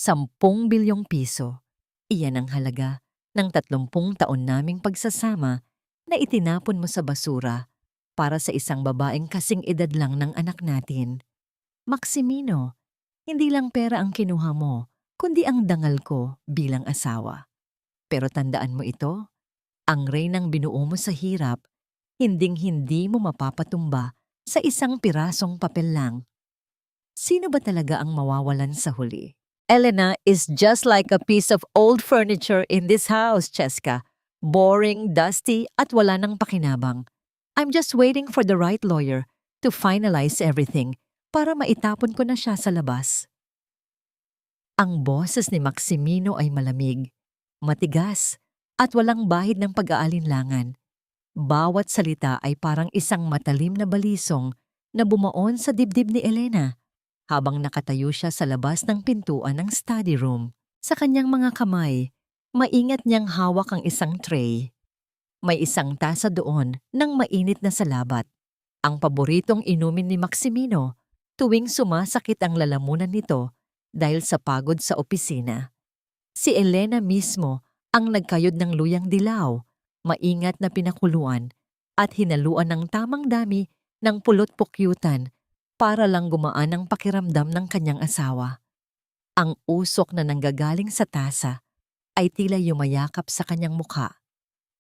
10 bilyong piso. Iyan ang halaga ng 30 taon naming pagsasama na itinapon mo sa basura para sa isang babaeng kasing edad lang ng anak natin. Maximino, hindi lang pera ang kinuha mo, kundi ang dangal ko bilang asawa. Pero tandaan mo ito, ang reynang binuo mo sa hirap, hinding-hindi mo mapapatumba sa isang pirasong papel lang. Sino ba talaga ang mawawalan sa huli? Elena is just like a piece of old furniture in this house, Cheska. Boring, dusty, at wala nang pakinabang. I'm just waiting for the right lawyer to finalize everything para maitapon ko na siya sa labas. Ang boses ni Maximino ay malamig, matigas, at walang bahid ng pag-aalinlangan. Bawat salita ay parang isang matalim na balisong na bumaon sa dibdib ni Elena habang nakatayo siya sa labas ng pintuan ng study room. Sa kanyang mga kamay, maingat niyang hawak ang isang tray. May isang tasa doon ng mainit na salabat. Ang paboritong inumin ni Maximino tuwing sumasakit ang lalamunan nito dahil sa pagod sa opisina. Si Elena mismo ang nagkayod ng luyang dilaw, maingat na pinakuluan at hinaluan ng tamang dami ng pulot-pukyutan para lang gumaan ang pakiramdam ng kanyang asawa. Ang usok na nanggagaling sa tasa ay tila yumayakap sa kanyang mukha.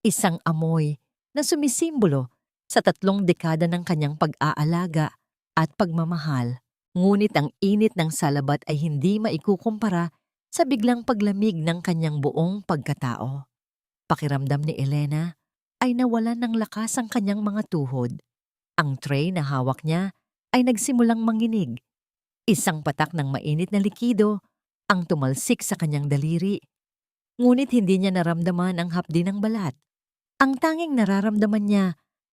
Isang amoy na sumisimbolo sa 3 dekada ng kanyang pag-aalaga at pagmamahal. Ngunit ang init ng salabat ay hindi maikukumpara sa biglang paglamig ng kanyang buong pagkatao. Pakiramdam ni Elena ay nawalan ng lakas ang kanyang mga tuhod. Ang tray na hawak niya ay nagsimulang manginig. Isang patak ng mainit na likido ang tumalsik sa kanyang daliri. Ngunit hindi niya naramdaman ang hapdi ng balat. Ang tanging nararamdaman niya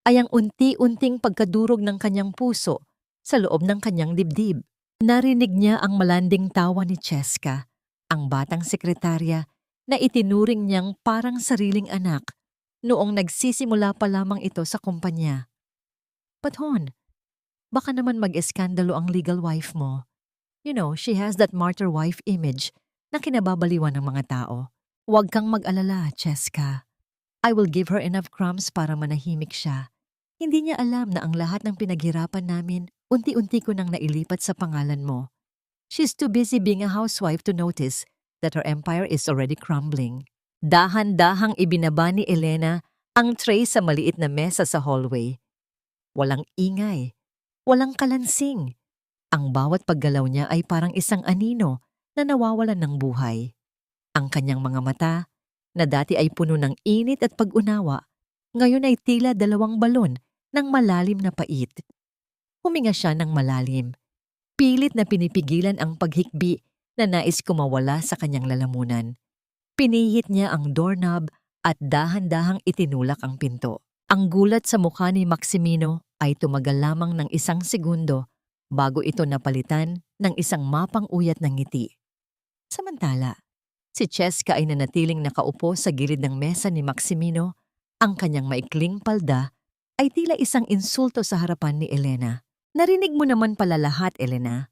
ay ang unti-unting pagkadurog ng kanyang puso sa loob ng kanyang dibdib. Narinig niya ang malanding tawa ni Cheska, ang batang sekretarya na itinuring niyang parang sariling anak noong nagsisimula pa lamang ito sa kumpanya. But hon, baka naman mag-eskandalo ang legal wife mo. You know, she has that martyr wife image na kinababaliwan ng mga tao. Huwag kang mag-alala, Cheska. I will give her enough crumbs para manahimik siya. Hindi niya alam na ang lahat ng pinaghirapan namin, unti-unti ko nang nailipat sa pangalan mo. She's too busy being a housewife to notice that her empire is already crumbling. Dahan-dahang ibinaba ni Elena ang tray sa maliit na mesa sa hallway. Walang ingay, walang kalansing. Ang bawat paggalaw niya ay parang isang anino na nawawalan ng buhay. Ang kanyang mga mata, na dati ay puno ng init at pag-unawa, ngayon ay tila 2 balon ng malalim na pait. Huminga siya ng malalim. Pilit na pinipigilan ang paghikbi na nais kumawala sa kanyang lalamunan. Pinihit niya ang doorknob at dahan-dahang itinulak ang pinto. Ang gulat sa mukha ni Maximino ay tumagal lamang ng 1 segundo bago ito napalitan ng isang mapang-uyat ng ngiti. Samantala, si Cheska ay nanatiling nakaupo sa gilid ng mesa ni Maximino. Ang kanyang maikling palda ay tila isang insulto sa harapan ni Elena. Narinig mo naman pala lahat, Elena.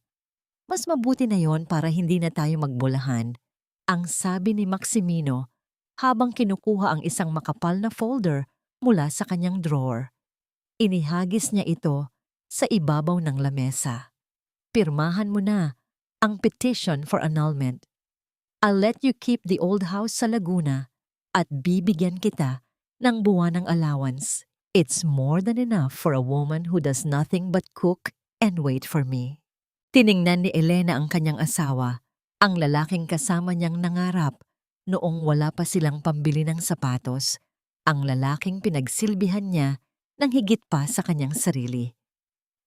Mas mabuti na yon para hindi na tayo magbulahan, ang sabi ni Maximino habang kinukuha ang isang makapal na folder mula sa kanyang drawer. Inihagis niya ito sa ibabaw ng lamesa. Pirmahan mo na ang petition for annulment. I'll let you keep the old house sa Laguna at bibigyan kita ng buwanang allowance. It's more than enough for a woman who does nothing but cook and wait for me. Tiningnan ni Elena ang kanyang asawa, ang lalaking kasama niyang nangarap noong wala pa silang pambili ng sapatos, ang lalaking pinagsilbihan niya ng higit pa sa kanyang sarili.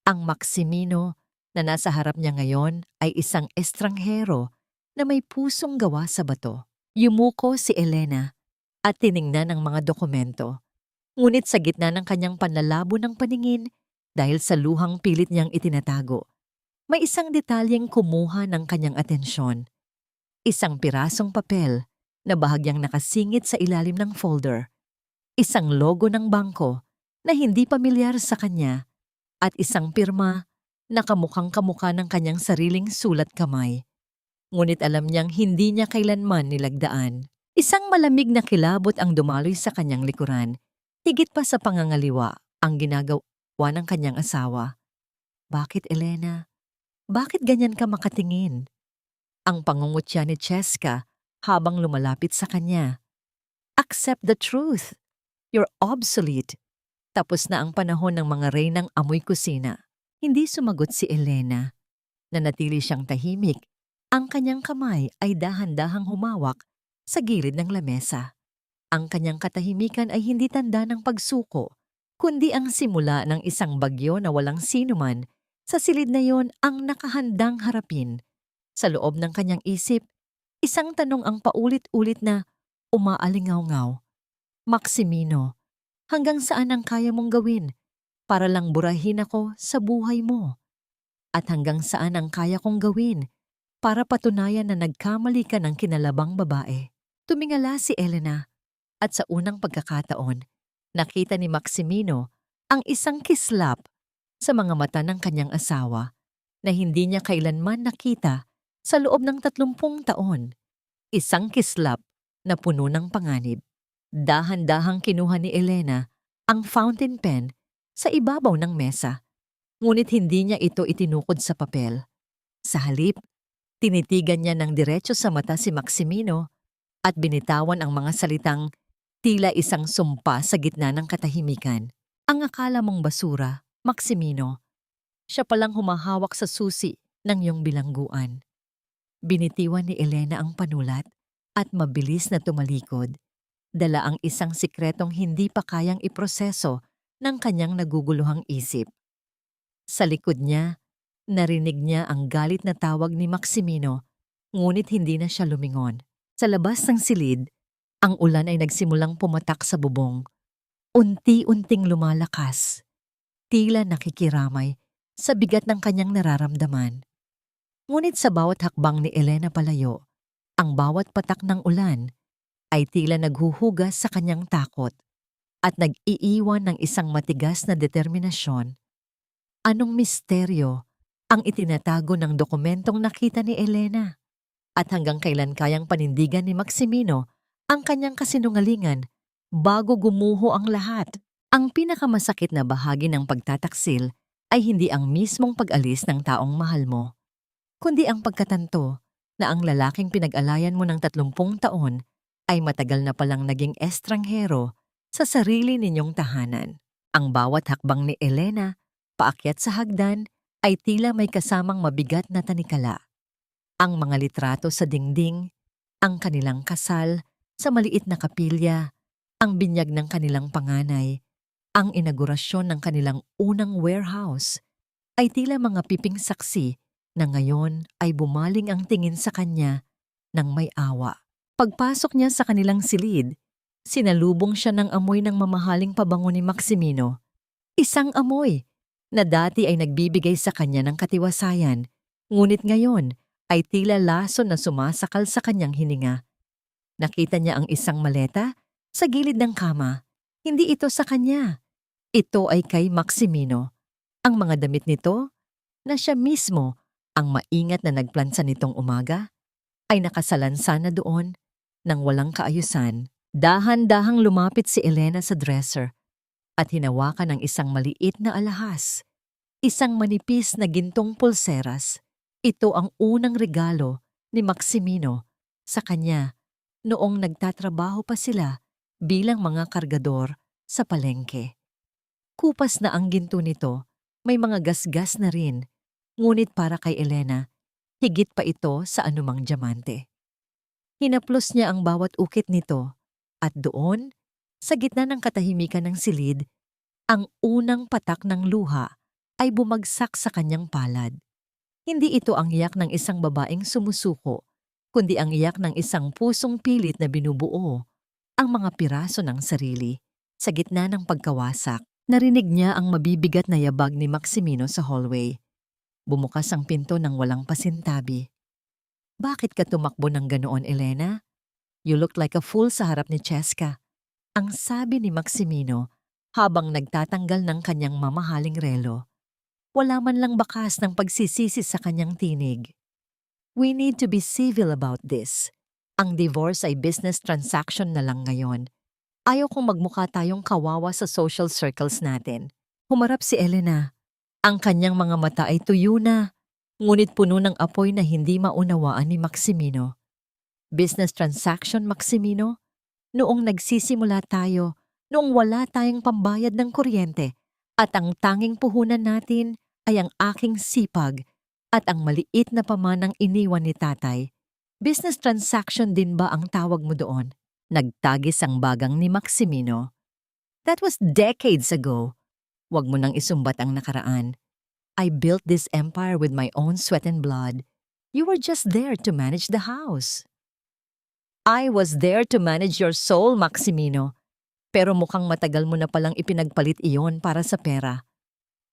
Ang Maximino na nasa harap niya ngayon ay isang estranghero na may pusong gawa sa bato. Yumuko si Elena at tiningnan ang mga dokumento. Ngunit sa gitna ng kanyang panlalabo ng paningin dahil sa luhang pilit niyang itinatago, may isang detalyeng kumuha ng kanyang atensyon. Isang pirasong papel na bahagyang nakasingit sa ilalim ng folder. Isang logo ng bangko na hindi pamilyar sa kanya at isang pirma na kamukhang-kamukha ng kanyang sariling sulat kamay. Ngunit alam niyang hindi niya kailanman nilagdaan. Isang malamig na kilabot ang dumaloy sa kanyang likuran. Higit pa sa pangangaliwa ang ginagawa ng kanyang asawa. Bakit, Elena? Bakit ganyan ka makatingin? Ang pangungutya ni Cheska habang lumalapit sa kanya. Accept the truth. You're obsolete. Tapos na ang panahon ng mga reynang amoy kusina. Hindi sumagot si Elena. Nanatili siyang tahimik. Ang kanyang kamay ay dahan-dahang humawak sa gilid ng lamesa. Ang kanyang katahimikan ay hindi tanda ng pagsuko, kundi ang simula ng isang bagyo na walang sinuman sa silid na yon ang nakahandang harapin. Sa loob ng kanyang isip, isang tanong ang paulit-ulit na umaalingaw-ngaw. Maximino, hanggang saan ang kaya mong gawin para lang burahin ako sa buhay mo? At hanggang saan ang kaya kong gawin para patunayan na nagkamali ka ng kinalabang babae? Tumingala si Elena at sa unang pagkakataon, nakita ni Maximino ang isang kislap sa mga mata ng kanyang asawa na hindi niya kailanman nakita sa loob ng 30 taon. Isang kislap na puno ng panganib. Dahan-dahang kinuha ni Elena ang fountain pen sa ibabaw ng mesa. Ngunit hindi niya ito itinukod sa papel. Sa halip, tinitigan niya ng diretso sa mata si Maximino at binitawan ang mga salitang tila isang sumpa sa gitna ng katahimikan. Ang akala mong basura, Maximino, siya palang humahawak sa susi ng iyong bilangguan. Binitiwan ni Elena ang panulat at mabilis na tumalikod. Dala ang isang sikretong hindi pa kayang iproseso ng kanyang naguguluhang isip. Sa likod niya, narinig niya ang galit na tawag ni Maximino, ngunit hindi na siya lumingon. Sa labas ng silid, ang ulan ay nagsimulang pumatak sa bubong. Unti-unting lumalakas. Tila nakikiramay sa bigat ng kanyang nararamdaman. Ngunit sa bawat hakbang ni Elena palayo, ang bawat patak ng ulan ay tila naghuhugas sa kanyang takot at nag-iiwan ng isang matigas na determinasyon. Anong misteryo ang itinatago ng dokumentong nakita ni Elena? At hanggang kailan kayang panindigan ni Maximino ang kanyang kasinungalingan bago gumuho ang lahat? Ang pinakamasakit na bahagi ng pagtataksil ay hindi ang mismong pag-alis ng taong mahal mo, kundi ang pagkatanto na ang lalaking pinag-alayan mo ng 30 taon ay matagal na palang naging estranghero sa sarili ninyong tahanan. Ang bawat hakbang ni Elena paakyat sa hagdan ay tila may kasamang mabigat na tanikala. Ang mga litrato sa dingding, ang kanilang kasal sa maliit na kapilya, ang binyag ng kanilang panganay, ang inaugurasyon ng kanilang unang warehouse, ay tila mga piping saksi na ngayon ay bumaling ang tingin sa kanya ng may awa. Pagpasok niya sa kanilang silid, sinalubong siya ng amoy ng mamahaling pabango ni Maximino. Isang amoy na dati ay nagbibigay sa kanya ng katiwasayan, ngunit ngayon ay tila lason na sumasakal sa kanyang hininga. Nakita niya ang isang maleta sa gilid ng kama. Hindi ito sa kanya. Ito ay kay Maximino. Ang mga damit nito, na siya mismo ang maingat na nagplansa nitong umaga, ay nakasalansa na doon nang walang kaayusan. Dahan-dahang lumapit si Elena sa dresser at hinawakan ang isang maliit na alahas. Isang manipis na gintong pulseras. Ito ang unang regalo ni Maximino sa kanya noong nagtatrabaho pa sila bilang mga kargador sa palengke. Kupas na ang ginto nito, may mga gasgas na rin, ngunit para kay Elena, higit pa ito sa anumang diamante. Hinaplos niya ang bawat ukit nito at doon, sa gitna ng katahimikan ng silid, ang unang patak ng luha ay bumagsak sa kanyang palad. Hindi ito ang iyak ng isang babaeng sumusuko, kundi ang iyak ng isang pusong pilit na binubuo ang mga piraso ng sarili. Sa gitna ng pagkawasak, narinig niya ang mabibigat na yabag ni Maximino sa hallway. Bumukas ang pinto ng walang pasintabi. Bakit ka tumakbo ng ganoon, Elena? You look like a fool sa harap ni Cheska. Ang sabi ni Maximino habang nagtatanggal ng kanyang mamahaling relo. Wala man lang bakas ng pagsisisi sa kanyang tinig. We need to be civil about this. Ang divorce ay business transaction na lang ngayon. Ayaw kong magmukha tayong kawawa sa social circles natin. Humarap si Elena. Ang kanyang mga mata ay tuyo na, ngunit puno ng apoy na hindi maunawaan ni Maximino. Business transaction, Maximino? Noong nagsisimula tayo, noong wala tayong pambayad ng kuryente, at ang tanging puhunan natin ay ang aking sipag at ang maliit na pamanang iniwan ni tatay. Business transaction din ba ang tawag mo doon? Nagtagis ang bagang ni Maximino. That was decades ago. Huwag mo nang isumbat ang nakaraan. I built this empire with my own sweat and blood. You were just there to manage the house. I was there to manage your soul, Maximino. Pero mukhang matagal mo na palang ipinagpalit iyon para sa pera.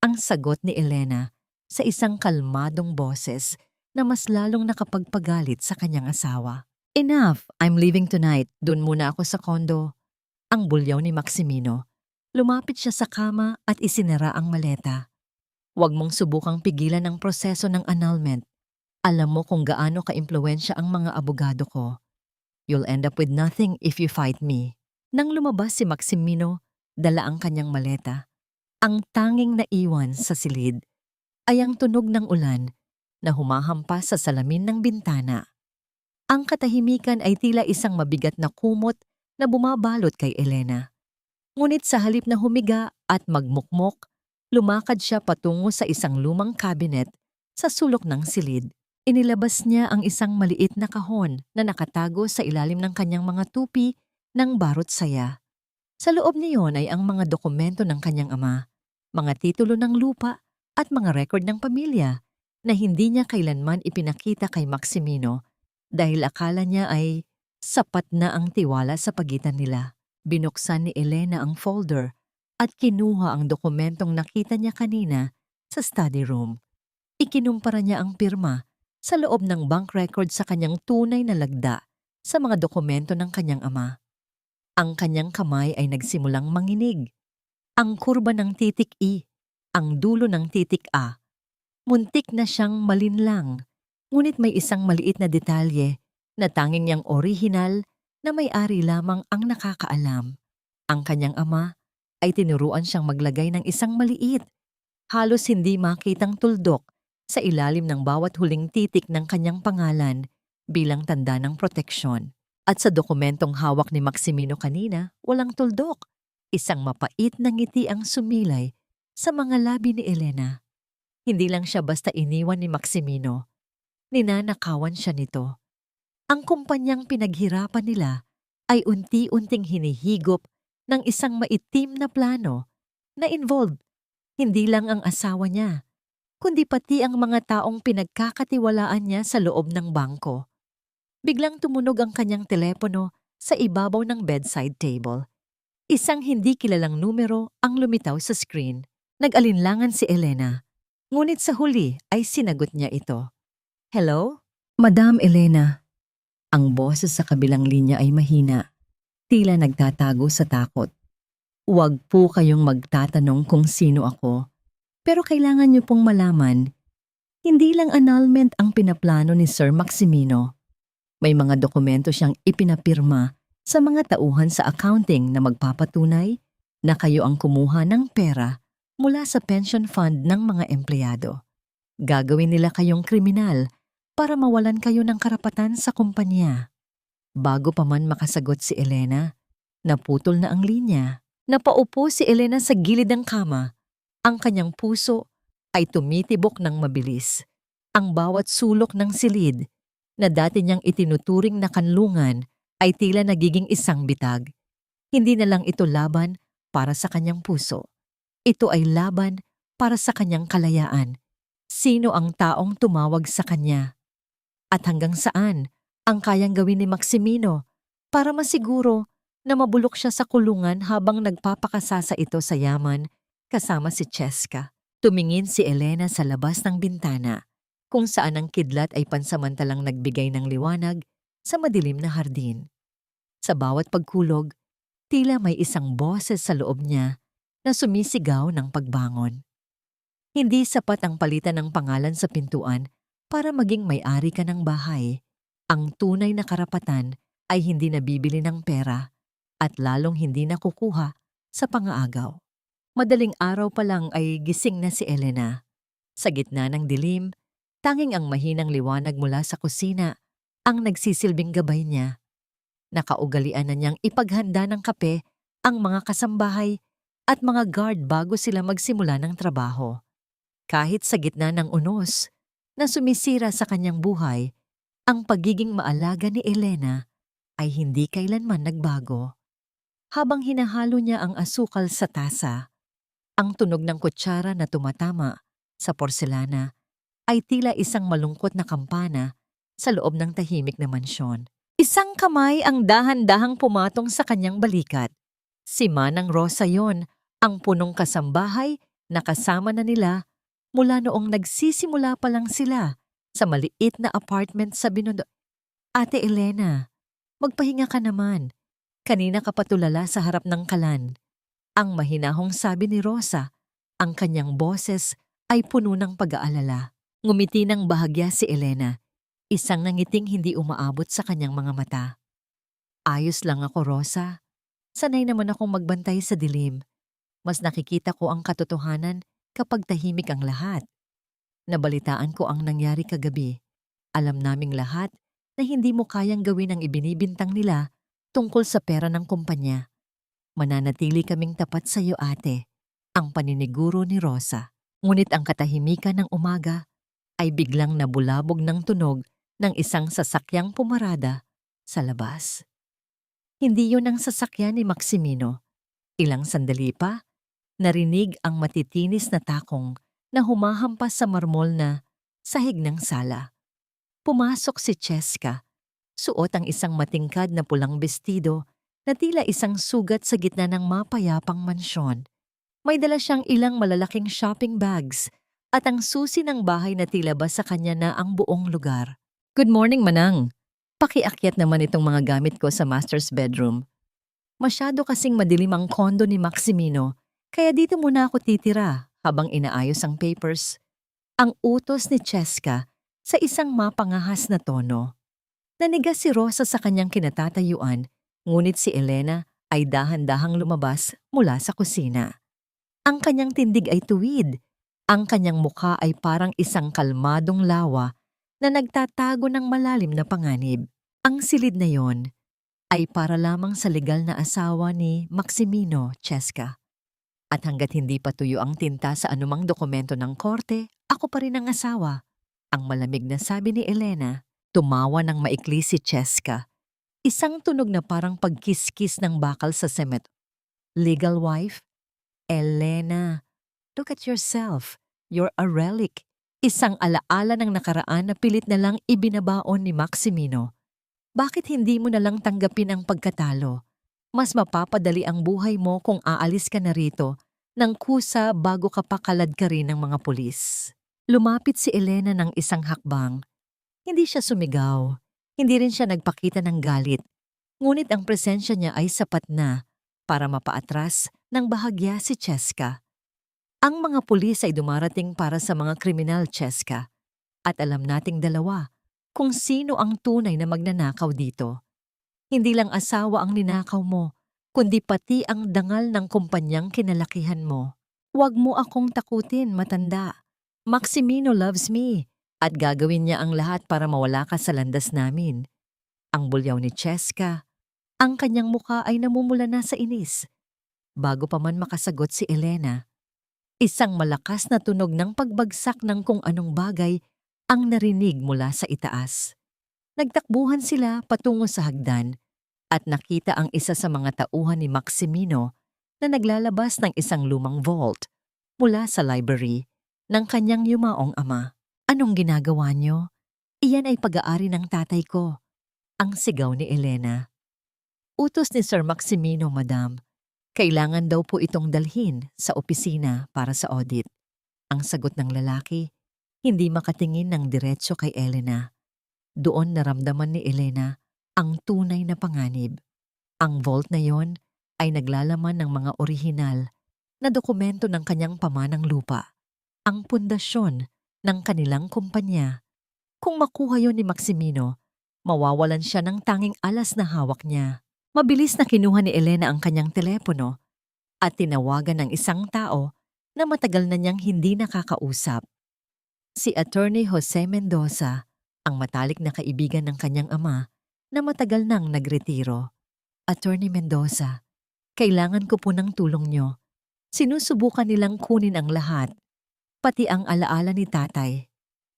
Ang sagot ni Elena sa isang kalmadong boses na mas lalong nakapagpagalit sa kanyang asawa. Enough! I'm leaving tonight. Doon muna ako sa kondo. Ang bulyaw ni Maximino. Lumapit siya sa kama at isinara ang maleta. Huwag mong subukang pigilan ang proseso ng annulment. Alam mo kung gaano ka-impluwensya ang mga abogado ko. You'll end up with nothing if you fight me. Nang lumabas si Maximino, dala ang kanyang maleta. Ang tanging naiwan sa silid ay ang tunog ng ulan na humahampas sa salamin ng bintana. Ang katahimikan ay tila isang mabigat na kumot na bumabalot kay Elena. Ngunit sa halip na humiga at magmukmok, lumakad siya patungo sa isang lumang kabinet sa sulok ng silid. Inilabas niya ang isang maliit na kahon na nakatago sa ilalim ng kanyang mga tupi ng barot saya. Sa loob niyon ay ang mga dokumento ng kanyang ama, mga titulo ng lupa at mga record ng pamilya na hindi niya kailanman ipinakita kay Maximino dahil akala niya ay sapat na ang tiwala sa pagitan nila. Binuksan ni Elena ang folder at kinuha ang dokumentong nakita niya kanina sa study room. Ikinumpara niya ang pirma sa loob ng bank record sa kanyang tunay na lagda sa mga dokumento ng kanyang ama. Ang kanyang kamay ay nagsimulang manginig. Ang kurba ng titik E, ang dulo ng titik A. Muntik na siyang malinlang, ngunit may isang maliit na detalye na tanging niyang orihinal na may-ari lamang ang nakakaalam. Ang kanyang ama ay tinuruan siyang maglagay ng isang maliit, halos hindi makitang tuldok sa ilalim ng bawat huling titik ng kanyang pangalan bilang tanda ng proteksyon. At sa dokumentong hawak ni Maximino kanina, walang tuldok. Isang mapait na ngiti ang sumilay sa mga labi ni Elena. Hindi lang siya basta iniwan ni Maximino. Ninanakawan siya nito. Ang kumpanyang pinaghirapan nila ay unti-unting hinihigop ng isang maitim na plano na involved hindi lang ang asawa niya, kundi pati ang mga taong pinagkakatiwalaan niya sa loob ng bangko. Biglang tumunog ang kanyang telepono sa ibabaw ng bedside table. Isang hindi kilalang numero ang lumitaw sa screen. Nag-alinlangan si Elena, ngunit sa huli ay sinagot niya ito. Hello? Madam Elena. Ang boses sa kabilang linya ay mahina, tila nagtatago sa takot. Huwag po kayong magtatanong kung sino ako, pero kailangan niyo pong malaman, hindi lang annulment ang pinaplano ni Sir Maximino. May mga dokumento siyang ipinapirma sa mga tauhan sa accounting na magpapatunay na kayo ang kumuha ng pera mula sa pension fund ng mga empleyado. Gagawin nila kayong kriminal para mawalan kayo ng karapatan sa kumpanya. Bago pa man makasagot si Elena, naputol na ang linya. Napaupo si Elena sa gilid ng kama. Ang kanyang puso ay tumitibok ng mabilis. Ang bawat sulok ng silid na dati niyang itinuturing na kanlungan ay tila nagiging isang bitag. Hindi na lang ito laban para sa kanyang puso. Ito ay laban para sa kanyang kalayaan. Sino ang taong tumawag sa kanya? At hanggang saan ang kayang gawin ni Maximino para masiguro na mabulok siya sa kulungan habang nagpapakasasa ito sa yaman kasama si Cheska. Tumingin si Elena sa labas ng bintana kung saan ang kidlat ay pansamantalang nagbigay ng liwanag sa madilim na hardin. Sa bawat pagkulog, tila may isang boses sa loob niya na sumisigaw ng pagbangon. Hindi sapat ang palitan ng pangalan sa pintuan para maging may-ari ka ng bahay. Ang tunay na karapatan ay hindi nabibili ng pera at lalong hindi nakukuha sa pangaagaw. Madaling araw pa lang ay gising na si Elena. Sa gitna ng dilim, tanging ang mahinang liwanag mula sa kusina ang nagsisilbing gabay niya. Nakaugalian na niyang ipaghanda ng kape ang mga kasambahay at mga guard bago sila magsimula ng trabaho. Kahit sa gitna ng unos na sumisira sa kanyang buhay, ang pagiging maalaga ni Elena ay hindi kailanman nagbago. Habang hinahalo niya ang asukal sa tasa, ang tunog ng kutsara na tumatama sa porselana ay tila isang malungkot na kampana sa loob ng tahimik na mansyon. Isang kamay ang dahan-dahang pumatong sa kanyang balikat. Si Manang Rosa yon, ang punong kasambahay na kasama na nila mula noong nagsisimula pa lang sila sa maliit na apartment sa Binondo. Ate Elena, magpahinga ka naman. Kanina ka patulala sa harap ng kalan. Ang mahinahong sabi ni Rosa, ang kanyang boses ay puno ng pag-aalala. Ngumiti ng bahagya si Elena, isang nangiting hindi umaabot sa kanyang mga mata. Ayos lang ako, Rosa. Sanay naman akong magbantay sa dilim. Mas nakikita ko ang katotohanan kapag tahimik ang lahat. Nabalitaan ko ang nangyari kagabi. Alam naming lahat na hindi mo kayang gawin ang ibinibintang nila tungkol sa pera ng kumpanya. Mananatili kaming tapat sa iyo, ate, ang paniniguro ni Rosa. Ngunit ang katahimikan ng umaga ay biglang nabulabog ng tunog ng isang sasakyang pumarada sa labas. Hindi yun ang sasakyan ni Maximino. Ilang sandali pa, narinig ang matitinis na takong na humahampas sa marmol na sahig ng sala. Pumasok si Cheska. Suot ang isang matingkad na pulang bestido na tila isang sugat sa gitna ng mapayapang mansyon. May dala siyang ilang malalaking shopping bags at ang susi ng bahay na tila ba sa kanya na ang buong lugar. Good morning, Manang. Pakiakyat naman itong mga gamit ko sa master's bedroom. Masyado kasing madilim ang kondo ni Maximino, kaya dito muna ako titira habang inaayos ang papers. Ang utos ni Cheska sa isang mapangahas na tono. Nanigas si Rosa sa kanyang kinatatayuan, ngunit si Elena ay dahan-dahang lumabas mula sa kusina. Ang kanyang tindig ay tuwid. Ang kanyang mukha ay parang isang kalmadong lawa na nagtatago ng malalim na panganib. Ang silid na yon ay para lamang sa legal na asawa ni Maximino, Cheska. At hanggat hindi pa tuyo ang tinta sa anumang dokumento ng korte, ako pa rin ang asawa. Ang malamig na sabi ni Elena. Tumawa ng maikli si Cheska. Isang tunog na parang pagkiskis ng bakal sa semet. Legal wife? Elena, look at yourself. You're a relic. Isang alaala ng nakaraan na pilit na lang ibinabaon ni Maximino. Bakit hindi mo na lang tanggapin ang pagkatalo? Mas mapapadali ang buhay mo kung aalis ka na rito ng kusa bago ka pa kaladkarin ng mga pulis. Lumapit si Elena ng isang hakbang. Hindi siya sumigaw, hindi rin siya nagpakita ng galit, ngunit ang presensya niya ay sapat na para mapaatras ng bahagya si Cheska. Ang mga pulis ay dumarating para sa mga kriminal, Cheska, at alam nating dalawa kung sino ang tunay na magnanakaw dito. Hindi lang asawa ang ninakaw mo, kundi pati ang dangal ng kumpanyang kinalakihan mo. Huwag mo akong takutin, matanda. Maximino loves me. At gagawin niya ang lahat para mawala ka sa landas namin. Ang bulyaw ni Cheska, ang kanyang mukha ay namumula na sa inis. Bago pa man makasagot si Elena, isang malakas na tunog ng pagbagsak ng kung anong bagay ang narinig mula sa itaas. Nagtakbuhan sila patungo sa hagdan at nakita ang isa sa mga tauhan ni Maximino na naglalabas ng isang lumang vault mula sa library ng kanyang yumaong ama. Anong ginagawa niyo? Iyan ay pag-aari ng tatay ko. Ang sigaw ni Elena. Utos ni Sir Maximino, Madam. Kailangan daw po itong dalhin sa opisina para sa audit. Ang sagot ng lalaki, hindi makatingin ng diretso kay Elena. Doon naramdaman ni Elena ang tunay na panganib. Ang vault na yon ay naglalaman ng mga orihinal na dokumento ng kanyang pamanang lupa. Ang pundasyon ng kanilang kumpanya. Kung makuha yon ni Maximino, mawawalan siya ng tanging alas na hawak niya. Mabilis na kinuha ni Elena ang kanyang telepono at tinawagan ng isang tao na matagal na niyang hindi nakakausap. Si Attorney Jose Mendoza, ang matalik na kaibigan ng kanyang ama na matagal nang nagretiro. Attorney Mendoza, kailangan ko po ng tulong niyo. Sinusubukan nilang kunin ang lahat, pati ang alaala ni tatay.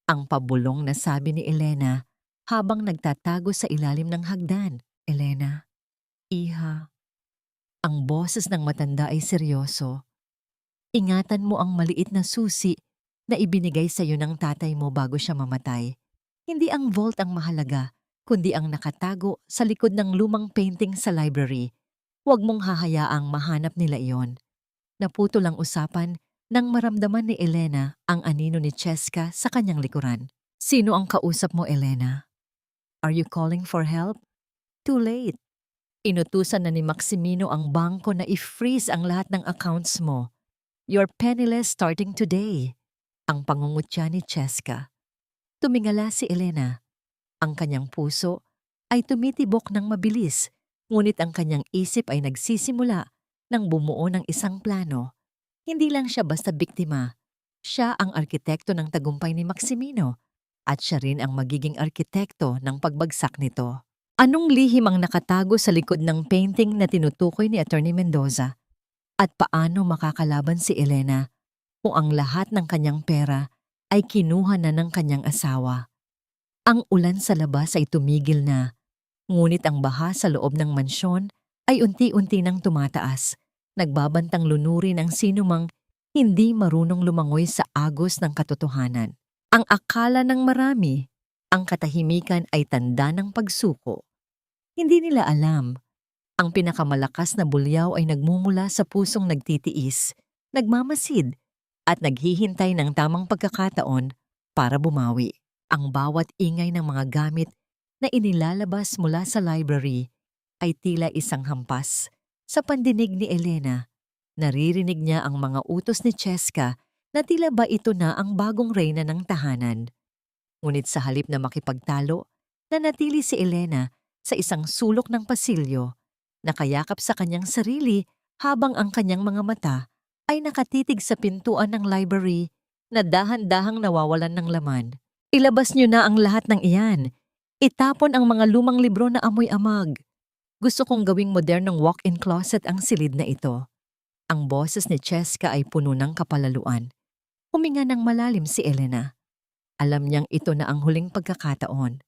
Ang pabulong na sabi ni Elena habang nagtatago sa ilalim ng hagdan. Elena, iha. Ang boses ng matanda ay seryoso. Ingatan mo ang maliit na susi na ibinigay sa iyo ng tatay mo bago siya mamatay. Hindi ang vault ang mahalaga, kundi ang nakatago sa likod ng lumang painting sa library. Huwag mong hahayaang mahanap nila iyon. Naputo lang usapan nang maramdaman ni Elena ang anino ni Cheska sa kanyang likuran. Sino ang kausap mo, Elena? Are you calling for help? Too late. Inutusan na ni Maximino ang bangko na i-freeze ang lahat ng accounts mo. You're penniless starting today. Ang pangungutya ni Cheska. Tumingala si Elena. Ang kanyang puso ay tumitibok ng mabilis, ngunit ang kanyang isip ay nagsisimula nang bumuo ng isang plano. Hindi lang siya basta biktima. Siya ang arkitekto ng tagumpay ni Maximino at siya rin ang magiging arkitekto ng pagbagsak nito. Anong lihim ang nakatago sa likod ng painting na tinutukoy ni Attorney Mendoza? At paano makakalaban si Elena kung ang lahat ng kanyang pera ay kinuha na ng kanyang asawa? Ang ulan sa labas ay tumigil na, ngunit ang baha sa loob ng mansyon ay unti-unti nang tumataas, nagbabantang lunurin ang sinumang hindi marunong lumangoy sa agos ng katotohanan. Ang akala ng marami, ang katahimikan ay tanda ng pagsuko. Hindi nila alam, ang pinakamalakas na bulyaw ay nagmumula sa pusong nagtitiis, nagmamasid, at naghihintay ng tamang pagkakataon para bumawi. Ang bawat ingay ng mga gamit na inilalabas mula sa library ay tila isang hampas. Sa pandinig ni Elena, naririnig niya ang mga utos ni Cheska na tila ba ito na ang bagong reyna ng tahanan. Ngunit sa halip na makipagtalo, nanatili si Elena sa isang sulok ng pasilyo, nakayakap sa kanyang sarili habang ang kanyang mga mata ay nakatitig sa pintuan ng library na dahan-dahang nawawalan ng laman. Ilabas niyo na ang lahat ng iyan. Itapon ang mga lumang libro na amoy amag. Gusto kong gawing modernong walk-in closet ang silid na ito. Ang boses ni Cheska ay puno ng kapalaluan. Huminga ng malalim si Elena. Alam niyang ito na ang huling pagkakataon.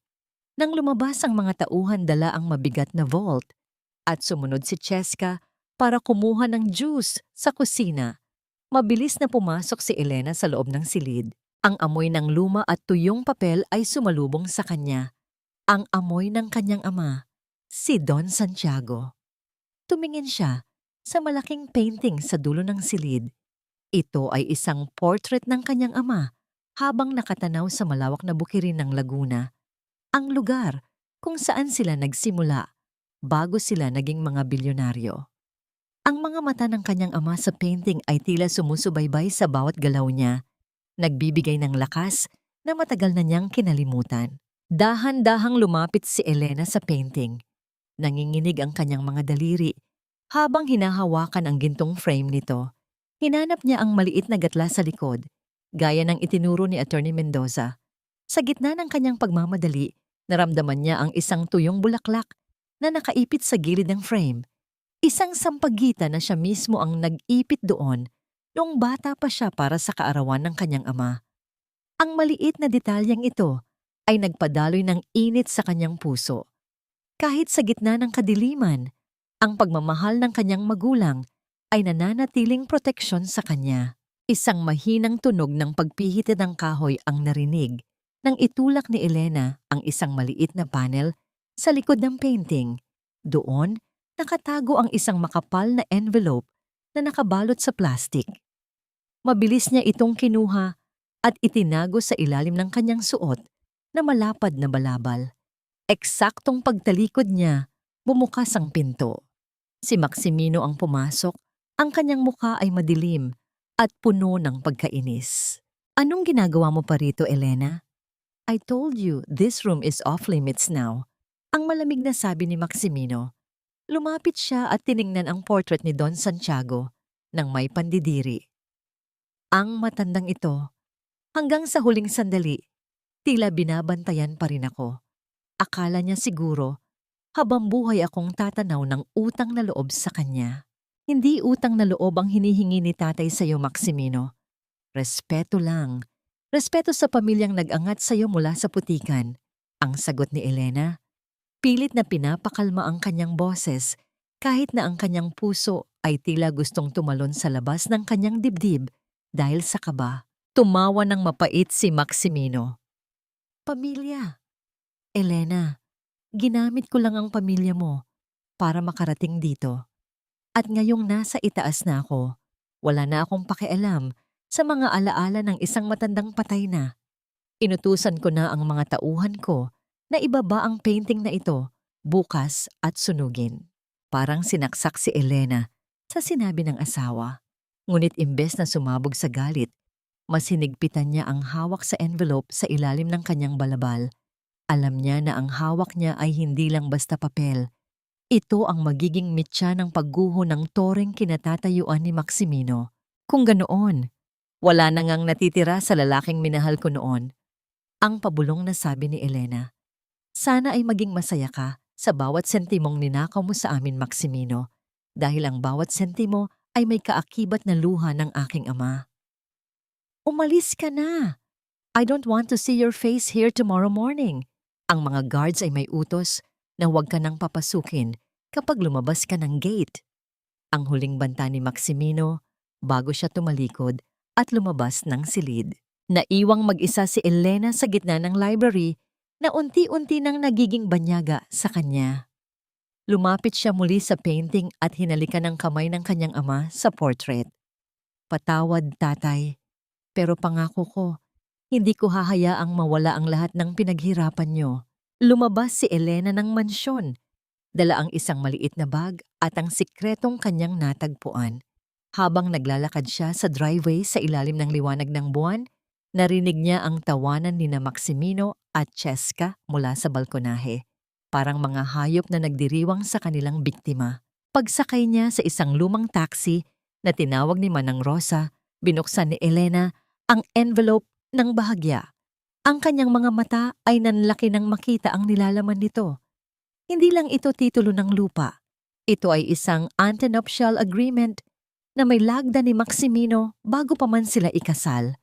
Nang lumabas ang mga tauhan, dala ang mabigat na vault at sumunod si Cheska para kumuha ng juice sa kusina. Mabilis na pumasok si Elena sa loob ng silid. Ang amoy ng luma at tuyong papel ay sumalubong sa kanya. Ang amoy ng kanyang ama, si Don Santiago. Tumingin siya sa malaking painting sa dulo ng silid. Ito ay isang portrait ng kanyang ama habang nakatanaw sa malawak na bukirin ng Laguna. Ang lugar kung saan sila nagsimula bago sila naging mga bilyonaryo. Ang mga mata ng kanyang ama sa painting ay tila sumusubaybay sa bawat galaw niya, nagbibigay ng lakas na matagal na niyang kinalimutan. Dahan-dahang lumapit si Elena sa painting. Nanginginig ang kanyang mga daliri habang hinahawakan ang gintong frame nito. Hinanap niya ang maliit na gatla sa likod, gaya ng itinuro ni Attorney Mendoza. Sa gitna ng kanyang pagmamadali, naramdaman niya ang isang tuyong bulaklak na nakaipit sa gilid ng frame. Isang sampagitan na siya mismo ang nag-ipit doon noong bata pa siya para sa kaarawan ng kanyang ama. Ang maliit na detalyeng ito ay nagpadaloy ng init sa kanyang puso. Kahit sa gitna ng kadiliman, ang pagmamahal ng kanyang magulang ay nananatiling proteksyon sa kanya. Isang mahinang tunog ng pagpihit ng kahoy ang narinig nang itulak ni Elena ang isang maliit na panel sa likod ng painting. Doon, nakatago ang isang makapal na envelope na nakabalot sa plastik. Mabilis niya itong kinuha at itinago sa ilalim ng kanyang suot na malapad na balabal. Eksaktong pagtalikod niya, bumukas ang pinto. Si Maximino ang pumasok, ang kanyang mukha ay madilim at puno ng pagkainis. Anong ginagawa mo pa rito, Elena? I told you, this room is off limits now. Ang malamig na sabi ni Maximino. Lumapit siya at tiningnan ang portrait ni Don Santiago nang may pandidiri. Ang matandang ito, hanggang sa huling sandali, tila binabantayan pa rin ako. Akala niya siguro, habang buhay akong tatanaw ng utang na loob sa kanya. Hindi utang na loob ang hinihingi ni tatay sa iyo, Maximino. Respeto lang. Respeto sa pamilyang nag-angat sa iyo mula sa putikan. Ang sagot ni Elena. Pilit na pinapakalma ang kanyang boses kahit na ang kanyang puso ay tila gustong tumalon sa labas ng kanyang dibdib dahil sa kaba. Tumawa ng mapait si Maximino. Pamilya. Elena, ginamit ko lang ang pamilya mo para makarating dito. At ngayong nasa itaas na ako, wala na akong pakialam sa mga alaala ng isang matandang patay na. Inutusan ko na ang mga tauhan ko na ibaba ang painting na ito bukas at sunugin. Parang sinaksak si Elena sa sinabi ng asawa. Ngunit imbes na sumabog sa galit, mas hinigpitan niya ang hawak sa envelope sa ilalim ng kanyang balabal. Alam niya na ang hawak niya ay hindi lang basta papel. Ito ang magiging mitya ng pagguho ng toreng kinatatayuan ni Maximino. Kung ganoon, wala na ngang natitira sa lalaking minahal ko noon. Ang pabulong na sabi ni Elena. Sana ay maging masaya ka sa bawat sentimong ninakaw mo sa amin, Maximino, dahil ang bawat sentimo ay may kaakibat na luha ng aking ama. Umalis ka na! I don't want to see your face here tomorrow morning. Ang mga guards ay may utos na huwag ka nang papasukin kapag lumabas ka ng gate. Ang huling banta ni Maximino bago siya tumalikod at lumabas ng silid. Naiwang mag-isa si Elena sa gitna ng library na unti-unti nang nagiging banyaga sa kanya. Lumapit siya muli sa painting at hinalikan ng kamay ng kanyang ama sa portrait. Patawad, tatay, pero pangako ko, hindi ko hahayaang mawala ang lahat ng pinaghirapan niyo. Lumabas si Elena ng mansyon. Dala ang isang maliit na bag at ang sikretong kanyang natagpuan. Habang naglalakad siya sa driveway sa ilalim ng liwanag ng buwan, narinig niya ang tawanan ni na Maximino at Cheska mula sa balkonahe. Parang mga hayop na nagdiriwang sa kanilang biktima. Pagsakay niya sa isang lumang taxi na tinawag ni Manang Rosa, binuksan ni Elena ang envelope ng bahagya. Ang kanyang mga mata ay nanlaki nang makita ang nilalaman nito. Hindi lang ito titulo ng lupa. Ito ay isang antenuptial agreement na may lagda ni Maximino bago pa man sila ikasal.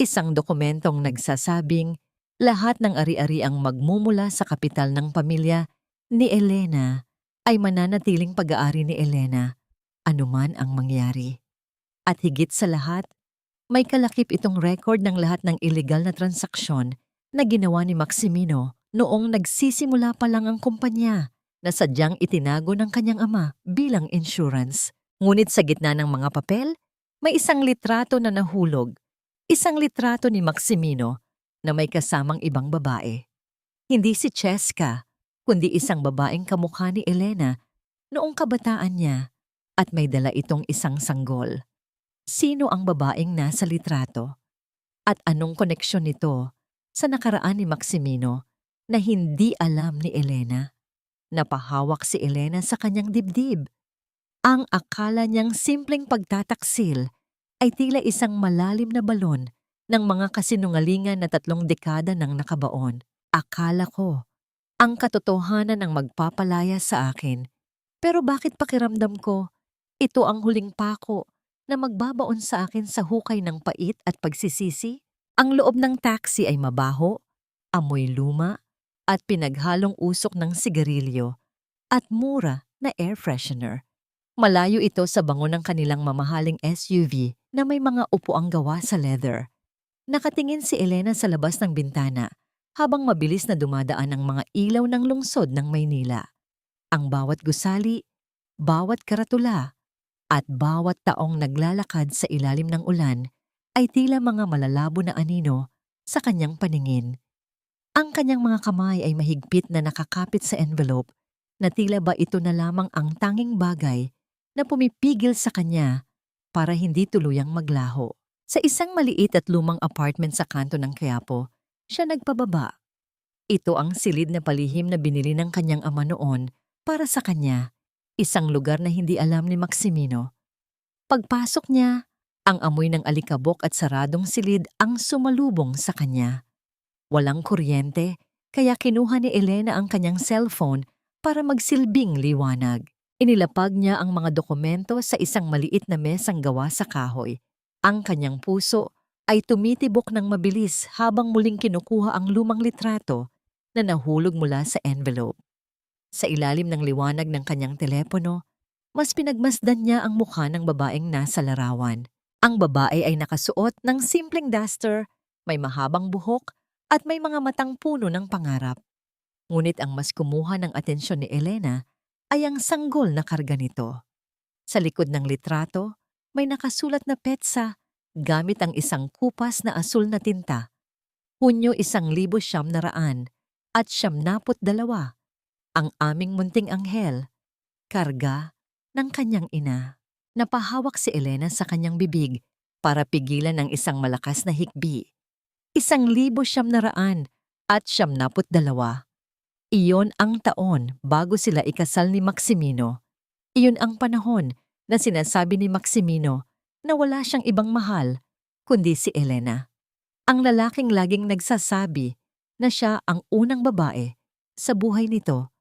Isang dokumentong nagsasabing lahat ng ari-ari ang magmumula sa kapital ng pamilya ni Elena ay mananatiling pag-aari ni Elena, anuman ang mangyari. At higit sa lahat, may kalakip itong record ng lahat ng illegal na transaksyon na ginawa ni Maximino noong nagsisimula pa lang ang kumpanya na sadyang itinago ng kanyang ama bilang insurance. Ngunit sa gitna ng mga papel, may isang litrato na nahulog. Isang litrato ni Maximino na may kasamang ibang babae. Hindi si Cheska, kundi isang babaeng kamukha ni Elena noong kabataan niya at may dala itong isang sanggol. Sino ang babaeng nasa litrato? At anong koneksyon nito sa nakaraan ni Maximino na hindi alam ni Elena? Napahawak si Elena sa kanyang dibdib. Ang akala niyang simpleng pagtataksil ay tila isang malalim na balon ng mga kasinungalingan na 3 dekada nang nakabaon. Akala ko, ang katotohanan ang magpapalaya sa akin. Pero bakit pakiramdam ko, ito ang huling pako na magbabaon sa akin sa hukay ng pait at pagsisisi? Ang loob ng taxi ay mabaho, amoy luma, at pinaghalong usok ng sigarilyo at mura na air freshener. Malayo ito sa bango ng kanilang mamahaling SUV na may mga upuang gawa sa leather. Nakatingin si Elena sa labas ng bintana habang mabilis na dumadaan ang mga ilaw ng lungsod ng Maynila. Ang bawat gusali, bawat karatula, at bawat taong naglalakad sa ilalim ng ulan ay tila mga malalabo na anino sa kanyang paningin. Ang kanyang mga kamay ay mahigpit na nakakapit sa envelope na tila ba ito na lamang ang tanging bagay na pumipigil sa kanya para hindi tuluyang maglaho. Sa isang maliit at lumang apartment sa kanto ng Quiapo, siya nagpababa. Ito ang silid na palihim na binili ng kanyang ama noon para sa kanya, isang lugar na hindi alam ni Maximino. Pagpasok niya, ang amoy ng alikabok at saradong silid ang sumalubong sa kanya. Walang kuryente, kaya kinuha ni Elena ang kanyang cellphone para magsilbing liwanag. Inilapag niya ang mga dokumento sa isang maliit na mesang gawa sa kahoy. Ang kanyang puso ay tumitibok ng mabilis habang muling kinukuha ang lumang litrato na nahulog mula sa envelope. Sa ilalim ng liwanag ng kanyang telepono, mas pinagmasdan niya ang mukha ng babaeng nasa larawan. Ang babae ay nakasuot ng simpleng duster, may mahabang buhok at may mga matang puno ng pangarap. Ngunit ang mas kumuha ng atensyon ni Elena ay ang sanggol na karga nito. Sa likod ng litrato, may nakasulat na petsa gamit ang isang kupas na asul na tinta. Hunyo 1900 at 72, ang aming munting anghel, karga ng kanyang ina. Napahawak si Elena sa kanyang bibig para pigilan ang isang malakas na hikbi. 1900 at 72. Iyon ang taon bago sila ikasal ni Maximino. Iyon ang panahon na sinasabi ni Maximino na wala siyang ibang mahal kundi si Elena. Ang lalaking laging nagsasabi na siya ang unang babae sa buhay nito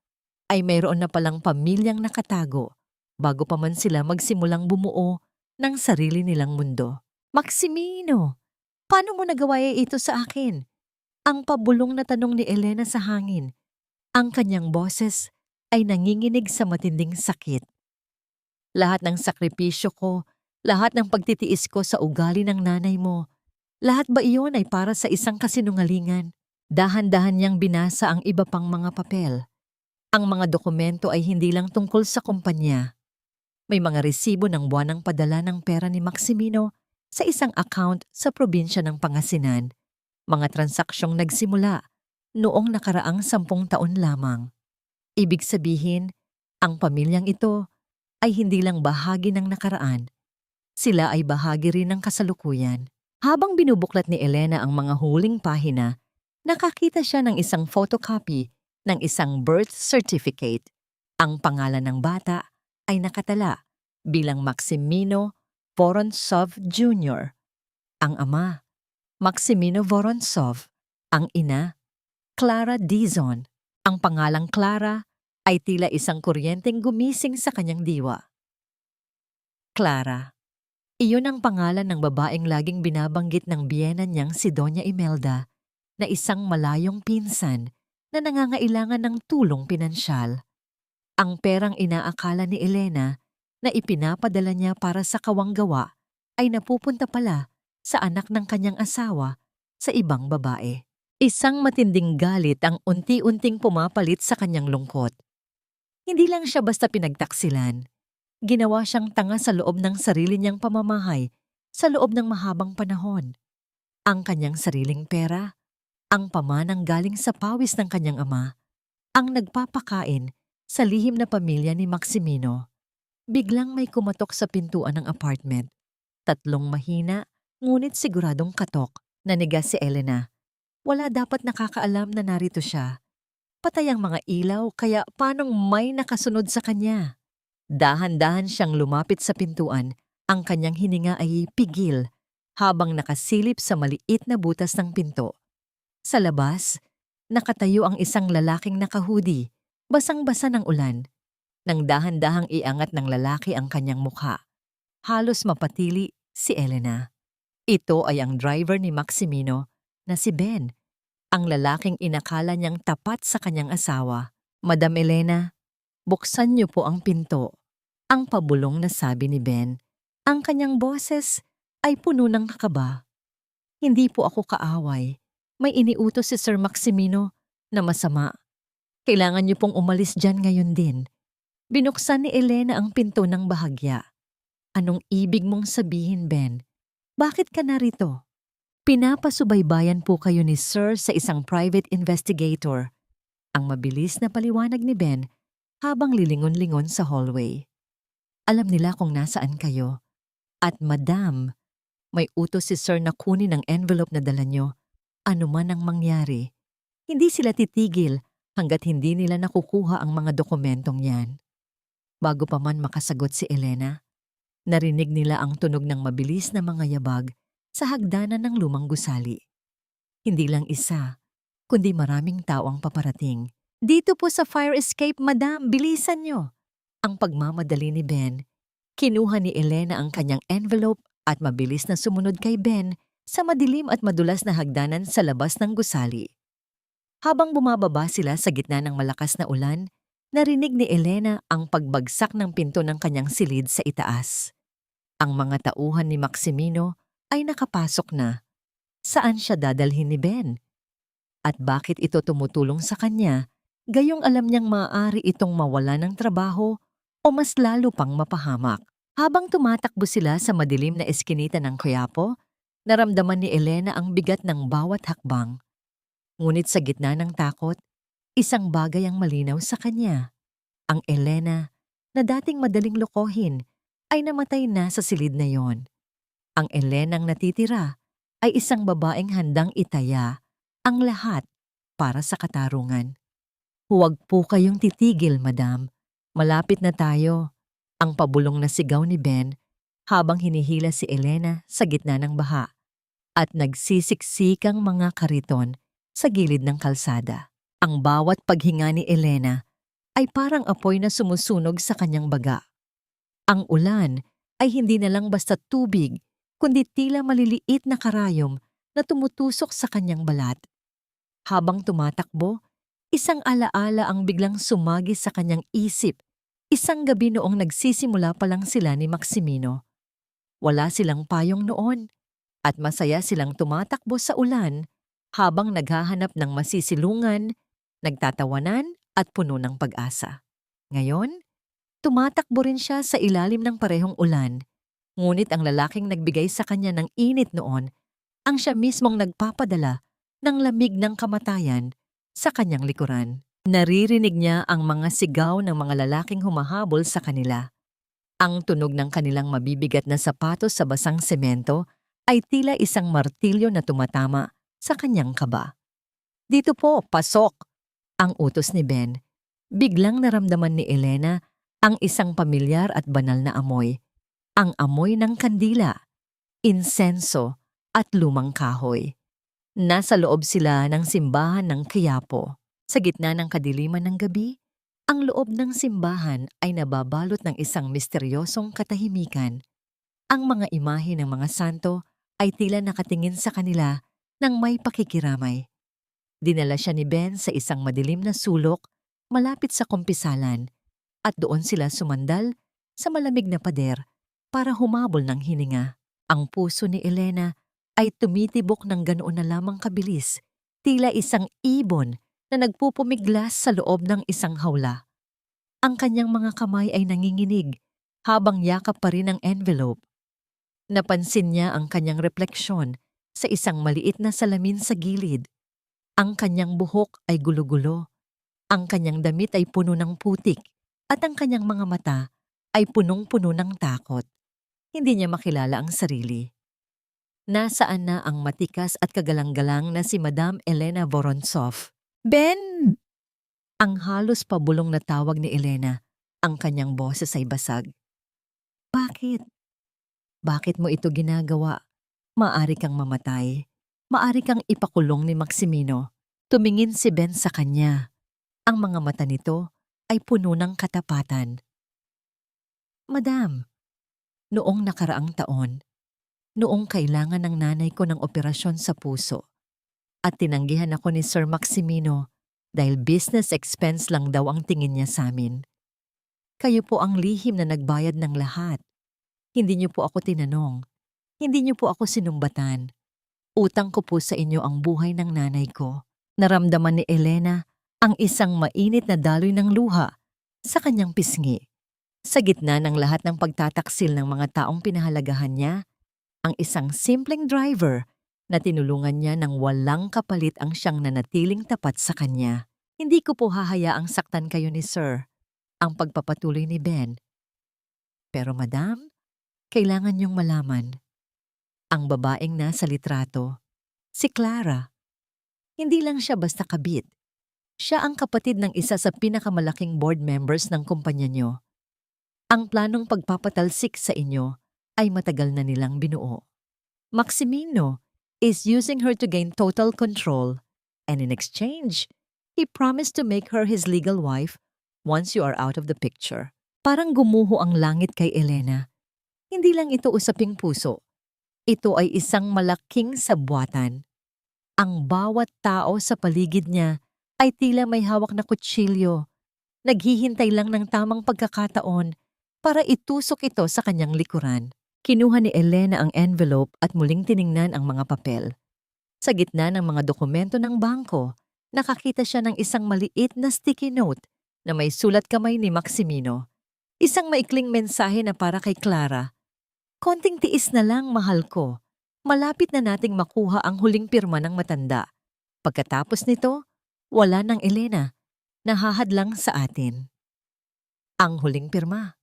ay mayroon na palang pamilyang nakatago bago pa man sila magsimulang bumuo ng sarili nilang mundo. Maximino, paano mo nagawa ito sa akin? Ang pabulong na tanong ni Elena sa hangin. Ang kanyang boses ay nanginginig sa matinding sakit. Lahat ng sakripisyo ko, lahat ng pagtitiis ko sa ugali ng nanay mo, lahat ba iyon ay para sa isang kasinungalingan? Dahan-dahan niyang binasa ang iba pang mga papel. Ang mga dokumento ay hindi lang tungkol sa kumpanya. May mga resibo ng buwanang padala ng pera ni Maximino sa isang account sa probinsya ng Pangasinan. Mga transaksyong nagsimula noong nakaraang 10 taon lamang. Ibig sabihin, ang pamilyang ito ay hindi lang bahagi ng nakaraan. Sila ay bahagi rin ng kasalukuyan. Habang binubuklat ni Elena ang mga huling pahina, nakakita siya ng isang photocopy ng isang birth certificate. Ang pangalan ng bata ay nakatala bilang Maximino Vorontsov Jr. Ang ama, Maximino Vorontsov. Ang ina, Clara Dizon. Ang pangalang Clara ay tila isang kuryenteng gumising sa kanyang diwa. Clara. Iyon ang pangalan ng babaeng laging binabanggit ng biyena niyang si Doña Imelda na isang malayong pinsan na nangangailangan ng tulong pinansyal. Ang perang inaakala ni Elena na ipinapadala niya para sa kawanggawa ay napupunta pala sa anak ng kanyang asawa sa ibang babae. Isang matinding galit ang unti-unting pumapalit sa kanyang lungkot. Hindi lang siya basta pinagtaksilan. Ginawa siyang tanga sa loob ng sarili niyang pamamahay sa loob ng mahabang panahon. Ang kanyang sariling pera, ang pamanang galing sa pawis ng kanyang ama, ang nagpapakain sa lihim na pamilya ni Maximino. Biglang may kumatok sa pintuan ng apartment. 3 mahina, ngunit siguradong katok, nanigas si Elena. Wala dapat nakakaalam na narito siya. Patay ang mga ilaw kaya paanong may nakasunod sa kanya? Dahan-dahan siyang lumapit sa pintuan, ang kanyang hininga ay pigil habang nakasilip sa maliit na butas ng pinto. Sa labas, nakatayo ang isang lalaking nakahudi, basang-basa ng ulan. Nang dahan-dahang iangat ng lalaki ang kanyang mukha, halos mapatili si Elena. Ito ay ang driver ni Maximino na si Ben, ang lalaking inakala niyang tapat sa kanyang asawa. Madam Elena, buksan niyo po ang pinto. Ang pabulong na sabi ni Ben. Ang kanyang boses ay puno ng kakaba. Hindi po ako kaaway. May iniutos si Sir Maximino na masama. Kailangan niyo pong umalis dyan ngayon din. Binuksan ni Elena ang pinto ng bahagya. Anong ibig mong sabihin, Ben? Bakit ka narito? Pinapasubaybayan po kayo ni Sir sa isang private investigator. Ang mabilis na paliwanag ni Ben habang lilingon-lingon sa hallway. Alam nila kung nasaan kayo. At Madam, may utos si Sir na kunin ang envelope na dala nyo Ano man ang mangyari, hindi sila titigil hanggat hindi nila nakukuha ang mga dokumentong yan. Bago pa man makasagot si Elena, narinig nila ang tunog ng mabilis na mga yabag sa hagdanan ng lumang gusali. Hindi lang isa, kundi maraming tao ang paparating. "Dito po sa fire escape, madam, bilisan nyo!" Ang pagmamadali ni Ben, kinuha ni Elena ang kanyang envelope at mabilis na sumunod kay Ben sa madilim at madulas na hagdanan sa labas ng gusali. Habang bumababa sila sa gitna ng malakas na ulan, narinig ni Elena ang pagbagsak ng pinto ng kanyang silid sa itaas. Ang mga tauhan ni Maximino ay nakapasok na. Saan siya dadalhin ni Ben? At bakit ito tumutulong sa kanya, gayong alam niyang maaari itong mawala ng trabaho o mas lalo pang mapahamak? Habang tumatakbo sila sa madilim na eskinita ng Quiapo, naramdaman ni Elena ang bigat ng bawat hakbang. Ngunit sa gitna ng takot, isang bagay ang malinaw sa kanya. Ang Elena, na dating madaling lokohin, ay namatay na sa silid na yon. Ang Elenang natitira ay isang babaeng handang itaya ang lahat para sa katarungan. "Huwag po kayong titigil, madam. Malapit na tayo." Ang pabulong na sigaw ni Ben habang hinihila si Elena sa gitna ng baha at nagsisisikang mga kariton sa gilid ng kalsada. Ang bawat paghinga ni Elena ay parang apoy na sumusunog sa kanyang baga. Ang ulan ay hindi na lang basta tubig, kundi tila maliliit na karayom na tumutusok sa kanyang balat. Habang tumatakbo, isang alaala ang biglang sumagi sa kanyang isip. Isang gabi noong nagsisimula pa lang sila ni Maximino. Wala silang payong noon at masaya silang tumatakbo sa ulan habang naghahanap ng masisilungan, nagtatawanan at puno ng pag-asa. Ngayon, tumatakbo rin siya sa ilalim ng parehong ulan, ngunit ang lalaking nagbigay sa kanya ng init noon ang siya mismong nagpapadala ng lamig ng kamatayan sa kanyang likuran. Naririnig niya ang mga sigaw ng mga lalaking humahabol sa kanila. Ang tunog ng kanilang mabibigat na sapatos sa basang semento ay tila isang martilyo na tumatama sa kanyang kaba. "Dito po, pasok!" ang utos ni Ben. Biglang naramdaman ni Elena ang isang pamilyar at banal na amoy. Ang amoy ng kandila, insenso at lumang kahoy. Nasa loob sila ng simbahan ng Quiapo. Sa gitna ng kadiliman ng gabi, ang loob ng simbahan ay nababalot ng isang misteryosong katahimikan. Ang mga imahe ng mga santo ay tila nakatingin sa kanila ng may pakikiramay. Dinala siya ni Ben sa isang madilim na sulok malapit sa kumpisalan at doon sila sumandal sa malamig na pader para humabol ng hininga. Ang puso ni Elena ay tumitibok ng ganoon na lamang kabilis, tila isang ibon na nagpupumiglas sa loob ng isang hawla. Ang kanyang mga kamay ay nanginginig habang yakap pa rin ang envelope. Napansin niya ang kanyang refleksyon sa isang maliit na salamin sa gilid. Ang kanyang buhok ay gulo-gulo, ang kanyang damit ay puno ng putik, at ang kanyang mga mata ay punong-puno ng takot. Hindi niya makilala ang sarili. Nasaan na ang matikas at kagalang-galang na si Madam Elena Vorontsov? "Ben!" Ang halos pabulong na tawag ni Elena, ang kanyang boses ay basag. "Bakit? Bakit mo ito ginagawa? Maari kang mamatay. Maari kang ipakulong ni Maximino." Tumingin si Ben sa kanya. Ang mga mata nito ay puno ng katapatan. "Madam, noong nakaraang taon, noong kailangan ng nanay ko ng operasyon sa puso, at tinanggihan ako ni Sir Maximino dahil business expense lang daw ang tingin niya sa amin. Kayo po ang lihim na nagbayad ng lahat. Hindi niyo po ako tinanong. Hindi niyo po ako sinumbatan. Utang ko po sa inyo ang buhay ng nanay ko." Naramdaman ni Elena ang isang mainit na daloy ng luha sa kanyang pisngi. Sa gitna ng lahat ng pagtataksil ng mga taong pinahalagahan niya, ang isang simpleng driver na tinulungan niya ng walang kapalit ang siyang nanatiling tapat sa kanya. "Hindi ko po hahayaang saktan kayo ni Sir," ang pagpapatuloy ni Ben. "Pero madam, kailangan niyong malaman. Ang babaeng nasa litrato, si Clara, Hindi lang siya basta kabit. Siya ang kapatid ng isa sa pinakamalaking board members ng kumpanya niyo. Ang planong pagpapatalsik sa inyo ay matagal na nilang binuo. Maximino is using her to gain total control, and in exchange, he promised to make her his legal wife once you are out of the picture. Parang gumuho ang langit kay Elena. Hindi lang ito usaping puso. Ito ay isang malaking sabwatan. Ang bawat tao sa paligid niya ay tila may hawak na kutsilyo. Naghihintay lang ng tamang pagkakataon para itusok ito sa kanyang likuran. Kinuha ni Elena ang envelope at muling tiningnan ang mga papel. Sa gitna ng mga dokumento ng bangko, nakakita siya ng isang maliit na sticky note na may sulat kamay ni Maximino. Isang maikling mensahe na para kay Clara. Konting tiis na lang, mahal ko. Malapit na nating makuha ang huling pirma ng matanda. Pagkatapos nito, wala ng Elena. Nahahadlang sa atin. Ang huling pirma.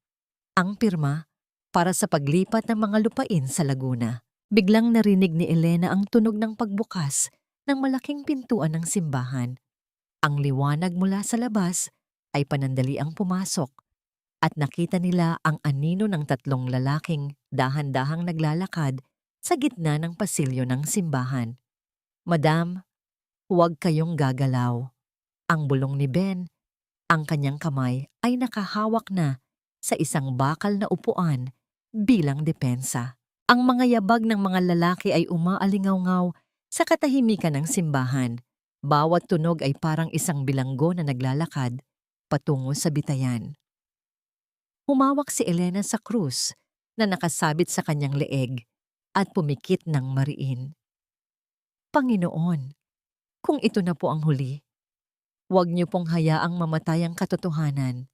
Ang pirma para sa paglipat ng mga lupain sa Laguna. Biglang narinig ni Elena ang tunog ng pagbukas ng malaking pintuan ng simbahan. Ang liwanag mula sa labas ay panandaliang pumasok at nakita nila ang anino ng tatlong lalaking dahan-dahang naglalakad sa gitna ng pasilyo ng simbahan. Madam, huwag kayong gagalaw. Ang bulong ni Ben, ang kanyang kamay ay nakahawak na sa isang bakal na upuan bilang depensa. Ang mga yabag ng mga lalaki ay umaalingaw-ngaw sa katahimikan ng simbahan. Bawat tunog ay parang isang bilanggo na naglalakad patungo sa bitayan. Humawak si Elena sa krus na nakasabit sa kanyang leeg at pumikit ng mariin. Panginoon, kung ito na po ang huli, huwag niyo pong hayaang mamatay ang katotohanan,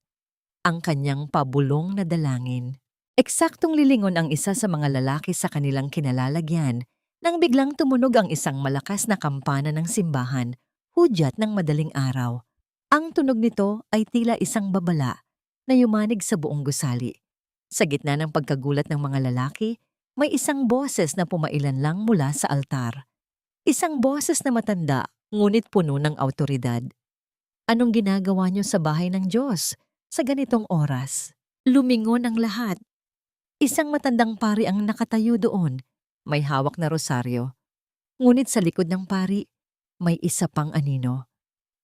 ang kanyang pabulong na dalangin. Eksaktong lilingon ang isa sa mga lalaki sa kanilang kinalalagyan nang biglang tumunog ang isang malakas na kampana ng simbahan, hudyat ng madaling araw. Ang tunog nito ay tila isang babala na yumanig sa buong gusali. Sa gitna ng pagkagulat ng mga lalaki, may isang boses na pumailan lang mula sa altar. Isang boses na matanda, ngunit puno ng awtoridad. Anong ginagawa niyo sa bahay ng Diyos sa ganitong oras? Lumingon ang lahat. Isang matandang pari ang nakatayo doon, may hawak na rosaryo. Ngunit sa likod ng pari, may isa pang anino.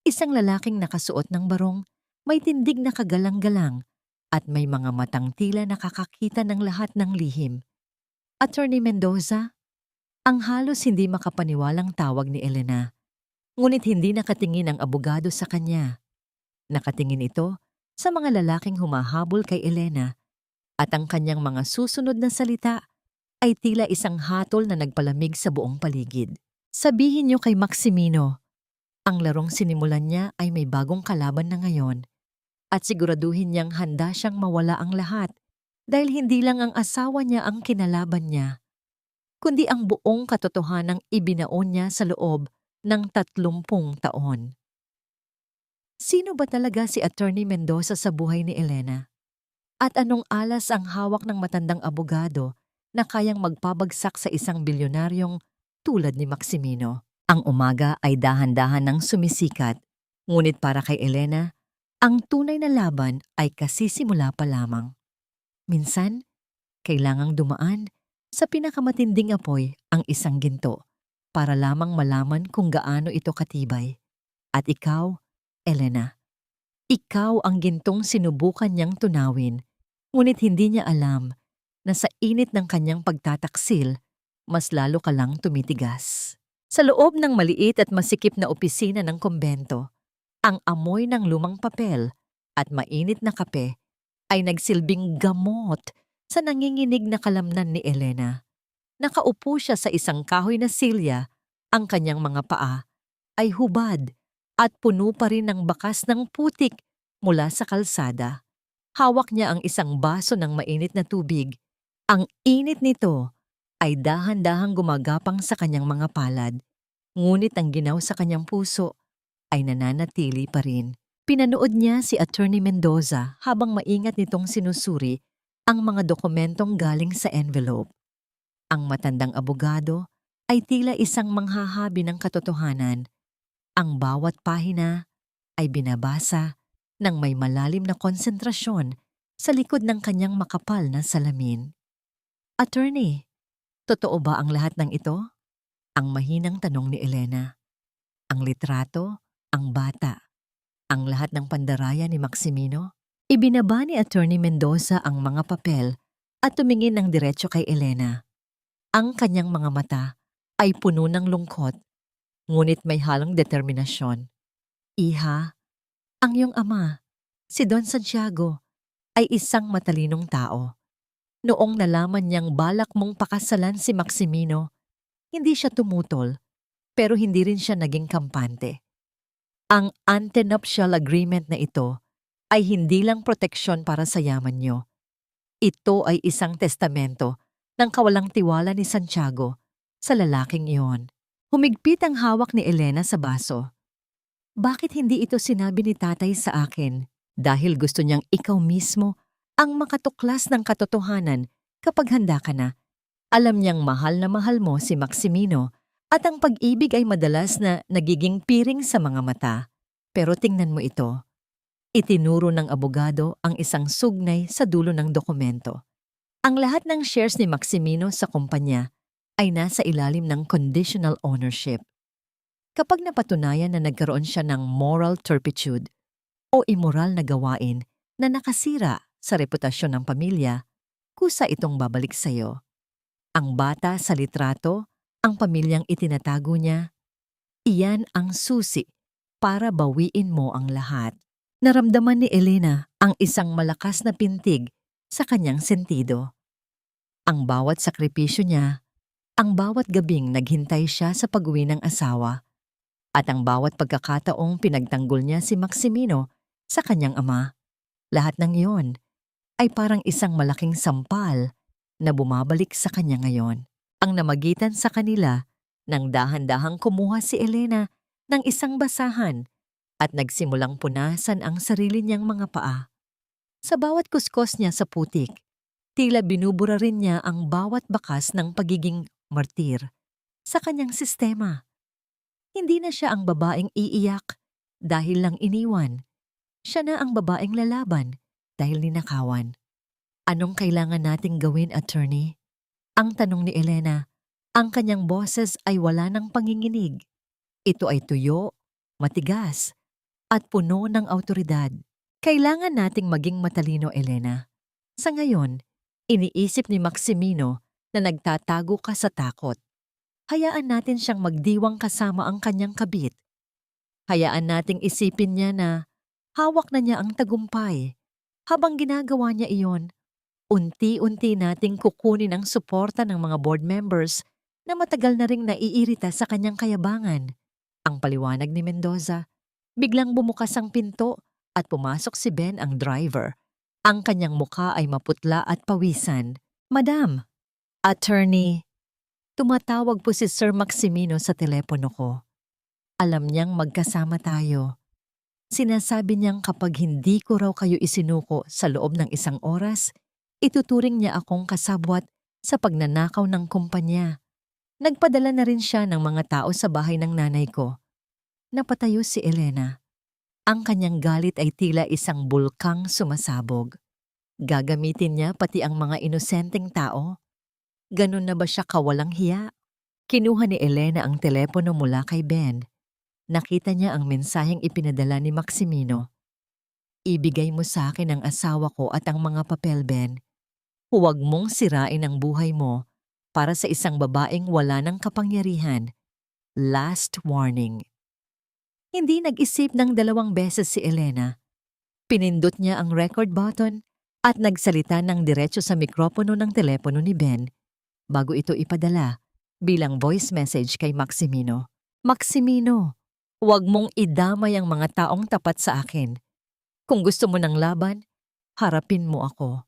Isang lalaking nakasuot ng barong, may tindig na kagalang-galang, at may mga matang tila nakakakita ng lahat ng lihim. Attorney Mendoza? Ang halos hindi makapaniwalang tawag ni Elena. Ngunit hindi nakatingin ang abogado sa kanya. Nakatingin ito sa mga lalaking humahabol kay Elena, at ang kanyang mga susunod na salita ay tila isang hatol na nagpalamig sa buong paligid. Sabihin niyo kay Maximino, ang larong sinimulan niya ay may bagong kalaban na ngayon at siguraduhin niyang handa siyang mawala ang lahat dahil hindi lang ang asawa niya ang kinalaban niya, kundi ang buong katotohanang ibinaon niya sa loob ng 30 taon. Sino ba talaga si Attorney Mendoza sa buhay ni Elena? At anong alas ang hawak ng matandang abogado na kayang magpabagsak sa isang bilyonaryong tulad ni Maximino? Ang umaga ay dahan-dahan ng sumisikat, ngunit para kay Elena, ang tunay na laban ay kasisimula pa lamang. Minsan, kailangang dumaan sa pinakamatinding apoy ang isang ginto para lamang malaman kung gaano ito katibay. At ikaw, Elena, ikaw ang gintong sinubukan niyang tunawin, ngunit hindi niya alam na sa init ng kanyang pagtataksil, mas lalo ka lang tumitigas. Sa loob ng maliit at masikip na opisina ng kumbento, ang amoy ng lumang papel at mainit na kape ay nagsilbing gamot sa nanginginig na kalamnan ni Elena. Nakaupo siya sa isang kahoy na silya, ang kanyang mga paa ay hubad at puno pa rin ng bakas ng putik mula sa kalsada. Hawak niya ang isang baso ng mainit na tubig. Ang init nito ay dahan-dahang gumagapang sa kanyang mga palad, ngunit ang ginaw sa kanyang puso ay nananatili pa rin. Pinanood niya si Attorney Mendoza habang maingat nitong sinusuri ang mga dokumentong galing sa envelope. Ang matandang abogado ay tila isang manghahabi ng katotohanan, Ang bawat pahina ay binabasa ng may malalim na konsentrasyon sa likod ng kanyang makapal na salamin. Attorney, totoo ba ang lahat ng ito? Ang mahinang tanong ni Elena. Ang litrato, ang bata, ang lahat ng pandaraya ni Maximino? Ibinaba ni Attorney Mendoza ang mga papel at tumingin ng diretso kay Elena. Ang kanyang mga mata ay puno ng lungkot, ngunit may halong determinasyon. Iha, ang iyong ama, si Don Santiago, ay isang matalinong tao. Noong nalaman niyang balak mong pakasalan si Maximino, hindi siya tumutol, pero hindi rin siya naging kampante. Ang antenuptial agreement na ito ay hindi lang proteksyon para sa yaman niyo. Ito ay isang testamento ng kawalang tiwala ni Santiago sa lalaking iyon. Humigpit ang hawak ni Elena sa baso. Bakit hindi ito sinabi ni tatay sa akin? Dahil gusto niyang ikaw mismo ang makatuklas ng katotohanan kapag handa ka na. Alam niyang mahal na mahal mo si Maximino at ang pag-ibig ay madalas na nagiging piring sa mga mata. Pero tingnan mo ito. Itinuro ng abogado ang isang sugnay sa dulo ng dokumento. Ang lahat ng shares ni Maximino sa kumpanya ay nasa ilalim ng conditional ownership. Kapag napatunayan na nagkaroon siya ng moral turpitude o immoral na gawain na nakasira sa reputasyon ng pamilya, kusa itong babalik sa iyo. Ang bata sa litrato, ang pamilyang itinatago niya, iyan ang susi para bawiin mo ang lahat. Naramdaman ni Elena ang isang malakas na pintig sa kanyang sentido. Ang bawat sakripisyo niya, ang bawat gabing naghintay siya sa pag-uwi ng asawa, at ang bawat pagkakataong pinagtanggol niya si Maximino sa kanyang ama, lahat ng iyon ay parang isang malaking sampal na bumabalik sa kanya ngayon. Ang namagitan sa kanila nang dahan-dahang kumuha si Elena ng isang basahan at nagsimulang punasan ang sarili niyang mga paa. Sa bawat kuskos niya sa putik, tila binubura rin niya ang bawat bakas ng pagiging martir sa kanyang sistema. Hindi na siya ang babaeng iiyak dahil lang iniwan. Siya na ang babaeng lalaban dahil ninakawan. Anong kailangan nating gawin, attorney? Ang tanong ni Elena. Ang kanyang boses ay wala ng panginginig. Ito ay tuyo, matigas, at puno ng awtoridad. Kailangan nating maging matalino, Elena. Sa ngayon, iniisip ni Maximino na nagtatago ka sa takot. Hayaan natin siyang magdiwang kasama ang kanyang kabit. Hayaan nating isipin niya na hawak na niya ang tagumpay. Habang ginagawa niya iyon, unti-unti nating kukunin ang suporta ng mga board members na matagal na ring naiirita sa kanyang kayabangan. Ang paliwanag ni Mendoza. Biglang bumukas ang pinto at pumasok si Ben, ang driver. Ang kanyang mukha ay maputla at pawisan. Madam, attorney, tumatawag po si Sir Maximino sa telepono ko. Alam niyang magkasama tayo. Sinasabi niyang kapag hindi ko raw kayo isinuko sa loob ng 1 oras, ituturing niya akong kasabwat sa pagnanakaw ng kumpanya. Nagpadala na rin siya ng mga tao sa bahay ng nanay ko. Napatayo si Elena. Ang kanyang galit ay tila isang bulkang sumasabog. Gagamitin niya pati ang mga inosenteng tao. Ganun na ba siya kawalang hiya? Kinuha ni Elena ang telepono mula kay Ben. Nakita niya ang mensaheng ipinadala ni Maximino. Ibigay mo sa akin ang asawa ko at ang mga papel, Ben. Huwag mong sirain ang buhay mo para sa isang babaeng wala ng kapangyarihan. Last warning. Hindi nag-isip ng 2 beses si Elena. Pinindot niya ang record button at nagsalita ng diretso sa mikropono ng telepono ni Ben bago ito ipadala bilang voice message kay Maximino. Maximino, huwag mong idamay ang mga taong tapat sa akin. Kung gusto mo ng laban, harapin mo ako.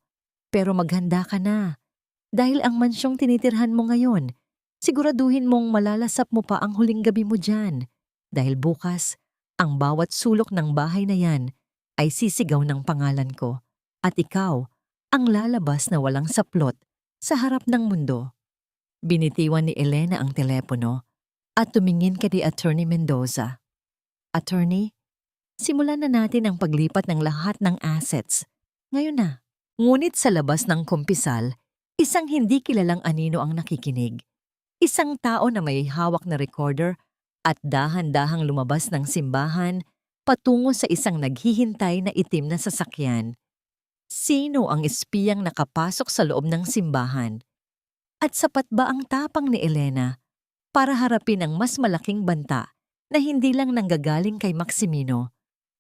Pero maghanda ka na. Dahil ang mansyong tinitirhan mo ngayon, siguraduhin mong malalasap mo pa ang huling gabi mo dyan. Dahil bukas, ang bawat sulok ng bahay na yan ay sisigaw ng pangalan ko. At ikaw, ang lalabas na walang saplot sa harap ng mundo. Binitiwan ni Elena ang telepono at tumingin kay Attorney Mendoza. Attorney, simulan na natin ang paglipat ng lahat ng assets. Ngayon na. Ngunit sa labas ng kumpisal, isang hindi kilalang anino ang nakikinig. Isang tao na may hawak na recorder at dahan-dahang lumabas ng simbahan patungo sa isang naghihintay na itim na sasakyan. Sino ang espiyang nakapasok sa loob ng simbahan? At sapat ba ang tapang ni Elena para harapin ang mas malaking banta na hindi lang nanggagaling kay Maximino,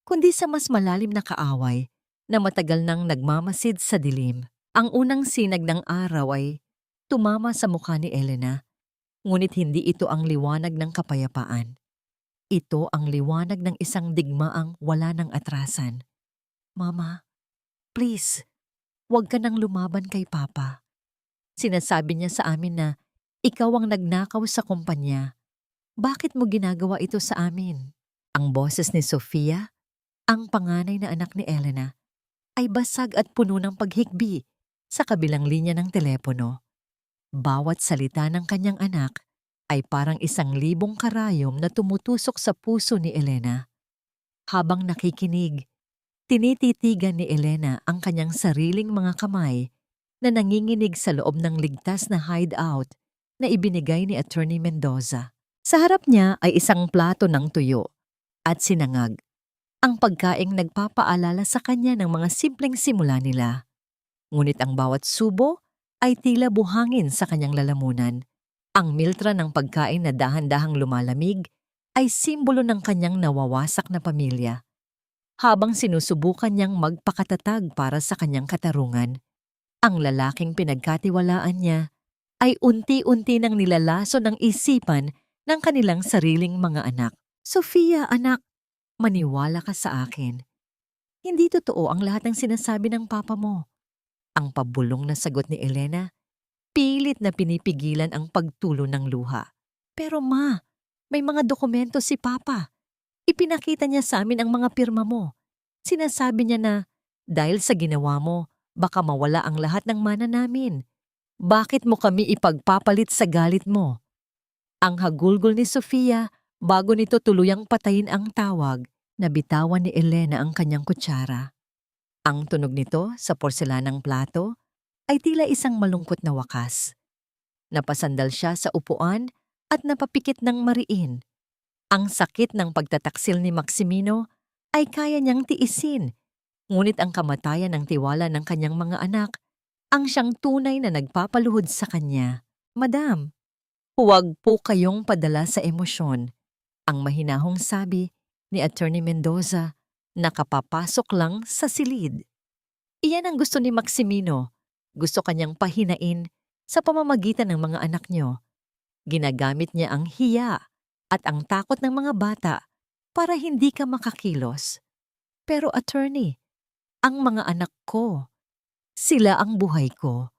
kundi sa mas malalim na kaaway na matagal nang nagmamasid sa dilim? Ang unang sinag ng araw ay tumama sa mukha ni Elena, ngunit hindi ito ang liwanag ng kapayapaan. Ito ang liwanag ng isang digmaang wala ng atrasan. Mama, please, huwag ka nang lumaban kay Papa. Sinasabi niya sa amin na ikaw ang nagnakaw sa kumpanya. Bakit mo ginagawa ito sa amin? Ang boses ni Sofia, ang panganay na anak ni Elena, ay basag at puno ng paghikbi sa kabilang linya ng telepono. Bawat salita ng kanyang anak ay parang 1,000 karayom na tumutusok sa puso ni Elena. Habang nakikinig, tinititigan ni Elena ang kanyang sariling mga kamay na nanginginig sa loob ng ligtas na hideout na ibinigay ni Attorney Mendoza. Sa harap niya ay isang plato ng tuyo at sinangag, ang pagkaing nagpapaalala sa kanya ng mga simpleng simula nila. Ngunit ang bawat subo ay tila buhangin sa kanyang lalamunan. Ang miltra ng pagkain na dahan-dahang lumalamig ay simbolo ng kanyang nawawasak na pamilya. Habang sinusubukan niyang magpakatatag para sa kanyang katarungan, ang lalaking pinagkatiwalaan niya ay unti-unti nang nilalaso ng isipan ng kanilang sariling mga anak. Sofia, anak, maniwala ka sa akin. Hindi totoo ang lahat ng sinasabi ng papa mo. Ang pabulong na sagot ni Elena, pilit na pinipigilan ang pagtulo ng luha. Pero ma, may mga dokumento si papa. Ipinakita niya sa amin ang mga pirma mo. Sinasabi niya na, dahil sa ginawa mo, baka mawala ang lahat ng mana namin. Bakit mo kami ipagpapalit sa galit mo? Ang hagulgol ni Sofia bago nito tuluyang patayin ang tawag, nabitawan ni Elena ang kanyang kutsara. Ang tunog nito sa porselanang plato ay tila isang malungkot na wakas. Napasandal siya sa upuan at napapikit ng mariin. Ang sakit ng pagtataksil ni Maximino ay kaya niyang tiisin, ngunit ang kamatayan ng tiwala ng kanyang mga anak ang siyang tunay na nagpapaluhod sa kanya. Madam, huwag po kayong padala sa emosyon. Ang mahinahong sabi ni Attorney Mendoza, nakapapasok lang sa silid. Iyan ang gusto ni Maximino. Gusto kanyang pahinain sa pamamagitan ng mga anak niyo. Ginagamit niya ang hiya at ang takot ng mga bata para hindi ka makakilos. Pero attorney, ang mga anak ko, sila ang buhay ko.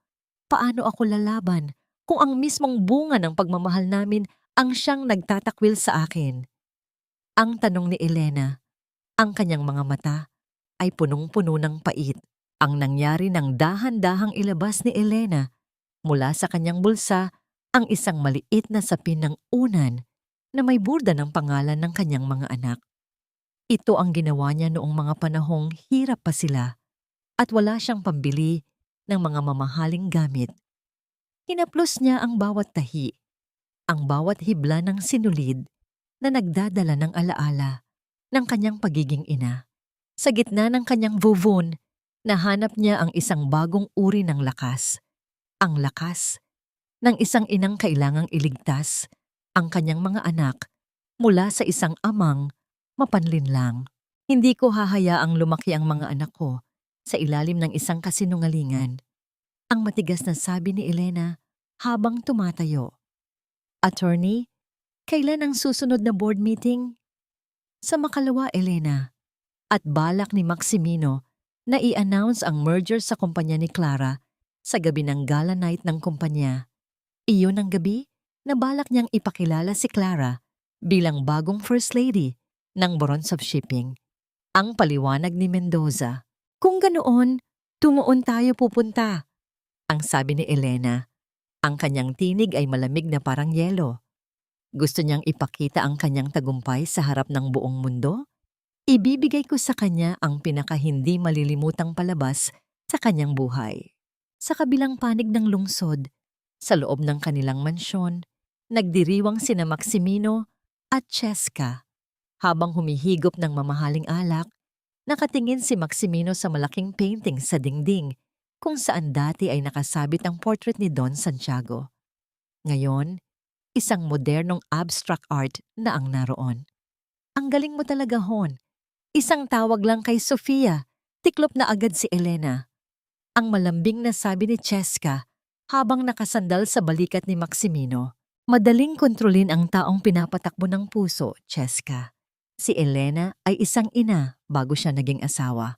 Paano ako lalaban kung ang mismong bunga ng pagmamahal namin ang siyang nagtatakwil sa akin? Ang tanong ni Elena, ang kanyang mga mata ay punong-puno ng pait. Ang nangyari nang dahan-dahang ilabas ni Elena mula sa kanyang bulsa ang isang maliit na sapin ng unan na may burda ng pangalan ng kanyang mga anak. Ito ang ginawa niya noong mga panahong hirap pa sila at wala siyang pambili ng mga mamahaling gamit. Hinaplos niya ang bawat tahi, ang bawat hibla ng sinulid na nagdadala ng alaala ng kanyang pagiging ina. Sa gitna ng kanyang vuvun, nahanap niya ang isang bagong uri ng lakas. Ang lakas ng isang inang kailangang iligtas ang kanyang mga anak mula sa isang amang mapanlinlang. Hindi ko hahayaang lumaki ang mga anak ko sa ilalim ng isang kasinungalingan. Ang matigas na sabi ni Elena habang tumatayo. Attorney, kailan ang susunod na board meeting? Sa makalawa, Elena. At balak ni Maximino na i-announce ang merger sa kumpanya ni Clara sa gabi ng gala night ng kumpanya. Iyon ang gabi na balak niyang ipakilala si Clara bilang bagong First Lady ng Bronze of Shipping. Ang paliwanag ni Mendoza. Kung ganoon, tumuon tayo pupunta. Ang sabi ni Elena. Ang kanyang tinig ay malamig na parang yelo. Gusto niyang ipakita ang kanyang tagumpay sa harap ng buong mundo? Ibibigay ko sa kanya ang pinaka-hindi malilimutang palabas sa kanyang buhay. Sa kabilang panig ng lungsod, sa loob ng kanilang mansyon, nagdiriwang sina Maximino at Cheska. Habang humihigop ng mamahaling alak, nakatingin si Maximino sa malaking painting sa dingding kung saan dati ay nakasabit ang portrait ni Don Santiago. Ngayon, isang modernong abstract art na ang naroon. Ang galing mo talaga, Hon. Isang tawag lang kay Sofia, tiklop na agad si Elena. Ang malambing na sabi ni Cheska habang nakasandal sa balikat ni Maximino. Madaling kontrolin ang taong pinapatakbo ng puso, Cheska. Si Elena ay isang ina bago siya naging asawa.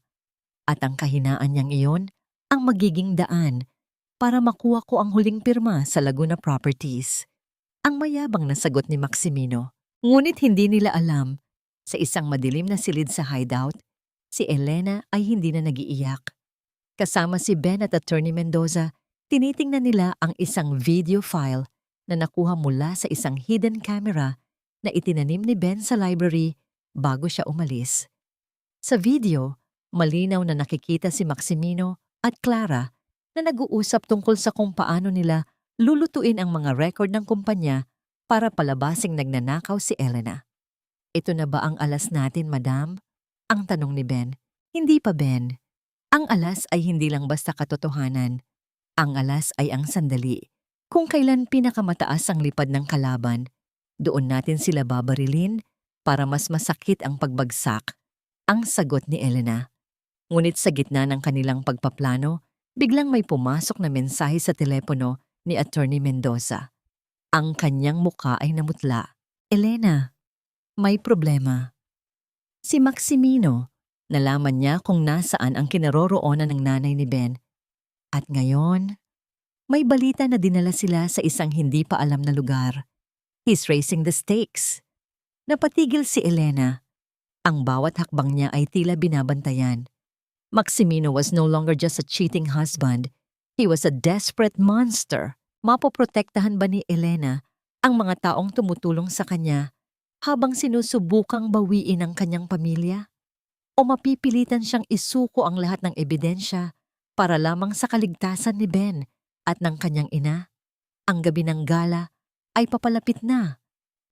At ang kahinaan niyang iyon ang magiging daan para makuha ko ang huling pirma sa Laguna Properties. Ang mayabang na sagot ni Maximino. Ngunit hindi nila alam, sa isang madilim na silid sa hideout, si Elena ay hindi na nag-iiyak. Kasama si Ben at Attorney Mendoza, tinitingnan nila ang isang video file na nakuha mula sa isang hidden camera na itinanim ni Ben sa library bago siya umalis. Sa video, malinaw na nakikita si Maximino at Clara na nag-uusap tungkol sa kung paano nila lulutuin ang mga record ng kumpanya para palabasing nagnanakaw si Elena. Ito na ba ang alas natin, madam? Ang tanong ni Ben. Hindi pa, Ben. Ang alas ay hindi lang basta katotohanan. Ang alas ay ang sandali. Kung kailan pinakamataas ang lipad ng kalaban, doon natin sila babarilin para mas masakit ang pagbagsak. Ang sagot ni Elena. Ngunit sa gitna ng kanilang pagpaplano, biglang may pumasok na mensahe sa telepono ni Attorney Mendoza. Ang kanyang muka ay namutla. Elena, may problema. Si Maximino, nalaman niya kung nasaan ang kinaroroonan ng nanay ni Ben. At ngayon, may balita na dinala sila sa isang hindi pa alam na lugar. He's raising the stakes. Napatigil si Elena. Ang bawat hakbang niya ay tila binabantayan. Maximino was no longer just a cheating husband. He was a desperate monster. Mapoprotektahan ba ni Elena ang mga taong tumutulong sa kanya habang sinusubukang bawiin ang kanyang pamilya? O mapipilitan siyang isuko ang lahat ng ebidensya para lamang sa kaligtasan ni Ben at ng kanyang ina? Ang gabi ng gala ay papalapit na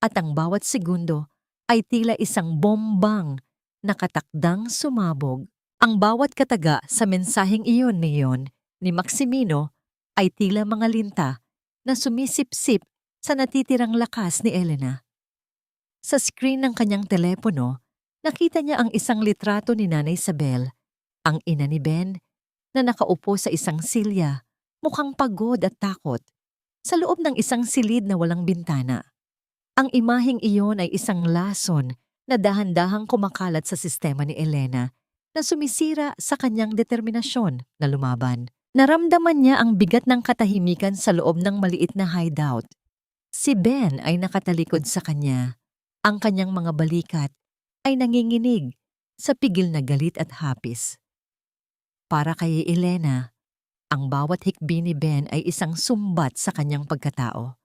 at ang bawat segundo ay tila isang bombang nakatakdang sumabog. Ang bawat kataga sa mensaheng iyon ni Maximino ay tila mga linta na sumisipsip sa natitirang lakas ni Elena. Sa screen ng kanyang telepono, nakita niya ang isang litrato ni Nanay Isabel, ang ina ni Ben, na nakaupo sa isang silya, mukhang pagod at takot, sa loob ng isang silid na walang bintana. Ang imaheng iyon ay isang lason na dahan-dahang kumakalat sa sistema ni Elena na sumisira sa kanyang determinasyon na lumaban. Naramdaman niya ang bigat ng katahimikan sa loob ng maliit na hideout. Si Ben ay nakatalikod sa kanya. Ang kanyang mga balikat ay nanginginig sa pigil na galit at hapis. Para kay Elena, ang bawat hikbi ni Ben ay isang sumbat sa kanyang pagkatao.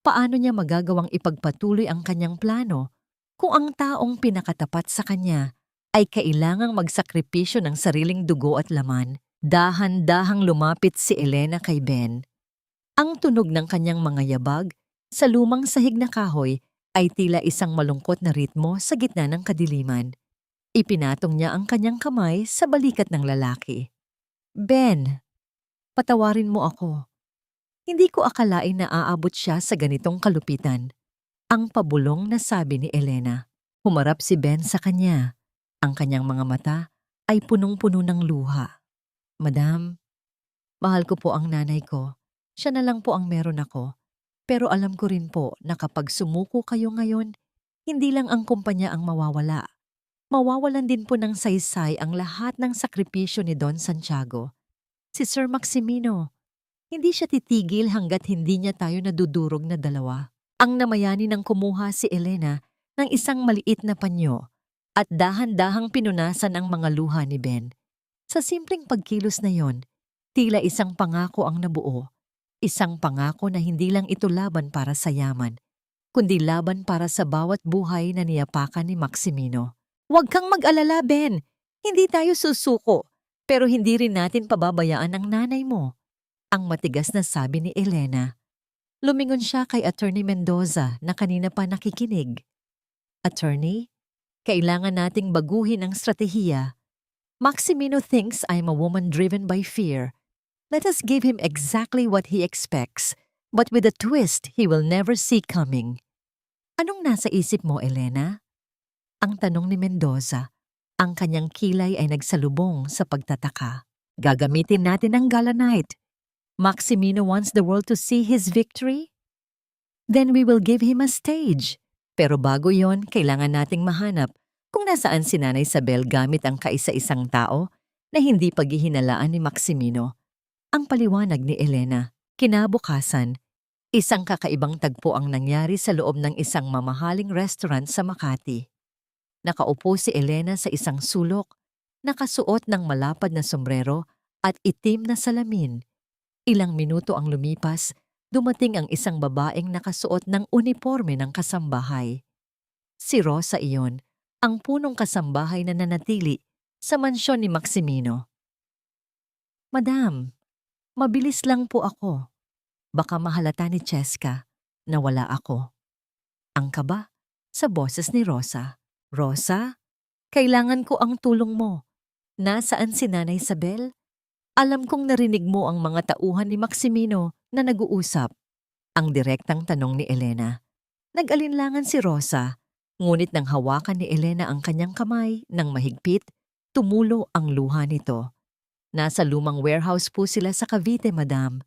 Paano niya magagawang ipagpatuloy ang kanyang plano kung ang taong pinakatapat sa kanya ay kailangang magsakripisyo ng sariling dugo at laman? Dahan-dahang lumapit si Elena kay Ben. Ang tunog ng kanyang mga yabag sa lumang sahig na kahoy ay tila isang malungkot na ritmo sa gitna ng kadiliman. Ipinatong niya ang kanyang kamay sa balikat ng lalaki. Ben, patawarin mo ako. Hindi ko akalain na aabot siya sa ganitong kalupitan. Ang pabulong na sabi ni Elena. Humarap si Ben sa kanya. Ang kanyang mga mata ay punong-puno ng luha. Madam, mahal ko po ang nanay ko. Siya na lang po ang meron ako. Pero alam ko rin po na kapag sumuko kayo ngayon, hindi lang ang kumpanya ang mawawala. Mawawalan din po ng saysay ang lahat ng sakripisyo ni Don Santiago. Si Sir Maximino, hindi siya titigil hanggat hindi niya tayo nadudurog na dalawa. Ang namayani nang kumuha si Elena ng isang maliit na panyo at dahan-dahang pinunasan ang mga luha ni Ben. Sa simpleng pagkilos na yon, tila isang pangako ang nabuo. Isang pangako na hindi lang ito laban para sa yaman, kundi laban para sa bawat buhay na niyapakan ni Maximino. Huwag kang mag-alala, Ben. Hindi tayo susuko, pero hindi rin natin pababayaan ang nanay mo. Ang matigas na sabi ni Elena. Lumingon siya kay Attorney Mendoza na kanina pa nakikinig. Attorney, kailangan nating baguhin ang strategiya. Maximino thinks I'm a woman driven by fear. Let us give him exactly what he expects, but with a twist he will never see coming. Anong nasa isip mo, Elena? Ang tanong ni Mendoza. Ang kanyang kilay ay nagsalubong sa pagtataka. Gagamitin natin ang galanite. Maximino wants the world to see his victory? Then we will give him a stage. Pero bago yon, kailangan nating mahanap kung nasaan si Nanay Isabel gamit ang kaisa-isang tao na hindi paghihinalaan ni Maximino. Ang paliwanag ni Elena. Kinabukasan, isang kakaibang tagpo ang nangyari sa loob ng isang mamahaling restaurant sa Makati. Nakaupo si Elena sa isang sulok, nakasuot ng malapad na sombrero at itim na salamin. Ilang minuto ang lumipas, dumating ang isang babaeng nakasuot ng uniforme ng kasambahay. Si Rosa iyon, ang punong kasambahay na nanatili sa mansyon ni Maximino. Madam, mabilis lang po ako. Baka mahalata ni Cheska na wala ako. Ang kaba sa boses ni Rosa. Rosa, kailangan ko ang tulong mo. Nasaan si Nanay Isabel? Alam kong narinig mo ang mga tauhan ni Maximino na nag-uusap. Ang direktang tanong ni Elena. Nag-alinlangan si Rosa, ngunit nang hawakan ni Elena ang kanyang kamay ng mahigpit, tumulo ang luha nito. Nasa lumang warehouse po sila sa Cavite, madam.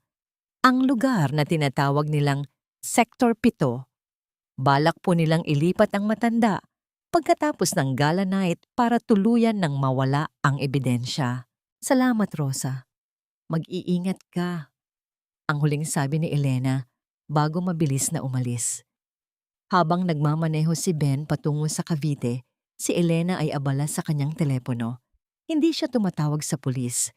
Ang lugar na tinatawag nilang Sector 7. Balak po nilang ilipat ang matanda pagkatapos ng gala night para tuluyan ng mawala ang ebidensya. Salamat, Rosa. Mag-iingat ka. Ang huling sabi ni Elena bago mabilis na umalis. Habang nagmamaneho si Ben patungo sa Cavite, si Elena ay abala sa kanyang telepono. Hindi siya tumatawag sa pulis.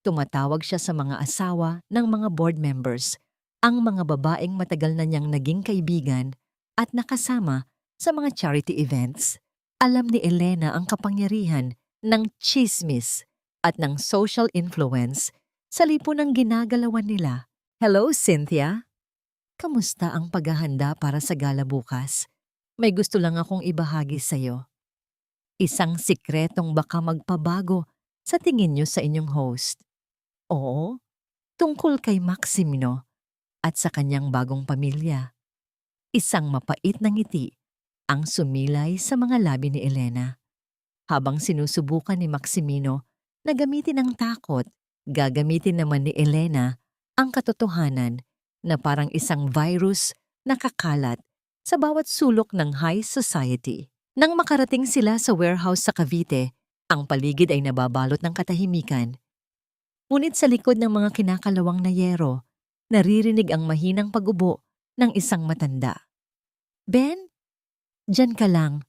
Tumatawag siya sa mga asawa ng mga board members, ang mga babaeng matagal na niyang naging kaibigan at nakasama sa mga charity events. Alam ni Elena ang kapangyarihan ng chismis at ng social influence sa lipunang ginagalawan nila. Hello, Cynthia? Kamusta ang paghahanda para sa gala bukas? May gusto lang akong ibahagi sa'yo. Isang sikretong baka magpabago sa tingin niyo sa inyong host. Oo, tungkol kay Maximino at sa kanyang bagong pamilya. Isang mapait na ngiti ang sumilay sa mga labi ni Elena. Habang sinusubukan ni Maximino na gamitin ang takot, gagamitin naman ni Elena ang katotohanan na parang isang virus na kakalat sa bawat sulok ng high society. Nang makarating sila sa warehouse sa Cavite, ang paligid ay nababalot ng katahimikan. Ngunit sa likod ng mga kinakalawang na yero, naririnig ang mahinang pag-ubo ng isang matanda. Ben, diyan ka lang.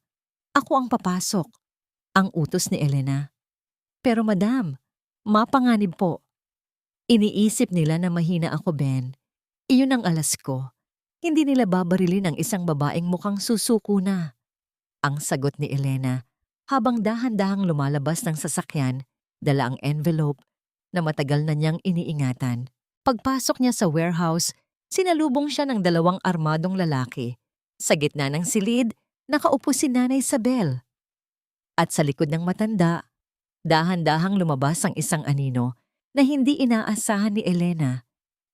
Ako ang papasok. Ang utos ni Elena. Pero madam, mapanganib po. Iniisip nila na mahina ako, Ben. Iyon ang alas ko. Hindi nila babarilin ang isang babaeng mukhang susuko na. Ang sagot ni Elena habang dahan-dahang lumalabas ng sasakyan, dala ang envelope na matagal na niyang iniingatan. Pagpasok niya sa warehouse, sinalubong siya ng 2 armadong lalaki. Sa gitna ng silid, nakaupo si Nanay Isabel. At sa likod ng matanda, dahan-dahang lumabas ang isang anino na hindi inaasahan ni Elena.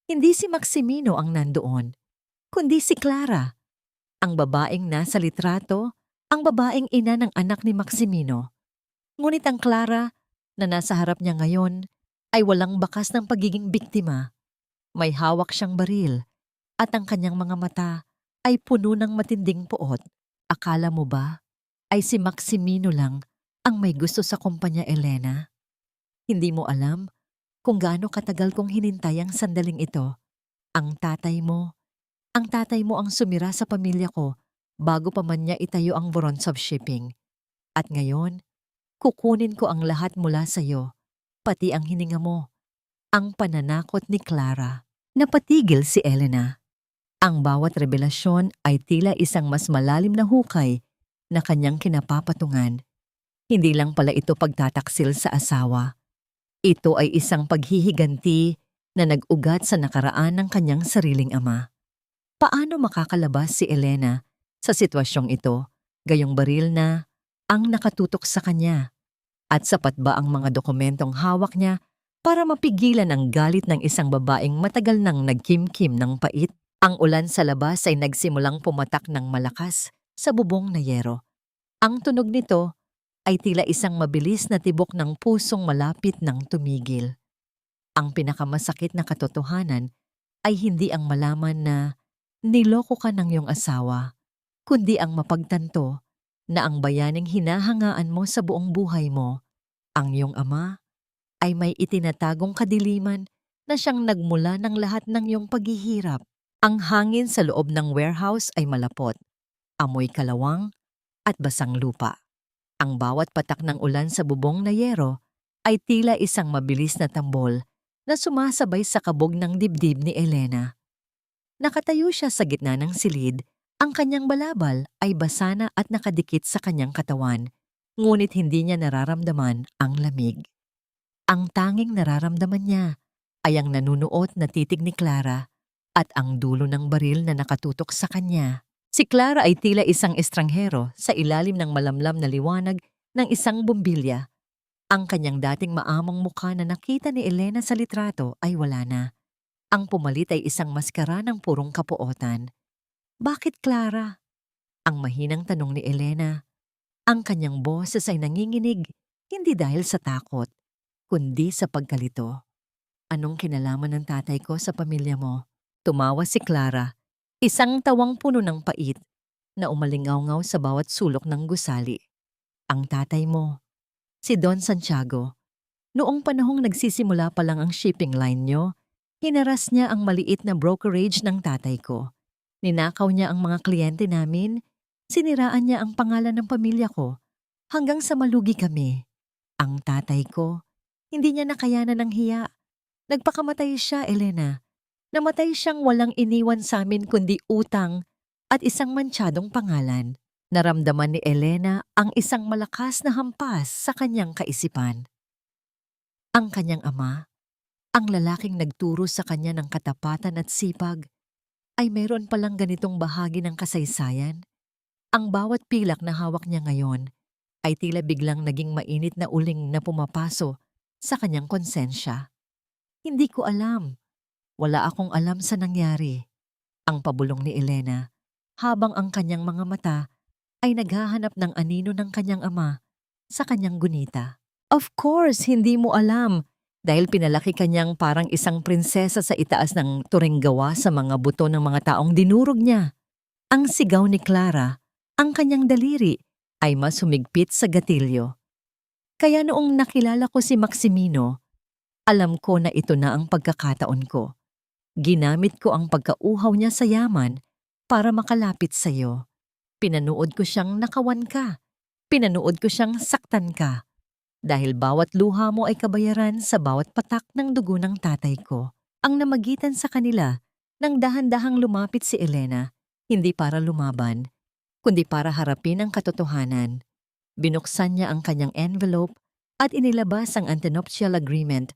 Hindi si Maximino ang nandoon, kundi si Clara, ang babaeng nasa litrato, ang babaeng ina ng anak ni Maximino. Ngunit ang Clara na nasa harap niya ngayon ay walang bakas ng pagiging biktima. May hawak siyang baril at ang kanyang mga mata ay puno ng matinding puot. Akala mo ba ay si Maximino lang ang may gusto sa kumpanya, Elena? Hindi mo alam kung gaano katagal kong hinintay ang sandaling ito. Ang tatay mo ang sumira sa pamilya ko bago pa man niya itayo ang Vorontsov Shipping. At ngayon, kukunin ko ang lahat mula sa iyo, pati ang hininga mo, ang pananakot ni Clara. Napatigil si Elena. Ang bawat revelasyon ay tila isang mas malalim na hukay na kanyang kinapapatungan. Hindi lang pala ito pagtataksil sa asawa. Ito ay isang paghihiganti na nag-ugat sa nakaraan ng kanyang sariling ama. Paano makakalabas si Elena sa sitwasyong ito, gayong baril na ang nakatutok sa kanya? At sapat ba ang mga dokumentong hawak niya para mapigilan ang galit ng isang babaeng matagal nang nagkimkim ng pait? Ang ulan sa labas ay nagsimulang pumatak ng malakas sa bubong na yero. Ang tunog nito ay tila isang mabilis na tibok ng pusong malapit ng tumigil. Ang pinakamasakit na katotohanan ay hindi ang malaman na niloko ka ng iyong asawa, kundi ang mapagtanto na ang bayaning hinahangaan mo sa buong buhay mo, ang iyong ama, ay may itinatagong kadiliman na siyang nagmula ng lahat ng iyong paghihirap. Ang hangin sa loob ng warehouse ay malapot, amoy kalawang at basang lupa. Ang bawat patak ng ulan sa bubong na yero ay tila isang mabilis na tambol na sumasabay sa kabog ng dibdib ni Elena. Nakatayo siya sa gitna ng silid, ang kanyang balabal ay basa na at nakadikit sa kanyang katawan, ngunit hindi niya nararamdaman ang lamig. Ang tanging nararamdaman niya ay ang nanunuot na titig ni Clara at ang dulo ng baril na nakatutok sa kanya. Si Clara ay tila isang estranghero sa ilalim ng malamlam na liwanag ng isang bumbilya. Ang kanyang dating maamong mukha na nakita ni Elena sa litrato ay wala na. Ang pumalit ay isang maskara ng purong kapuotan. Bakit Clara? Ang mahinang tanong ni Elena. Ang kanyang boses ay nanginginig, hindi dahil sa takot, kundi sa pagkalito. Anong kinalaman ng tatay ko sa pamilya mo? Tumawa si Clara, isang tawang puno ng pait na umalingaw-ngaw sa bawat sulok ng gusali. Ang tatay mo, si Don Santiago. Noong panahong nagsisimula pa lang ang shipping line nyo, hinaras niya ang maliit na brokerage ng tatay ko. Ninakaw niya ang mga kliyente namin, siniraan niya ang pangalan ng pamilya ko, hanggang sa malugi kami. Ang tatay ko, hindi niya nakayanan ng hiya. Nagpakamatay siya, Elena. Namatay siyang walang iniwan sa amin kundi utang at isang mantsadong pangalan. Naramdaman ni Elena ang isang malakas na hampas sa kanyang kaisipan. Ang kanyang ama, ang lalaking nagturo sa kanya ng katapatan at sipag, ay mayroon palang ganitong bahagi ng kasaysayan. Ang bawat pilak na hawak niya ngayon ay tila biglang naging mainit na uling na pumapaso sa kanyang konsensya. Hindi ko alam. Wala akong alam sa nangyari. Ang pabulong ni Elena, habang ang kanyang mga mata ay naghahanap ng anino ng kanyang ama sa kanyang gunita. Of course, hindi mo alam dahil pinalaki kanyang parang isang prinsesa sa itaas ng turinggawa sa mga buto ng mga taong dinurog niya. Ang sigaw ni Clara, ang kanyang daliri, ay mas humigpit sa gatilyo. Kaya noong nakilala ko si Maximino, alam ko na ito na ang pagkakataon ko. Ginamit ko ang pagkauhaw niya sa yaman para makalapit sa iyo. Pinanood ko siyang nakawan ka. Pinanood ko siyang saktan ka. Dahil bawat luha mo ay kabayaran sa bawat patak ng dugo ng tatay ko. Ang namagitan sa kanila nang dahan-dahang lumapit si Elena, hindi para lumaban, kundi para harapin ang katotohanan. Binuksan niya ang kanyang envelope at inilabas ang antenuptial agreement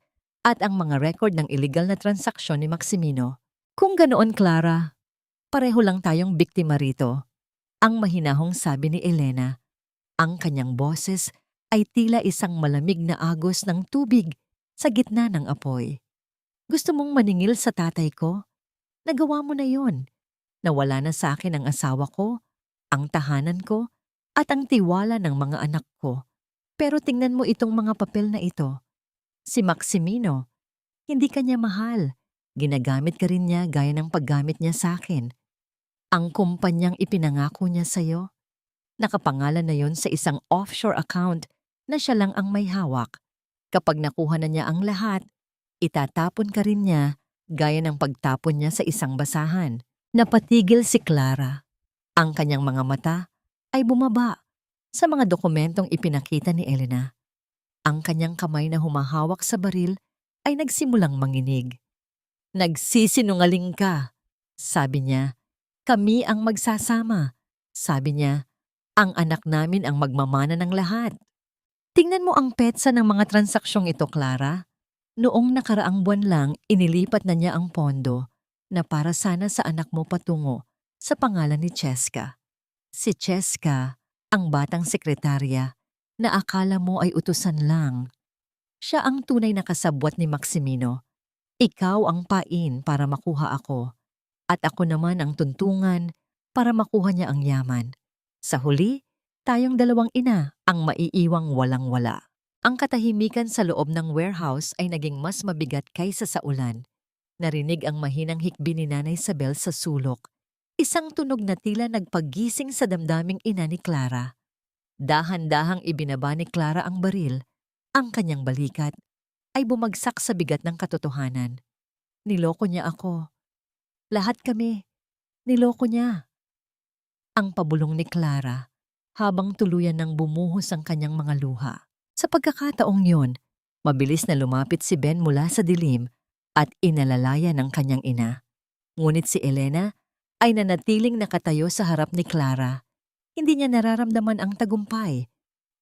at ang mga record ng illegal na transaksyon ni Maximino. Kung ganoon, Clara, pareho lang tayong biktima rito. Ang mahinahong sabi ni Elena. Ang kanyang boses ay tila isang malamig na agos ng tubig sa gitna ng apoy. Gusto mong maningil sa tatay ko? Nagawa mo na yon. Nawala na sa akin ang asawa ko, ang tahanan ko, at ang tiwala ng mga anak ko. Pero tingnan mo itong mga papel na ito. Si Maximino, hindi ka niya mahal. Ginagamit ka rin niya gaya ng paggamit niya sa akin. Ang kumpanyang ipinangako niya sa'yo, nakapangalan na yon sa isang offshore account na siya lang ang may hawak. Kapag nakuha na niya ang lahat, itatapon ka rin niya gaya ng pagtapon niya sa isang basahan. Napatigil si Clara. Ang kanyang mga mata ay bumaba sa mga dokumentong ipinakita ni Elena. Ang kanyang kamay na humahawak sa baril ay nagsimulang manginig. Nagsisinungaling ka, sabi niya Kami ang magsasama. Sabi niya, ang anak namin ang magmamana ng lahat. Tingnan mo ang petsa ng mga transaksyong ito, Clara. Noong nakaraang buwan lang, inilipat na niya ang pondo na para sana sa anak mo patungo sa pangalan ni Cheska. Si Cheska, ang batang sekretarya na akala mo ay utusan lang. Siya ang tunay na kasabwat ni Maximino. Ikaw ang pain para makuha ako at ako naman ang tuntungan para makuha niya ang yaman. Sa huli, tayong dalawang ina ang maiiwang walang-wala. Ang katahimikan sa loob ng warehouse ay naging mas mabigat kaysa sa ulan. Narinig ang mahinang hikbi ni Nanay Isabel sa sulok. Isang tunog na tila nagpagising sa damdaming ina ni Clara. Dahan-dahang ibinaba ni Clara ang baril. Ang kanyang balikat ay bumagsak sa bigat ng katotohanan. Niloko niya ako. Lahat kami. Niloko niya. Ang pabulong ni Clara habang tuluyan ng bumuhos ang kanyang mga luha. Sa pagkakataong yon, mabilis na lumapit si Ben mula sa dilim at inalalaya ng kanyang ina. Ngunit si Elena ay nanatiling nakatayo sa harap ni Clara. Hindi niya nararamdaman ang tagumpay.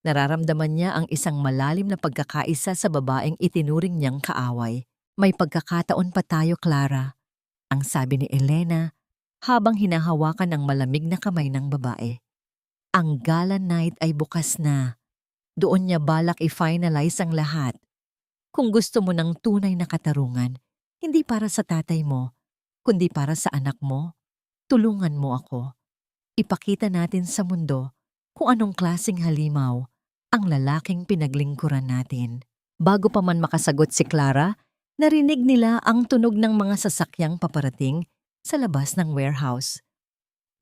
Nararamdaman niya ang isang malalim na pagkakaisa sa babaeng itinuring niyang kaaway. May pagkakataon pa tayo, Clara, ang sabi ni Elena habang hinahawakan ang malamig na kamay ng babae. Ang gala night ay bukas na. Doon niya balak i-finalize ang lahat. Kung gusto mo ng tunay na katarungan, hindi para sa tatay mo, kundi para sa anak mo, tulungan mo ako. Ipakita natin sa mundo kung anong klaseng halimaw ang lalaking pinaglingkuran natin. Bago pa man makasagot si Clara, narinig nila ang tunog ng mga sasakyang paparating sa labas ng warehouse.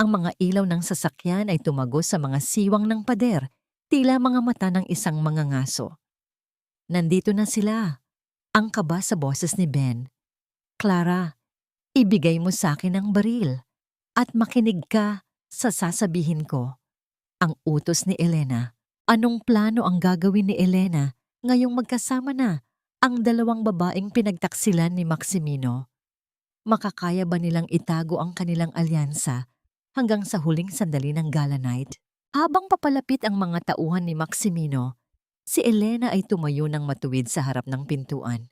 Ang mga ilaw ng sasakyan ay tumagos sa mga siwang ng pader, tila mga mata ng isang mangangaso. Nandito na sila. Ang kaba sa boses ni Ben. Clara, ibigay mo sa akin ang baril at makinig ka sa sasabihin ko. Ang utos ni Elena. Anong plano ang gagawin ni Elena ngayong magkasama na ang dalawang babaeng pinagtaksilan ni Maximino? Makakaya ba nilang itago ang kanilang alyansa hanggang sa huling sandali ng gala night? Habang papalapit ang mga tauhan ni Maximino, si Elena ay tumayo ng matuwid sa harap ng pintuan.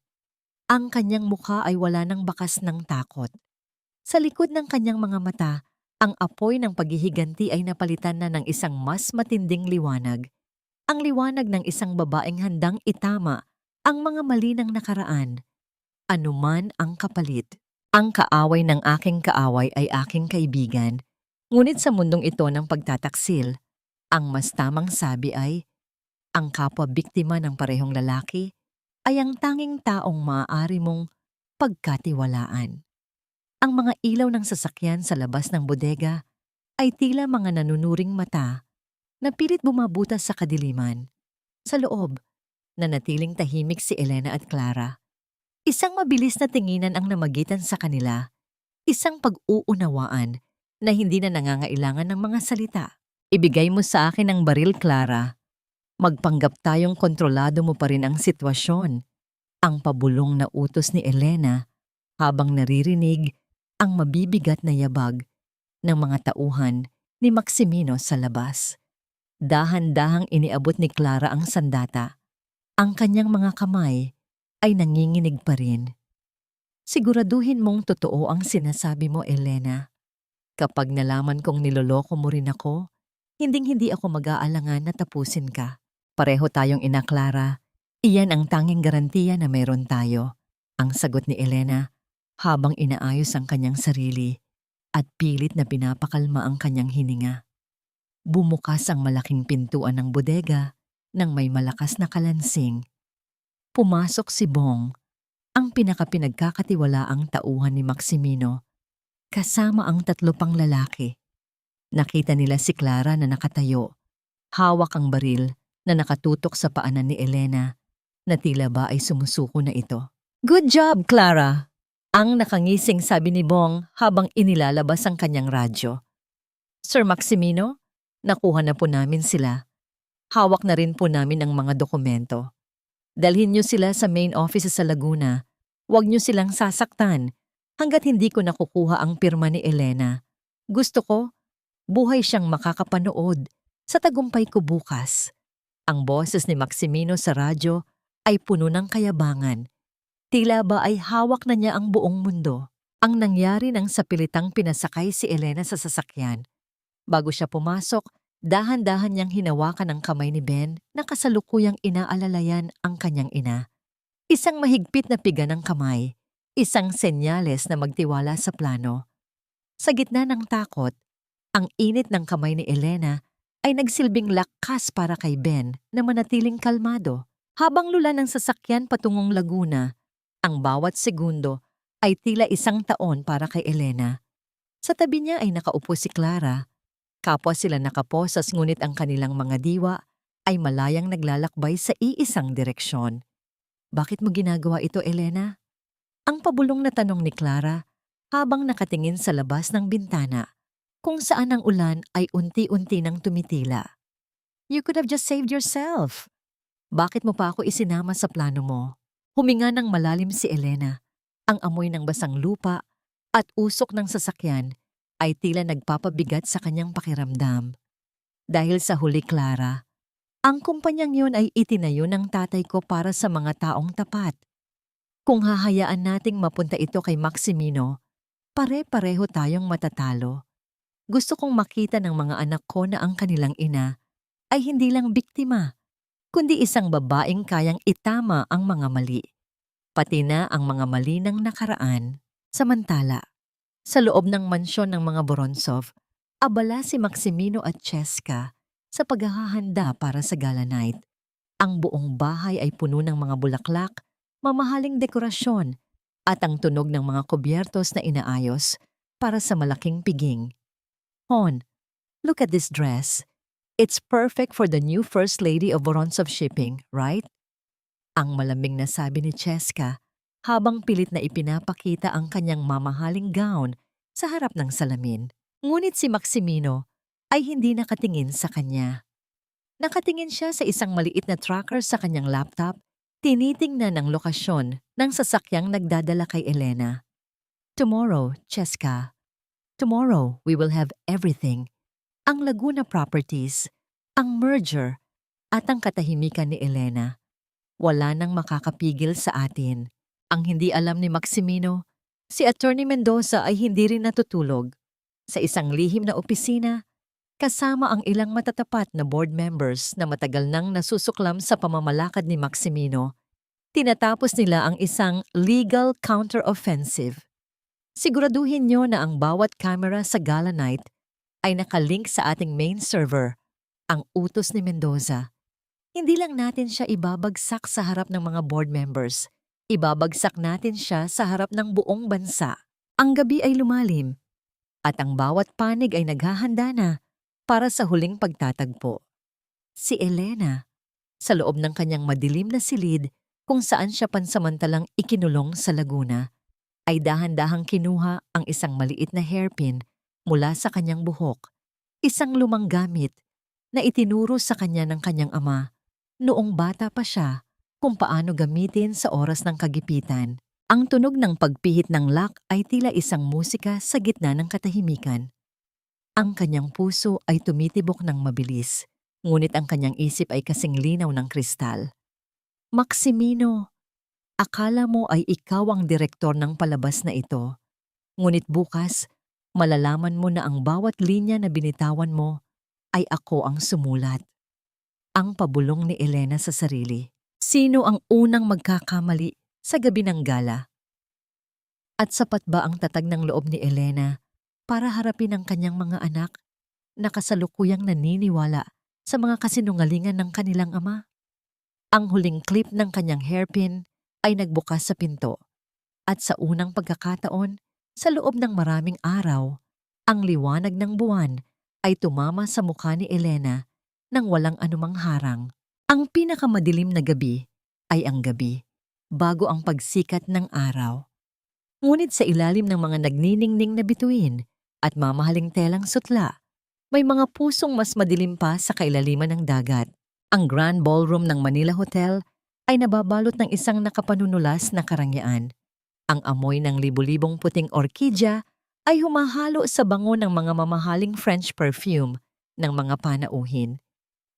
Ang kanyang mukha ay wala ng bakas ng takot. Sa likod ng kanyang mga mata, ang apoy ng paghihiganti ay napalitan na ng isang mas matinding liwanag. Ang liwanag ng isang babaeng handang itama ang mga mali ng nakaraan. Anuman ang kapalit. Ang kaaway ng aking kaaway ay aking kaibigan. Ngunit sa mundong ito ng pagtataksil, ang mas tamang sabi ay, ang kapwa-biktima ng parehong lalaki ay ang tanging taong maaari mong pagkatiwalaan. Ang mga ilaw ng sasakyan sa labas ng bodega ay tila mga nanunuring mata na pilit bumabutas sa kadiliman. Sa loob, nanatiling tahimik si Elena at Clara. Isang mabilis na tinginan ang namagitan sa kanila, isang pag-uunawaan na hindi na nangangailangan ng mga salita. Ibigay mo sa akin ang baril, Clara. Magpanggap tayong kontrolado mo pa rin ang sitwasyon. Ang pabulong na utos ni Elena habang naririnig ang mabibigat na yabag ng mga tauhan ni Maximino sa labas. Dahan-dahang iniabot ni Clara ang sandata. Ang kanyang mga kamay ay nanginginig pa rin. Siguraduhin mong totoo ang sinasabi mo, Elena. Kapag nalaman kong niloloko mo rin ako, hinding-hindi ako mag-aalangan na tapusin ka. Pareho tayong ina, Clara. Iyan ang tanging garantiya na meron tayo. Ang sagot ni Elena habang inaayos ang kanyang sarili at pilit na pinapakalma ang kanyang hininga. Bumukas ang malaking pintuan ng bodega nang may malakas na kalansing. Pumasok si Bong, ang pinakapinagkakatiwalaang tauhan ni Maximino, kasama ang 3 pang lalaki. Nakita nila si Clara na nakatayo, hawak ang baril na nakatutok sa paanan ni Elena na tila ba ay sumusuko na ito. Good job, Clara! Ang nakangising sabi ni Bong habang inilalabas ang kanyang radyo. Sir Maximino, nakuha na po namin sila. Hawak na rin po namin ang mga dokumento. Dalhin niyo sila sa main office sa Laguna. Huwag niyo silang sasaktan hanggat hindi ko nakukuha ang pirma ni Elena. Gusto ko, buhay siyang makakapanood sa tagumpay ko bukas. Ang boses ni Maximino sa radyo ay puno ng kayabangan. Tila ba ay hawak na niya ang buong mundo. Ang nangyari nang sa pilitang pinasakay si Elena sa sasakyan. Bago siya pumasok, dahan-dahan niyang hinawakan ang kamay ni Ben na kasalukuyang inaalalayan ang kanyang ina. Isang mahigpit na piga ng kamay, isang senyales na magtiwala sa plano. Sa gitna ng takot, ang init ng kamay ni Elena ay nagsilbing lakas para kay Ben na manatiling kalmado. Habang lula ng sasakyan patungong Laguna, ang bawat segundo ay tila 1 taon para kay Elena. Sa tabi niya ay nakaupo si Clara. Kapwa sila nakaposas ngunit ang kanilang mga diwa ay malayang naglalakbay sa iisang direksyon. Bakit mo ginagawa ito, Elena? Ang pabulong na tanong ni Clara habang nakatingin sa labas ng bintana kung saan ang ulan ay unti-unti nang tumitila. You could have just saved yourself. Bakit mo pa ako isinama sa plano mo? Huminga ng malalim si Elena. Ang amoy ng basang lupa at usok ng sasakyan ay tila nagpapabigat sa kanyang pakiramdam. Dahil sa huli, Clara, ang kumpanyang yun ay itinayo ng tatay ko para sa mga taong tapat. Kung hahayaan nating mapunta ito kay Maximino, pare-pareho tayong matatalo. Gusto kong makita ng mga anak ko na ang kanilang ina ay hindi lang biktima, kundi isang babaeng kayang itama ang mga mali. Pati na ang mga mali ng nakaraan. Samantala, sa loob ng mansyon ng mga Vorontsov, abala si Maximino at Cheska sa paghahanda para sa gala night. Ang buong bahay ay puno ng mga bulaklak, mamahaling dekorasyon, at ang tunog ng mga kubyertos na inaayos para sa malaking piging. Hon, look at this dress. It's perfect for the new First Lady of Vorontsov Shipping, right? Ang malambing na sabi ni Cheska habang pilit na ipinapakita ang kanyang mamahaling gown sa harap ng salamin. Ngunit si Maximino ay hindi nakatingin sa kanya. Nakatingin siya sa isang maliit na tracker sa kanyang laptop, tinitingnan ang lokasyon ng sasakyang nagdadala kay Elena. Tomorrow, Cheska. Tomorrow, we will have everything. Ang Laguna properties, ang merger, at ang katahimikan ni Elena. Wala nang makakapigil sa atin. Ang hindi alam ni Maximino, si Attorney Mendoza ay hindi rin natutulog. Sa isang lihim na opisina, kasama ang ilang matatapat na board members na matagal nang nasusuklam sa pamamalakad ni Maximino, tinatapos nila ang isang legal counter-offensive. Siguraduhin niyo na ang bawat camera sa gala night ay nakalink sa ating main server, ang utos ni Mendoza. Hindi lang natin siya ibabagsak sa harap ng mga board members, ibabagsak natin siya sa harap ng buong bansa. Ang gabi ay lumalim, at ang bawat panig ay naghahanda na para sa huling pagtatagpo. Si Elena, sa loob ng kanyang madilim na silid kung saan siya pansamantalang ikinulong sa Laguna, ay dahan-dahang kinuha ang isang maliit na hairpin mula sa kanyang buhok, isang lumang gamit na itinuro sa kanya ng kanyang ama noong bata pa siya kung paano gamitin sa oras ng kagipitan. Ang tunog ng pagpihit ng lock ay tila isang musika sa gitna ng katahimikan. Ang kanyang puso ay tumitibok ng mabilis, ngunit ang kanyang isip ay kasing linaw ng kristal. Maximino, akala mo ay ikaw ang direktor ng palabas na ito, ngunit bukas, malalaman mo na ang bawat linya na binitawan mo ay ako ang sumulat. Ang pabulong ni Elena sa sarili. Sino ang unang magkakamali sa gabi ng gala? At sapat ba ang tatag ng loob ni Elena para harapin ang kanyang mga anak na kasalukuyang naniniwala sa mga kasinungalingan ng kanilang ama? Ang huling clip ng kanyang hairpin ay nagbukas sa pinto at sa unang pagkakataon, sa loob ng maraming araw, ang liwanag ng buwan ay tumama sa mukha ni Elena nang walang anumang harang. Ang pinakamadilim na gabi ay ang gabi bago ang pagsikat ng araw. Ngunit sa ilalim ng mga nagniningning na bituin at mamahaling telang sutla, may mga pusong mas madilim pa sa kailaliman ng dagat. Ang Grand Ballroom ng Manila Hotel ay nababalot ng isang nakapanunulas na karangyaan. Ang amoy ng libu-libong puting orkidya ay humahalo sa bango ng mga mamahaling French perfume ng mga panauhin.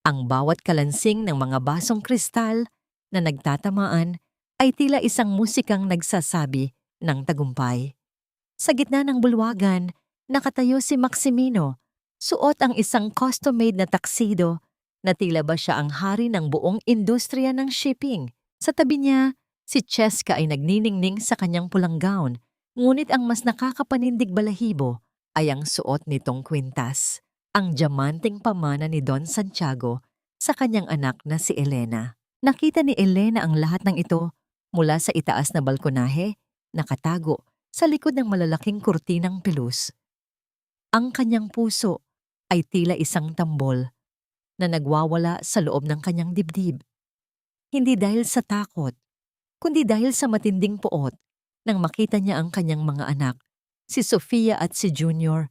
Ang bawat kalansing ng mga basong kristal na nagtatamaan ay tila isang musikang nagsasabi ng tagumpay. Sa gitna ng bulwagan, nakatayo si Maximino, suot ang isang custom-made na tuxedo na tila ba siya ang hari ng buong industriya ng shipping. Sa tabi niya, si Cheska ay nagniningning sa kanyang pulang gown, ngunit ang mas nakakapanindig balahibo ay ang suot nitong kwintas, ang diamanteng pamana ni Don Santiago sa kanyang anak na si Elena. Nakita ni Elena ang lahat ng ito mula sa itaas na balkonahe, nakatago sa likod ng malalaking kurtinang pilus. Ang kanyang puso ay tila isang tambol na nagwawala sa loob ng kanyang dibdib. Hindi dahil sa takot, kundi dahil sa matinding poot nang makita niya ang kanyang mga anak, si Sofia at si Junior,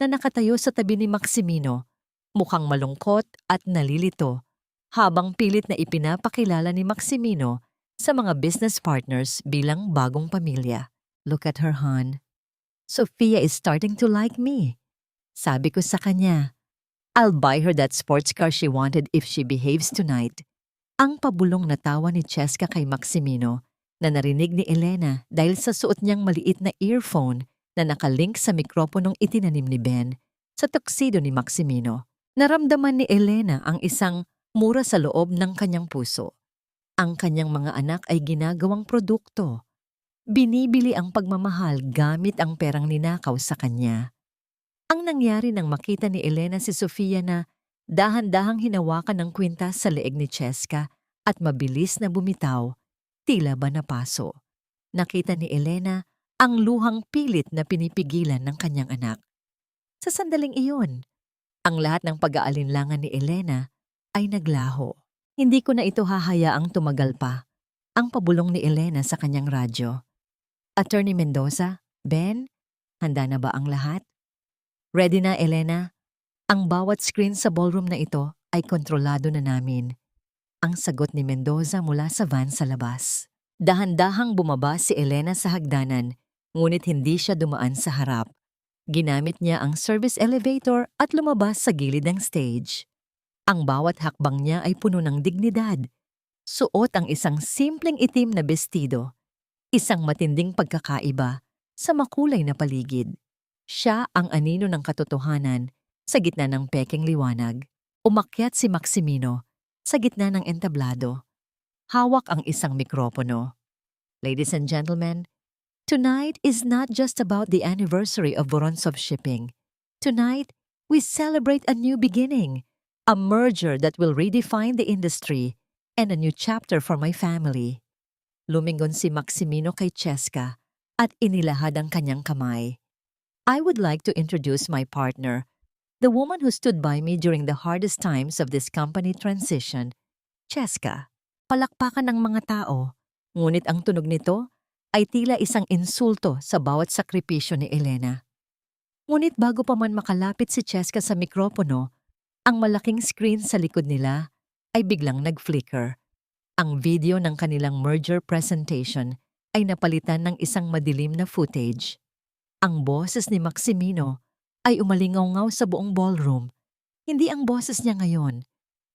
na nakatayo sa tabi ni Maximino, mukhang malungkot at nalilito, habang pilit na ipinapakilala ni Maximino sa mga business partners bilang bagong pamilya. Look at her, hon. Sofia is starting to like me. Sabi ko sa kanya, I'll buy her that sports car she wanted if she behaves tonight. Ang pabulong na tawa ni Cheska kay Maximino na narinig ni Elena dahil sa suot niyang maliit na earphone na nakalink sa mikroponong itinanim ni Ben sa tuxedo ni Maximino. Naramdaman ni Elena ang isang mura sa loob ng kanyang puso. Ang kanyang mga anak ay ginagawang produkto. Binibili ang pagmamahal gamit ang perang ninakaw sa kanya. Ang nangyari nang makita ni Elena si Sofia na dahan-dahang hinawakan ng kwintas sa leeg ni Cheska at mabilis na bumitaw, tila ba napaso. Nakita ni Elena ang luhang pilit na pinipigilan ng kanyang anak. Sa sandaling iyon, ang lahat ng pag-aalinlangan ni Elena ay naglaho. Hindi ko na ito hahayaang tumagal pa. Ang pabulong ni Elena sa kanyang radyo. Attorney Mendoza, Ben, handa na ba ang lahat? Ready na, Elena? Ang bawat screen sa ballroom na ito ay kontrolado na namin. Ang sagot ni Mendoza mula sa van sa labas. Dahan-dahang bumaba si Elena sa hagdanan, ngunit hindi siya dumaan sa harap. Ginamit niya ang service elevator at lumabas sa gilid ng stage. Ang bawat hakbang niya ay puno ng dignidad. Suot ang isang simpleng itim na bestido, isang matinding pagkakaiba sa makulay na paligid. Siya ang anino ng katotohanan sa gitna ng pekeng liwanag. Umakyat si Maximino sa gitna ng entablado. Hawak ang isang mikropono. Ladies and gentlemen, tonight is not just about the anniversary of Vorontsov Shipping. Tonight, we celebrate a new beginning, a merger that will redefine the industry, and a new chapter for my family. Lumingon si Maximino kay Cheska at inilahad ang kanyang kamay. I would like to introduce my partner, the woman who stood by me during the hardest times of this company transition, Cheska. Palakpakan ng mga tao, ngunit ang tunog nito ay tila isang insulto sa bawat sakripisyo ni Elena. Ngunit bago pa man makalapit si Cheska sa mikropono, ang malaking screen sa likod nila ay biglang nag-flicker. Ang video ng kanilang merger presentation ay napalitan ng isang madilim na footage. Ang boses ni Maximino ay umalingaw-ngaw sa buong ballroom. Hindi ang boses niya ngayon,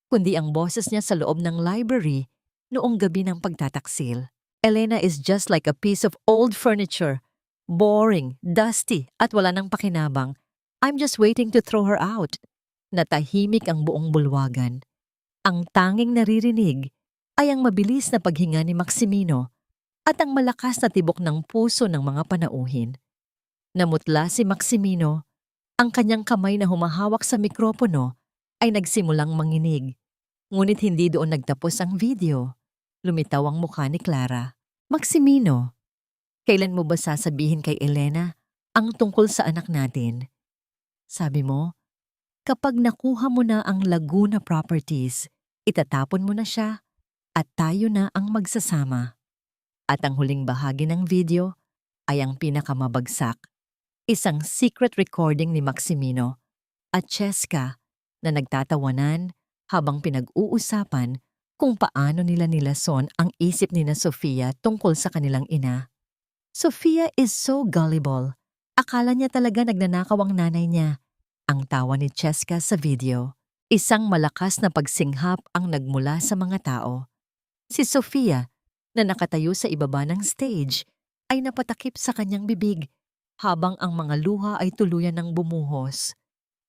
kundi ang boses niya sa loob ng library noong gabi ng pagtataksil. Elena is just like a piece of old furniture. Boring, dusty, at wala nang pakinabang. I'm just waiting to throw her out. Natahimik ang buong bulwagan. Ang tanging naririnig ay ang mabilis na paghinga ni Maximino at ang malakas na tibok ng puso ng mga panauhin. Namutla si Maximino. Ang kanyang kamay na humahawak sa mikropono ay nagsimulang manginig. Ngunit hindi doon nagtapos ang video. Lumitaw ang mukha ni Clara. Maximino, kailan mo ba sasabihin kay Elena ang tungkol sa anak natin? Sabi mo, kapag nakuha mo na ang Laguna properties, itatapon mo na siya at tayo na ang magsasama. At ang huling bahagi ng video ay ang pinakamabagsak. Isang secret recording ni Maximino at Cheska na nagtatawanan habang pinag-uusapan kung paano nila nilason ang isip ni na Sofia tungkol sa kanilang ina. Sofia is so gullible. Akala niya talaga nagnanakaw ang nanay niya. Ang tawa ni Cheska sa video. Isang malakas na pagsinghap ang nagmula sa mga tao. Si Sofia, na nakatayo sa ibaba ng stage, ay napatakip sa kanyang bibig habang ang mga luha ay tuluyan ng bumuhos.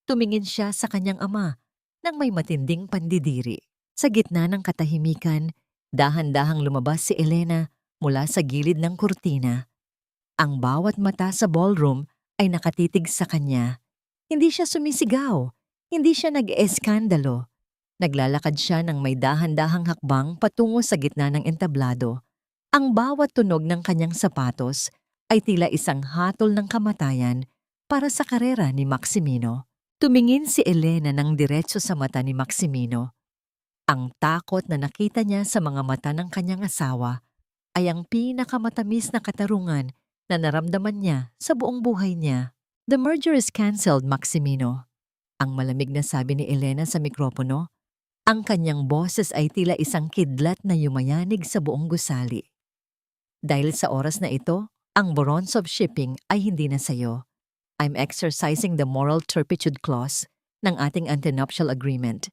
Tumingin siya sa kanyang ama nang may matinding pandidiri. Sa gitna ng katahimikan, dahan-dahang lumabas si Elena mula sa gilid ng kurtina. Ang bawat mata sa ballroom ay nakatitig sa kanya. Hindi siya sumisigaw, hindi siya nag-eskandalo. Naglalakad siya ng may dahan-dahang hakbang patungo sa gitna ng entablado. Ang bawat tunog ng kanyang sapatos ay tila isang hatol ng kamatayan para sa karera ni Maximino. Tumingin si Elena ng diretso sa mata ni Maximino. Ang takot na nakita niya sa mga mata ng kanyang asawa ay ang pinakamatamis na katarungan na naramdaman niya sa buong buhay niya. "The merger is cancelled, Maximino." Ang malamig na sabi ni Elena sa mikropono. Ang kanyang boses ay tila isang kidlat na yumayanig sa buong gusali. "Dahil sa oras na ito, ang bonds of shipping ay hindi na sayo. I'm exercising the moral turpitude clause ng ating antenuptial agreement.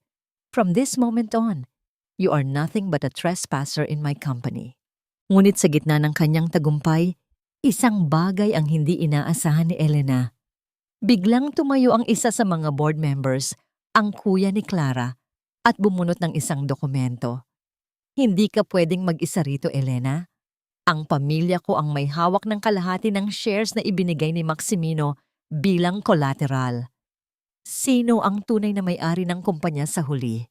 From this moment on, you are nothing but a trespasser in my company." Ngunit sa gitna ng kanyang tagumpay, isang bagay ang hindi inaasahan ni Elena. Biglang tumayo ang isa sa mga board members, ang kuya ni Clara, at bumunot ng isang dokumento. "Hindi ka pwedeng mag-isa rito, Elena. Ang pamilya ko ang may hawak ng kalahati ng shares na ibinigay ni Maximino bilang collateral. Sino ang tunay na may-ari ng kumpanya sa huli?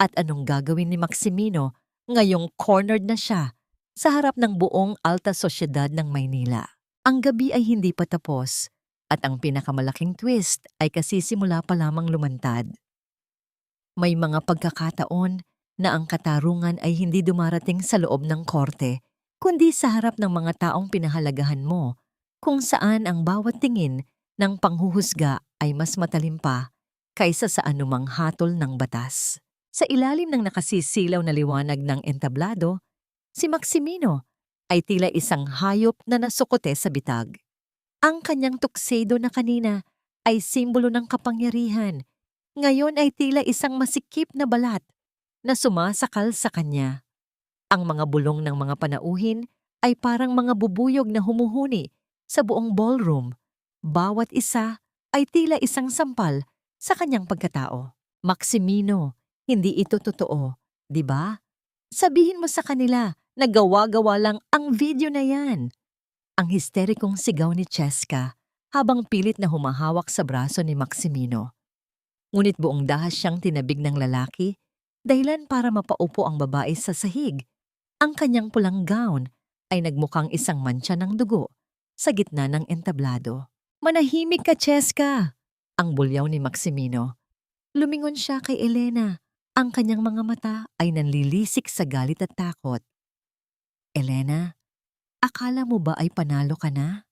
At anong gagawin ni Maximino ngayong cornered na siya sa harap ng buong alta sosyedad ng Maynila?" Ang gabi ay hindi pa tapos at ang pinakamalaking twist ay kasisimula pa lamang lumantad. May mga pagkakataon na ang katarungan ay hindi dumarating sa loob ng korte, kundi sa harap ng mga taong pinahalagahan mo, kung saan ang bawat tingin ng panghuhusga ay mas matalim pa kaysa sa anumang hatol ng batas. Sa ilalim ng nakasisilaw na liwanag ng entablado, si Maximino ay tila isang hayop na nasukote sa bitag. Ang kanyang tuxedo na kanina ay simbolo ng kapangyarihan. Ngayon ay tila isang masikip na balat na sumasakal sa kanya. Ang mga bulong ng mga panauhin ay parang mga bubuyog na humuhuni sa buong ballroom. Bawat isa ay tila isang sampal sa kanyang pagkatao. "Maximino, hindi ito totoo, di ba? Sabihin mo sa kanila na gawa-gawa lang ang video na yan." Ang histerikong sigaw ni Cheska habang pilit na humahawak sa braso ni Maximino. Ngunit buong dahas siyang tinabig ng lalaki, dahilan para mapaupo ang babae sa sahig. Ang kanyang pulang gown ay nagmukhang isang mantsa ng dugo sa gitna ng entablado. "Manahimik ka, Cheska!" ang bulyaw ni Maximino. Lumingon siya kay Elena. Ang kanyang mga mata ay nanlilisik sa galit at takot. "Elena, akala mo ba ay panalo ka na?"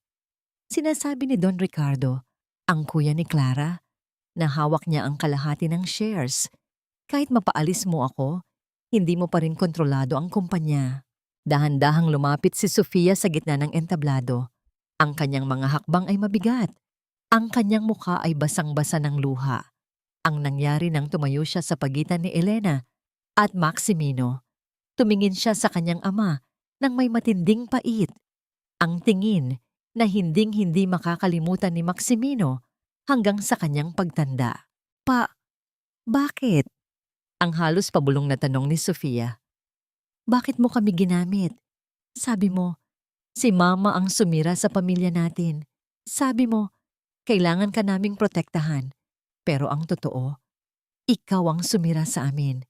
Sinasabi ni Don Ricardo, ang kuya ni Clara, na hawak niya ang kalahati ng shares. "Kahit mapaalis mo ako, hindi mo pa rin kontrolado ang kumpanya." Dahan-dahang lumapit si Sofia sa gitna ng entablado. Ang kanyang mga hakbang ay mabigat. Ang kanyang mukha ay basang-basa ng luha. Ang nangyari nang tumayo siya sa pagitan ni Elena at Maximino. Tumingin siya sa kanyang ama nang may matinding pait. Ang tingin na hinding-hindi makakalimutan ni Maximino hanggang sa kanyang pagtanda. Bakit?" Ang halos pabulong na tanong ni Sofia. "Bakit mo kami ginamit? Sabi mo, si Mama ang sumira sa pamilya natin. Sabi mo, kailangan ka naming protektahan. Pero ang totoo, ikaw ang sumira sa amin.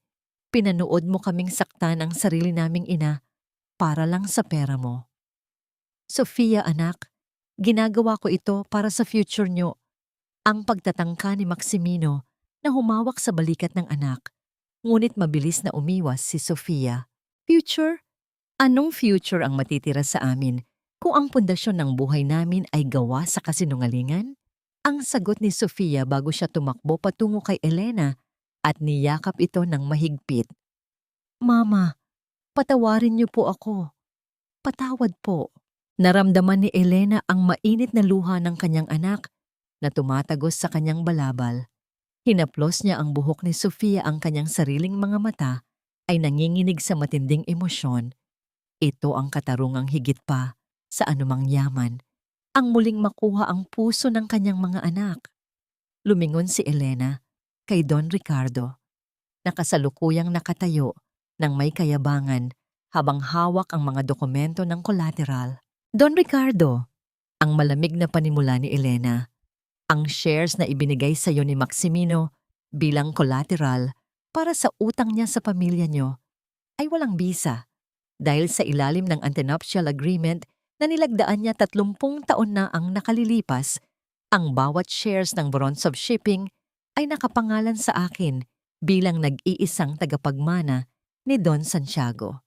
Pinanood mo kaming saktan ang sarili naming ina para lang sa pera mo." "Sofia, anak, ginagawa ko ito para sa future nyo." Ang pagtatangka ni Maximino na humawak sa balikat ng anak, ngunit mabilis na umiwas si Sofia. "Future? Anong future ang matitira sa amin kung ang pundasyon ng buhay namin ay gawa sa kasinungalingan?" Ang sagot ni Sofia bago siya tumakbo patungo kay Elena at niyakap ito ng mahigpit. "Mama, patawarin niyo po ako. Patawad po." Naramdaman ni Elena ang mainit na luha ng kanyang anak na tumatagos sa kanyang balabal. Hinaplos niya ang buhok ni Sofia, ang kanyang sariling mga mata ay nanginginig sa matinding emosyon. Ito ang katarungang higit pa sa anumang yaman, ang muling makuha ang puso ng kanyang mga anak. Lumingon si Elena kay Don Ricardo, na kasalukuyang nakatayo ng may kayabangan habang hawak ang mga dokumento ng collateral. Don Ricardo, ang malamig na panimula ni Elena, ang shares na ibinigay sa iyo ni Maximino bilang collateral para sa utang niya sa pamilya niyo ay walang bisa dahil sa ilalim ng antenuptial agreement na nilagdaan niya 30 taon na ang nakalilipas, ang bawat shares ng Vorontsov Shipping ay nakapangalan sa akin bilang nag-iisang tagapagmana ni Don Santiago.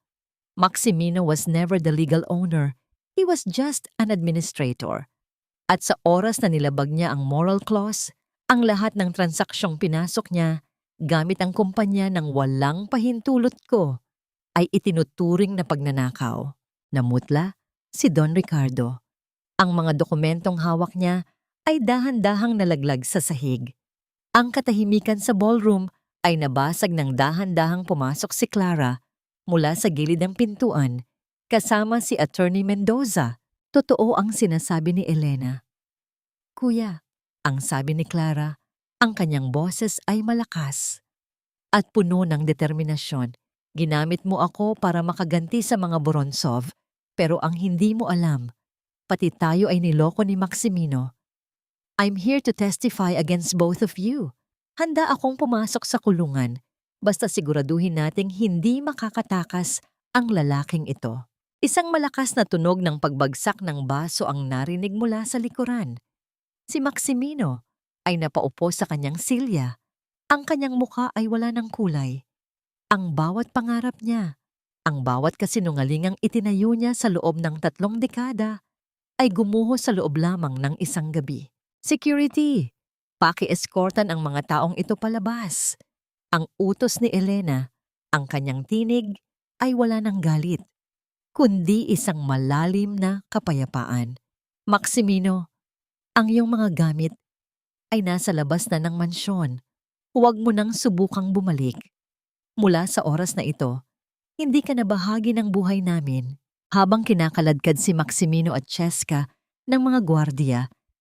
Maximino was never the legal owner. He was just an administrator. At sa oras na nilabag niya ang moral clause, ang lahat ng transaksyong pinasok niya gamit ang kumpanya ng walang pahintulot ko ay itinuturing na pagnanakaw. Namutla si Don Ricardo. Ang mga dokumentong hawak niya ay dahan-dahang nalaglag sa sahig. Ang katahimikan sa ballroom ay nabasag ng dahan-dahang pumasok si Clara mula sa gilid ng pintuan kasama si Attorney Mendoza. Totoo ang sinasabi ni Elena. Kuya, ang sabi ni Clara, ang kanyang boses ay malakas at puno ng determinasyon. Ginamit mo ako para makaganti sa mga Vorontsov, pero ang hindi mo alam, pati tayo ay niloko ni Maximino. I'm here to testify against both of you. Handa akong pumasok sa kulungan, basta siguraduhin nating hindi makakatakas ang lalaking ito. Isang malakas na tunog ng pagbagsak ng baso ang narinig mula sa likuran. Si Maximino ay napaupo sa kanyang silya. Ang kanyang mukha ay wala ng kulay. Ang bawat pangarap niya, ang bawat kasinungalingang itinayo niya sa loob ng 3 dekada ay gumuho sa loob lamang ng isang gabi. Security! Paki-eskortan ang mga taong ito palabas. Ang utos ni Elena, ang kanyang tinig ay wala ng galit, kundi isang malalim na kapayapaan. Maximino, ang iyong mga gamit ay nasa labas na ng mansyon. Huwag mo nang subukang bumalik. Mula sa oras na ito, hindi ka na bahagi ng buhay namin. Habang kinakaladkad si Maximino at Cheska ng mga gwardiya,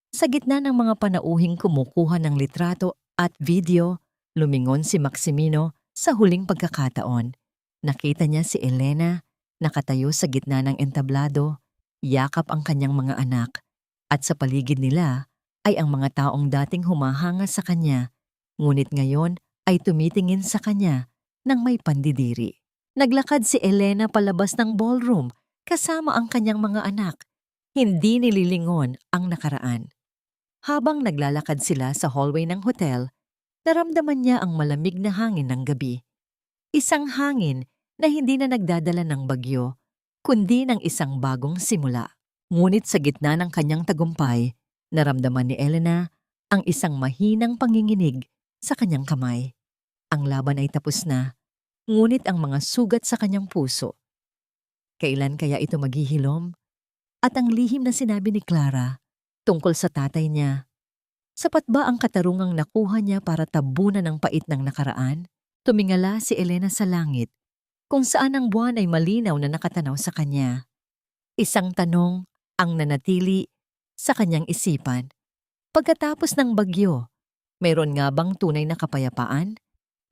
sa gitna ng mga panauhing kumukuha ng litrato at video, lumingon si Maximino sa huling pagkakataon. Nakita niya si Elena, nakatayo sa gitna ng entablado, yakap ang kanyang mga anak, at sa paligid nila ay ang mga taong dating humahanga sa kanya, ngunit ngayon ay tumitingin sa kanya ng may pandidiri. Naglakad si Elena palabas ng ballroom kasama ang kanyang mga anak. Hindi nililingon ang nakaraan. Habang naglalakad sila sa hallway ng hotel, naramdaman niya ang malamig na hangin ng gabi. Isang hangin na hindi na nagdadala ng bagyo, kundi ng isang bagong simula. Ngunit sa gitna ng kanyang tagumpay, naramdaman ni Elena ang isang mahinang panginginig sa kanyang kamay. Ang laban ay tapos na, ngunit ang mga sugat sa kanyang puso. Kailan kaya ito maghihilom? At ang lihim na sinabi ni Clara tungkol sa tatay niya. Sapat ba ang katarungang nakuha niya para tabunan ng pait ng nakaraan? Tumingala si Elena sa langit, kung saan ang buwan ay malinaw na nakatanaw sa kanya. Isang tanong ang nanatili sa kanyang isipan. Pagkatapos ng bagyo, mayroon nga bang tunay na kapayapaan?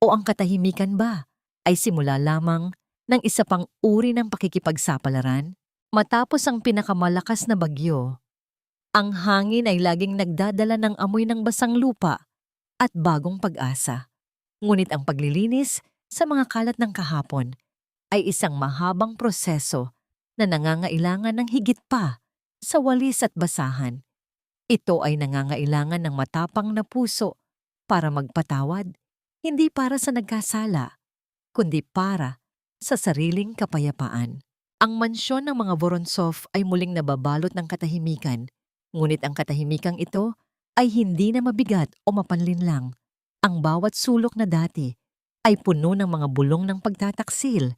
O ang katahimikan ba ay simula lamang ng isa pang uri ng pakikipagsapalaran? Matapos ang pinakamalakas na bagyo, ang hangin ay laging nagdadala ng amoy ng basang lupa at bagong pag-asa. Ngunit ang paglilinis sa mga kalat ng kahapon ay isang mahabang proseso na nangangailangan ng higit pa sa walis at basahan. Ito ay nangangailangan ng matapang na puso para magpatawad, hindi para sa nagkasala, kundi para sa sariling kapayapaan. Ang mansyon ng mga Vorontsov ay muling nababalot ng katahimikan, ngunit ang katahimikang ito ay hindi na mabigat o mapanlinlang. Ang bawat sulok na dati ay puno ng mga bulong ng pagtataksil,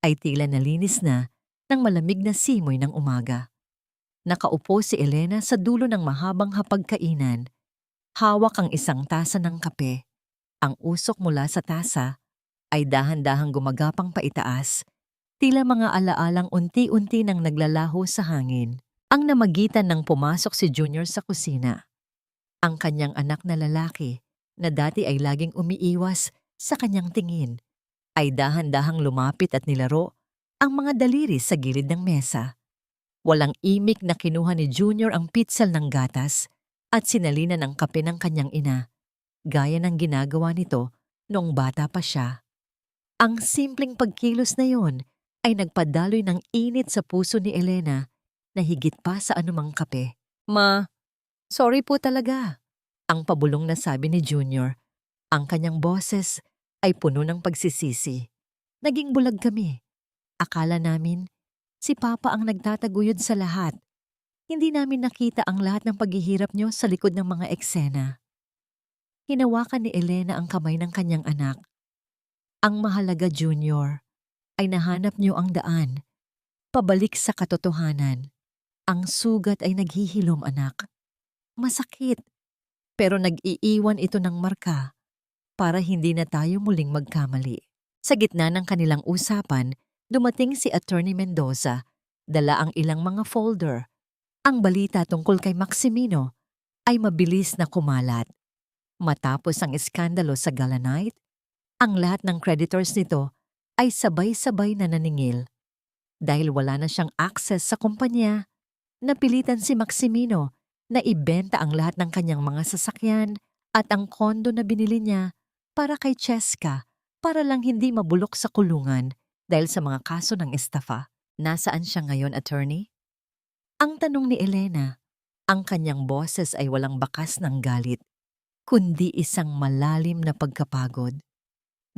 ay tila nalinis na ng malamig na simoy ng umaga. Nakaupo si Elena sa dulo ng mahabang hapagkainan. Hawak ang isang tasa ng kape. Ang usok mula sa tasa ay dahan-dahang gumagapang paitaas, tila mga alaalang unti-unti nang naglalaho sa hangin. Ang namagitan ng pumasok si Junior sa kusina. Ang kanyang anak na lalaki, na dati ay laging umiiwas sa kanyang tingin, ay dahan-dahang lumapit at nilaro ang mga daliri sa gilid ng mesa. Walang imik na kinuha ni Junior ang pitsal ng gatas at sinalina ng kape ng kanyang ina, gaya ng ginagawa nito noong bata pa siya. Ang simpleng pagkilos na yon ay nagpadaloy ng init sa puso ni Elena na higit pa sa anumang kape. Ma, sorry po talaga, ang pabulong na sabi ni Junior. Ang kanyang boses ay puno ng pagsisisi. Naging bulag kami. Akala namin si Papa ang nagtataguyod sa lahat. Hindi namin nakita ang lahat ng paghihirap niyo sa likod ng mga eksena. Hinawakan ni Elena ang kamay ng kanyang anak. Ang mahalaga, Junior, ay nahanap niyo ang daan. Pabalik sa katotohanan. Ang sugat ay naghihilom, anak. Masakit, pero nag-iiwan ito ng marka para hindi na tayo muling magkamali. Sa gitna ng kanilang usapan, dumating si Attorney Mendoza, dala ang ilang mga folder. Ang balita tungkol kay Maximino ay mabilis na kumalat. Matapos ang iskandalo sa Galanite, ang lahat ng creditors nito ay sabay-sabay na naningil. Dahil wala na siyang access sa kumpanya, napilitan si Maximino na ibenta ang lahat ng kanyang mga sasakyan at ang kondo na binili niya para kay Cheska para lang hindi mabulok sa kulungan dahil sa mga kaso ng estafa. Nasaan siya ngayon, attorney? Ang tanong ni Elena. Ang kanyang boses ay walang bakas ng galit, kundi isang malalim na pagkapagod.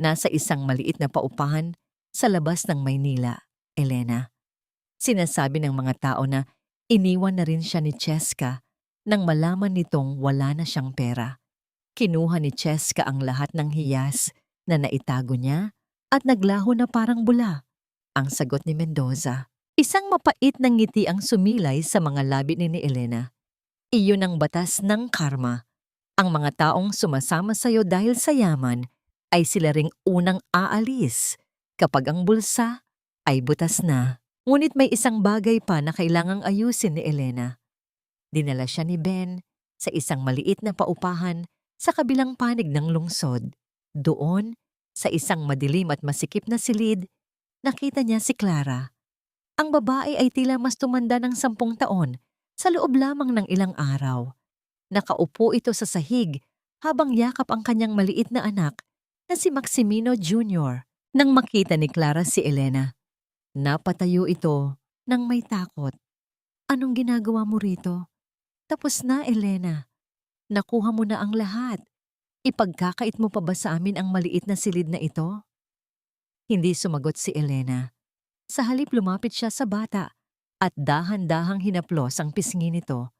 Nasa isang maliit na paupahan sa labas ng Maynila, Elena. Sinasabi ng mga tao na iniwan na rin siya ni Cheska nang malaman nitong wala na siyang pera. Kinuha ni Cheska ang lahat ng hiyas na naitago niya at naglaho na parang bula. Ang sagot ni Mendoza. Isang mapait na ngiti ang sumilay sa mga labi ni Elena. Iyon ang batas ng karma. Ang mga taong sumasama sa iyo dahil sa yaman ay sila ring unang aalis kapag ang bulsa ay butas na. Ngunit may isang bagay pa na kailangang ayusin ni Elena. Dinala siya ni Ben sa isang maliit na paupahan sa kabilang panig ng lungsod. Doon, sa isang madilim at masikip na silid, nakita niya si Clara. Ang babae ay tila mas tumanda ng 10 taon sa loob lamang ng ilang araw. Nakaupo ito sa sahig habang yakap ang kanyang maliit na anak na si Maximino Jr. Nang makita ni Clara si Elena, napatayo ito nang may takot. Anong ginagawa mo rito? Tapos na, Elena. Nakuha mo na ang lahat. Ipagkakait mo pa ba sa amin ang maliit na silid na ito? Hindi sumagot si Elena. Sa halip lumapit siya sa bata at dahan-dahang hinaplos ang pisngi nito.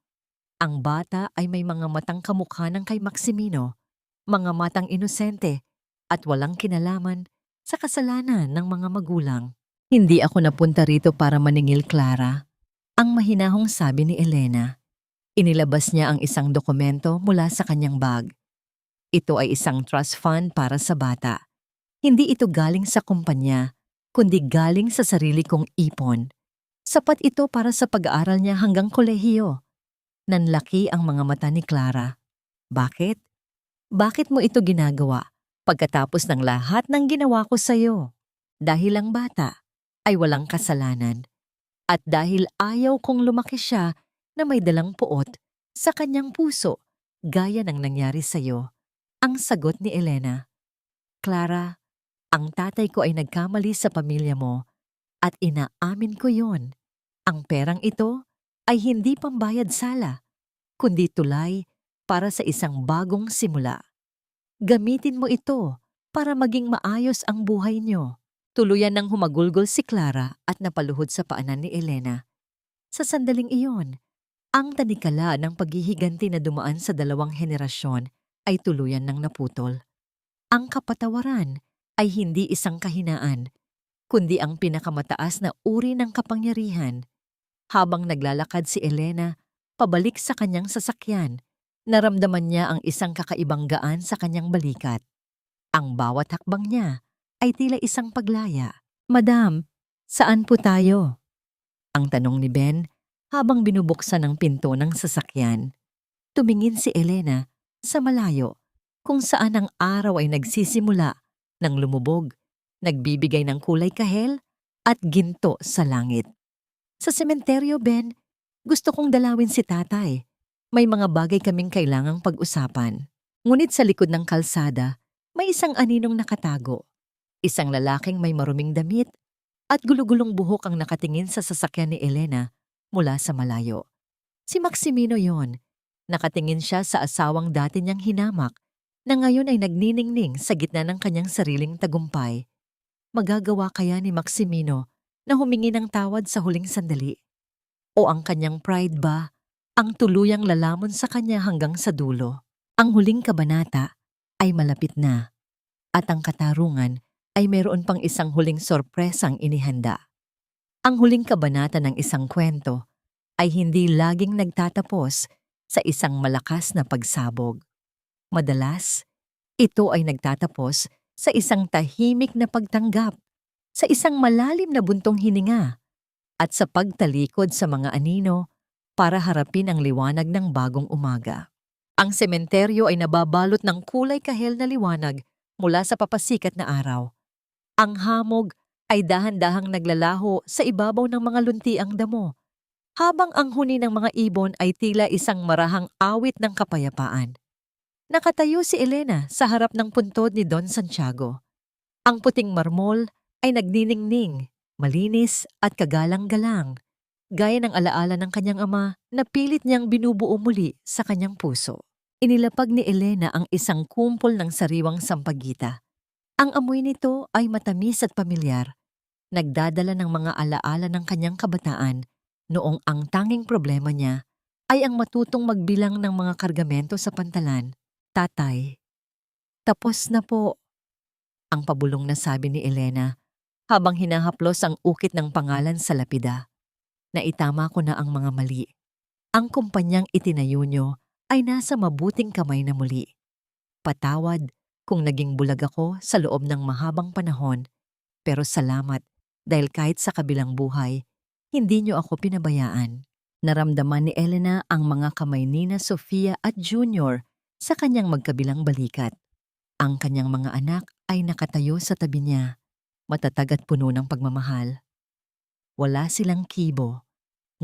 Ang bata ay may mga matang kamukha ng kay Maximino, mga matang inosente at walang kinalaman sa kasalanan ng mga magulang. Hindi ako napunta rito para maningil, Clara. Ang mahinahong sabi ni Elena. Inilabas niya ang isang dokumento mula sa kanyang bag. Ito ay isang trust fund para sa bata. Hindi ito galing sa kumpanya, kundi galing sa sarili kong ipon. Sapat ito para sa pag-aaral niya hanggang kolehiyo. Nanlaki ang mga mata ni Clara. Bakit? Bakit mo ito ginagawa pagkatapos ng lahat ng ginawa ko sa'yo? Dahil ang bata ay walang kasalanan. At dahil ayaw kong lumaki siya na may dalang puot sa kanyang puso, gaya ng nangyari sa'yo. Ang sagot ni Elena. Clara, ang tatay ko ay nagkamali sa pamilya mo at inaamin ko yon. Ang perang ito ay hindi pambayad sala, kundi tulay para sa isang bagong simula. Gamitin mo ito para maging maayos ang buhay niyo. Tuluyan nang humagulgol si Clara at napaluhod sa paanan ni Elena. Sa sandaling iyon, ang tanikala ng paghihiganti na dumaan sa 2 henerasyon ay tuluyan nang naputol. Ang kapatawaran ay hindi isang kahinaan, kundi ang pinakamataas na uri ng kapangyarihan. Habang naglalakad si Elena, pabalik sa kanyang sasakyan, naramdaman niya ang isang kakaibang gaan sa kanyang balikat. Ang bawat hakbang niya ay tila isang paglaya. "Madam, saan po tayo?" Ang tanong ni Ben habang binubuksan ang pinto ng sasakyan. Tumingin si Elena sa malayo kung saan ang araw ay nagsisimula ng lumubog, nagbibigay ng kulay kahel at ginto sa langit. "Sa sementeryo, Ben. Gusto kong dalawin si tatay. May mga bagay kaming kailangang pag-usapan." Ngunit sa likod ng kalsada, may isang aninong nakatago. Isang lalaking may maruming damit at gulugulong buhok ang nakatingin sa sasakyan ni Elena mula sa malayo. Si Maximino yon. Nakatingin siya sa asawang dati niyang hinamak na ngayon ay nagniningning sa gitna ng kanyang sariling tagumpay. Magagawa kaya ni Maximino na humingi ng tawad sa huling sandali? O ang kanyang pride ba ang tuluyang lalamon sa kanya hanggang sa dulo? Ang huling kabanata ay malapit na at ang katarungan ay mayroon pang isang huling sorpresang inihanda. Ang huling kabanata ng isang kwento ay hindi laging nagtatapos sa isang malakas na pagsabog. Madalas, ito ay nagtatapos sa isang tahimik na pagtanggap, sa isang malalim na buntong hininga, at sa pagtalikod sa mga anino para harapin ang liwanag ng bagong umaga. Ang sementeryo ay nababalot ng kulay kahel na liwanag mula sa papasikat na araw. Ang hamog ay dahan-dahang naglalaho sa ibabaw ng mga luntiang damo, habang ang huni ng mga ibon ay tila isang marahang awit ng kapayapaan. Nakatayo si Elena sa harap ng puntod ni Don Santiago. Ang puting marmol ay nagniningning, malinis at kagalang-galang, gaya ng alaala ng kanyang ama na pilit niyang binubuo muli sa kanyang puso. Inilapag ni Elena ang isang kumpol ng sariwang sampagita. Ang amoy nito ay matamis at pamilyar, nagdadala ng mga alaala ng kanyang kabataan noong ang tanging problema niya ay ang matutong magbilang ng mga kargamento sa pantalan. "Tatay, tapos na po," ang pabulong na sabi ni Elena habang hinahaplos ang ukit ng pangalan sa lapida. "Naitama ko na ang mga mali. Ang kumpanyang itinayo niyo ay nasa mabuting kamay na muli. Patawad kung naging bulag ako sa loob ng mahabang panahon, pero salamat dahil kahit sa kabilang buhay, hindi niyo ako pinabayaan." Naramdaman ni Elena ang mga kamay ni na Sofia at Junior sa kanyang magkabilang balikat. Ang kanyang mga anak ay nakatayo sa tabi niya, matatag at puno ng pagmamahal. Wala silang kibo,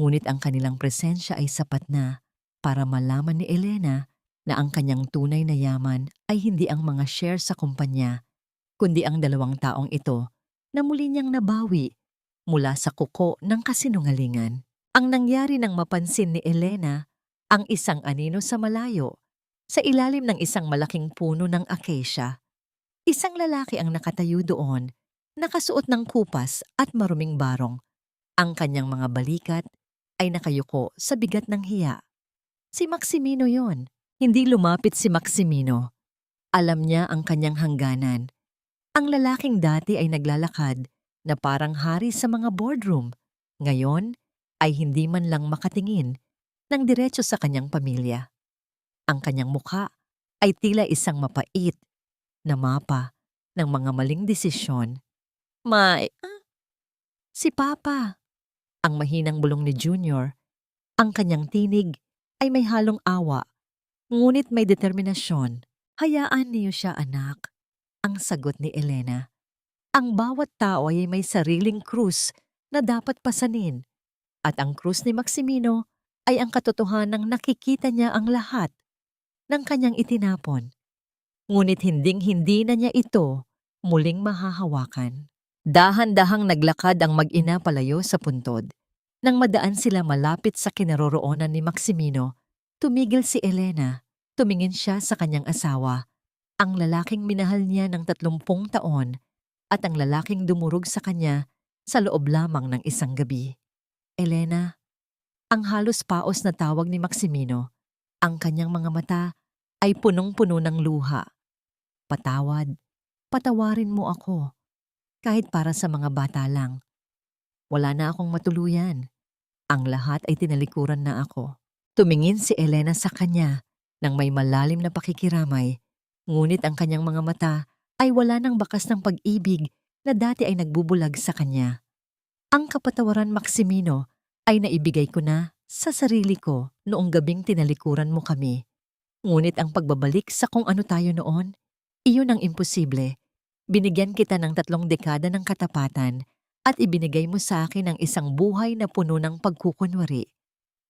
ngunit ang kanilang presensya ay sapat na para malaman ni Elena na ang kanyang tunay na yaman ay hindi ang mga share sa kumpanya, kundi ang dalawang taong ito na muli niyang nabawi mula sa kuko ng kasinungalingan. Ang nangyari nang mapansin ni Elena ang isang anino sa malayo, sa ilalim ng isang malaking puno ng acacia. Isang lalaki ang nakatayo doon, nakasuot ng kupas at maruming barong. Ang kanyang mga balikat ay nakayuko sa bigat ng hiya. Si Maximino yon. Hindi lumapit si Maximino. Alam niya ang kanyang hangganan. Ang lalaking dati ay naglalakad na parang hari sa mga boardroom. Ngayon ay hindi man lang makatingin ng diretso sa kanyang pamilya. Ang kanyang mukha ay tila isang mapait na mapa ng mga maling desisyon. Si Papa," ang mahinang bulong ni Junior. Ang kanyang tinig ay may halong awa, ngunit may determinasyon. "Hayaan niyo siya, anak," ang sagot ni Elena. "Ang bawat tao ay may sariling krus na dapat pasanin, at ang krus ni Maximino ay ang katotohanang nakikita niya ang lahat ng kanyang itinapon. Ngunit hinding-hindi na niya ito muling mahahawakan." Dahan-dahang naglakad ang mag-ina palayo sa puntod. Nang madaan sila malapit sa kinaroroonan ni Maximino, tumigil si Elena. Tumingin siya sa kanyang asawa, ang lalaking minahal niya ng 30 taon at ang lalaking dumurog sa kanya sa loob lamang ng isang gabi. "Elena," ang halos paos na tawag ni Maximino. Ang kanyang mga mata ay punong-puno ng luha. "Patawad, patawarin mo ako. Kahit para sa mga bata lang. Wala na akong matuluyan. Ang lahat ay tinalikuran na ako. Tumingin si Elena sa kanya nang may malalim na pakikiramay, ngunit ang kanyang mga mata ay wala ng bakas ng pag-ibig na dati ay nagbubulag sa kanya. Ang kapatawaran, Maximino, ay naibigay ko na sa sarili ko noong gabing tinalikuran mo kami. Ngunit ang pagbabalik sa kung ano tayo noon, iyon ang imposible. Binigyan kita ng 3 dekada ng katapatan at ibinigay mo sa akin ang isang buhay na puno ng pagkukunwari.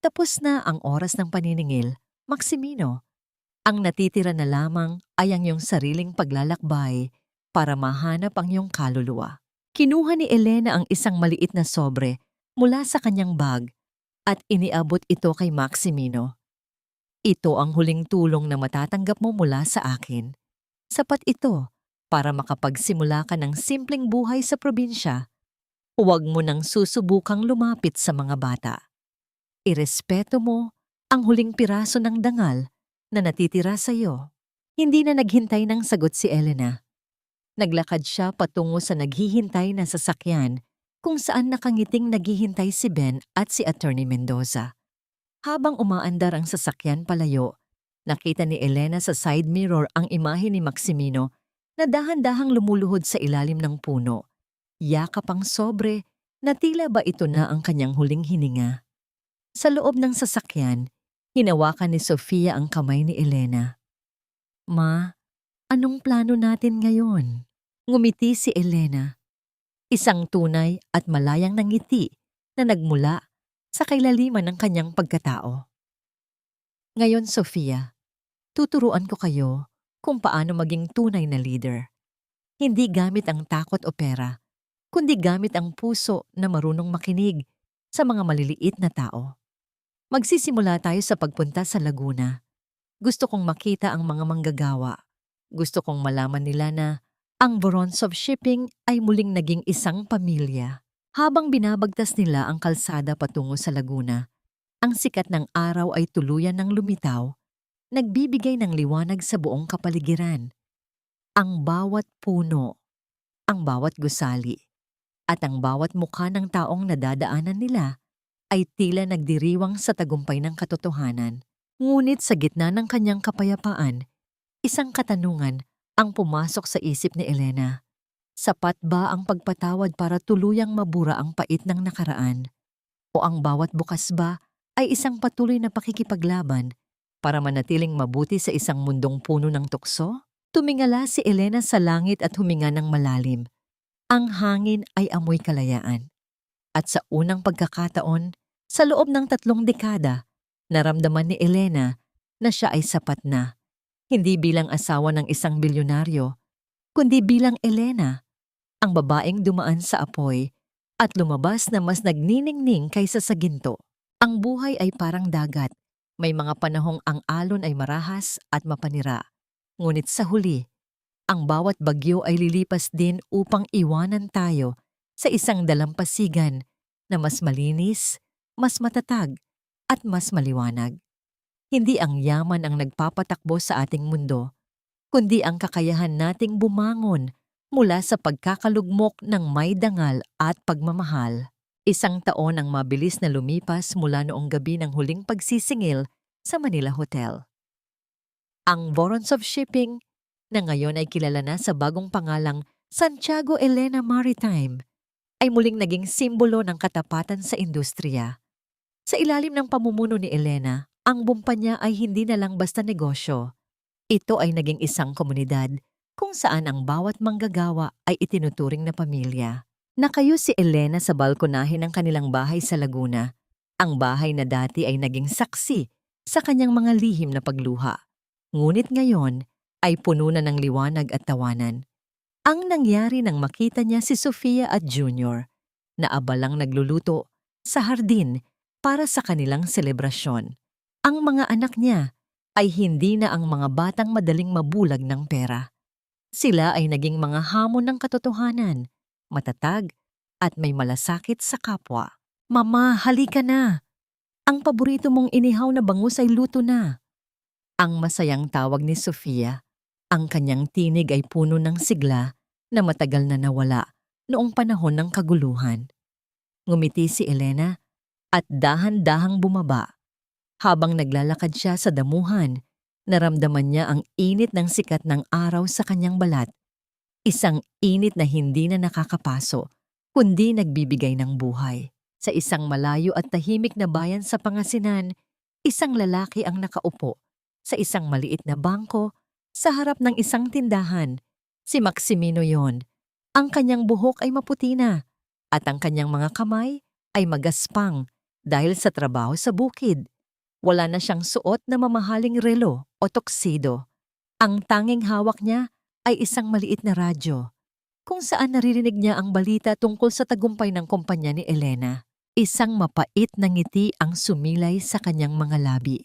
Tapos na ang oras ng paniningil, Maximino. Ang natitira na lamang ay ang iyong sariling paglalakbay para mahanap ang iyong kaluluwa. Kinuha ni Elena ang isang maliit na sobre mula sa kanyang bag at iniabot ito kay Maximino. Ito ang huling tulong na matatanggap mo mula sa akin. Sapat ito para makapagsimula ka ng simpleng buhay sa probinsya. Huwag mo nang susubukang lumapit sa mga bata. Irespeto mo ang huling piraso ng dangal na natitira sa iyo. Hindi na naghintay ng sagot si Elena. Naglakad siya patungo sa naghihintay na sasakyan kung saan nakangiting naghihintay si Ben at si Attorney Mendoza. Habang umaandar ang sasakyan palayo, nakita ni Elena sa side mirror ang imahe ni Maximino na dahan-dahang lumuluhod sa ilalim ng puno. Yakap ang sobre na tila ba ito na ang kanyang huling hininga. Sa loob ng sasakyan, hinawakan ni Sofia ang kamay ni Elena. Ma, anong plano natin ngayon? Ngumiti si Elena. Isang tunay at malayang ngiti na nagmula sa kailaliman ng kanyang pagkatao. Ngayon, Sofia, tuturuan ko kayo kung paano maging tunay na leader. Hindi gamit ang takot o pera, kundi gamit ang puso na marunong makinig sa mga maliliit na tao. Magsisimula tayo sa pagpunta sa Laguna. Gusto kong makita ang mga manggagawa. Gusto kong malaman nila na ang Vorontsov Shipping ay muling naging isang pamilya. Habang binabagtas nila ang kalsada patungo sa Laguna, ang sikat ng araw ay tuluyan ng lumitaw, nagbibigay ng liwanag sa buong kapaligiran. Ang bawat puno, ang bawat gusali, at ang bawat mukha ng taong nadadaanan nila ay tila nagdiriwang sa tagumpay ng katotohanan. Ngunit sa gitna ng kanyang kapayapaan, isang katanungan ang pumasok sa isip ni Elena. Sapat ba ang pagpatawad para tuluyang mabura ang pait ng nakaraan? O ang bawat bukas ba ay isang patuloy na pakikipaglaban para manatiling mabuti sa isang mundong puno ng tukso? Tumingala si Elena sa langit at huminga ng malalim. Ang hangin ay amoy kalayaan. At sa unang pagkakataon, sa loob ng 3 dekada, naramdaman ni Elena na siya ay sapat na. Hindi bilang asawa ng isang bilyonaryo, kundi bilang Elena, ang babaeng dumaan sa apoy at lumabas na mas nagniningning kaysa sa ginto. Ang buhay ay parang dagat. May mga panahong ang alon ay marahas at mapanira. Ngunit sa huli, ang bawat bagyo ay lilipas din upang iwanan tayo sa isang dalampasigan na mas malinis, mas matatag, at mas maliwanag. Hindi ang yaman ang nagpapatakbo sa ating mundo, kundi ang kakayahan nating bumangon mula sa pagkakalugmok ng may dangal at pagmamahal. 1 taon ang mabilis na lumipas mula noong gabi ng huling pagsisingil sa Manila Hotel. Ang Vorontsov Shipping, na ngayon ay kilala na sa bagong pangalang Santiago Elena Maritime, ay muling naging simbolo ng katapatan sa industriya. Sa ilalim ng pamumuno ni Elena, ang bumpanya ay hindi na lang basta negosyo. Ito ay naging isang komunidad kung saan ang bawat manggagawa ay itinuturing na pamilya. Nakayo si Elena sa balkonahe ng kanilang bahay sa Laguna. Ang bahay na dati ay naging saksi sa kanyang mga lihim na pagluha. Ngunit ngayon ay puno na ng liwanag at tawanan. Ang nangyari nang makita niya si Sofia at Junior na abalang nagluluto sa hardin para sa kanilang selebrasyon. Ang mga anak niya ay hindi na ang mga batang madaling mabulag ng pera. Sila ay naging mga hamon ng katotohanan, matatag at may malasakit sa kapwa. Mama, halika na! Ang paborito mong inihaw na bangus ay luto na. Ang masayang tawag ni Sofia, ang kanyang tinig ay puno ng sigla na matagal na nawala noong panahon ng kaguluhan. Ngumiti si Elena at dahan-dahang bumaba. Habang naglalakad siya sa damuhan, naramdaman niya ang init ng sikat ng araw sa kanyang balat. Isang init na hindi na nakakapaso, kundi nagbibigay ng buhay. Sa isang malayo at tahimik na bayan sa Pangasinan, isang lalaki ang nakaupo sa isang maliit na bangko sa harap ng isang tindahan. Si Maximino yon. Ang kanyang buhok ay maputi na at ang kanyang mga kamay ay magaspang dahil sa trabaho sa bukid. Wala na siyang suot na mamahaling relo o tuxedo. Ang tanging hawak niya ay isang maliit na radyo, kung saan naririnig niya ang balita tungkol sa tagumpay ng kumpanya ni Elena. Isang mapait na ngiti ang sumilay sa kanyang mga labi.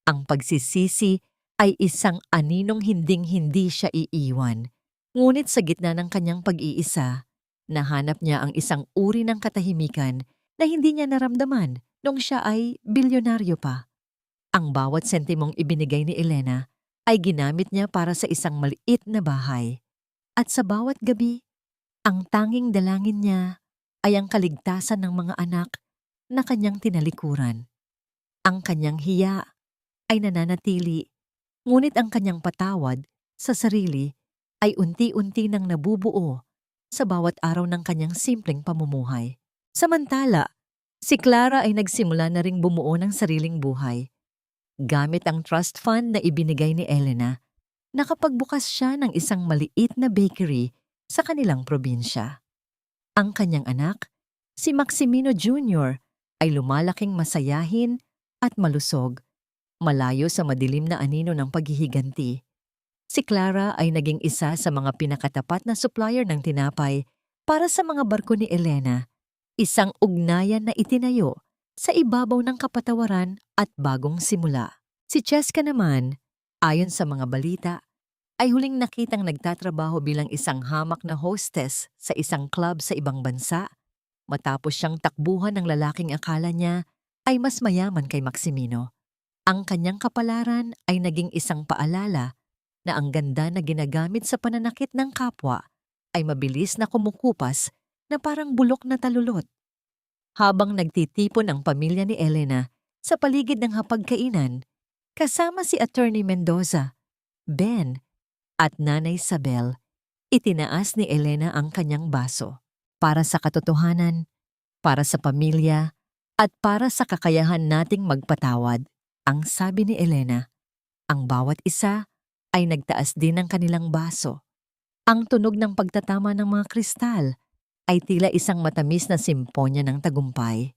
Ang pagsisisi ay isang aninong hinding-hindi siya iiwan. Ngunit sa gitna ng kanyang pag-iisa, nahanap niya ang isang uri ng katahimikan na hindi niya naramdaman nung siya ay bilyonaryo pa. Ang bawat sentimong ibinigay ni Elena ay ginamit niya para sa isang maliit na bahay. At sa bawat gabi, ang tanging dalangin niya ay ang kaligtasan ng mga anak na kanyang tinalikuran. Ang kanyang hiya ay nananatili, ngunit ang kanyang patawad sa sarili ay unti-unti nang nabubuo sa bawat araw ng kanyang simpleng pamumuhay. Samantala, si Clara ay nagsimula na ring bumuo ng sariling buhay. Gamit ang trust fund na ibinigay ni Elena, nakapagbukas siya ng isang maliit na bakery sa kanilang probinsya. Ang kanyang anak, si Maximino Jr., ay lumalaking masayahin at malusog, malayo sa madilim na anino ng paghihiganti. Si Clara ay naging isa sa mga pinakatapat na supplier ng tinapay para sa mga barko ni Elena, isang ugnayan na itinayo sa ibabaw ng kapatawaran at bagong simula. Si Cheska naman, ayon sa mga balita, ay huling nakitang nagtatrabaho bilang isang hamak na hostess sa isang club sa ibang bansa, matapos siyang takbuhan ng lalaking akala niya ay mas mayaman kay Maximino. Ang kanyang kapalaran ay naging isang paalala na ang ganda na ginagamit sa pananakit ng kapwa ay mabilis na kumukupas na parang bulok na talulot. Habang nagtitipon ang pamilya ni Elena sa paligid ng hapagkainan, kasama si Attorney Mendoza, Ben, at Nanay Isabel, itinaas ni Elena ang kanyang baso para sa katotohanan, para sa pamilya, at para sa kakayahan nating magpatawad. Ang sabi ni Elena, ang bawat isa ay nagtaas din ng kanilang baso. Ang tunog ng pagtatama ng mga kristal ay tila isang matamis na simponya ng tagumpay.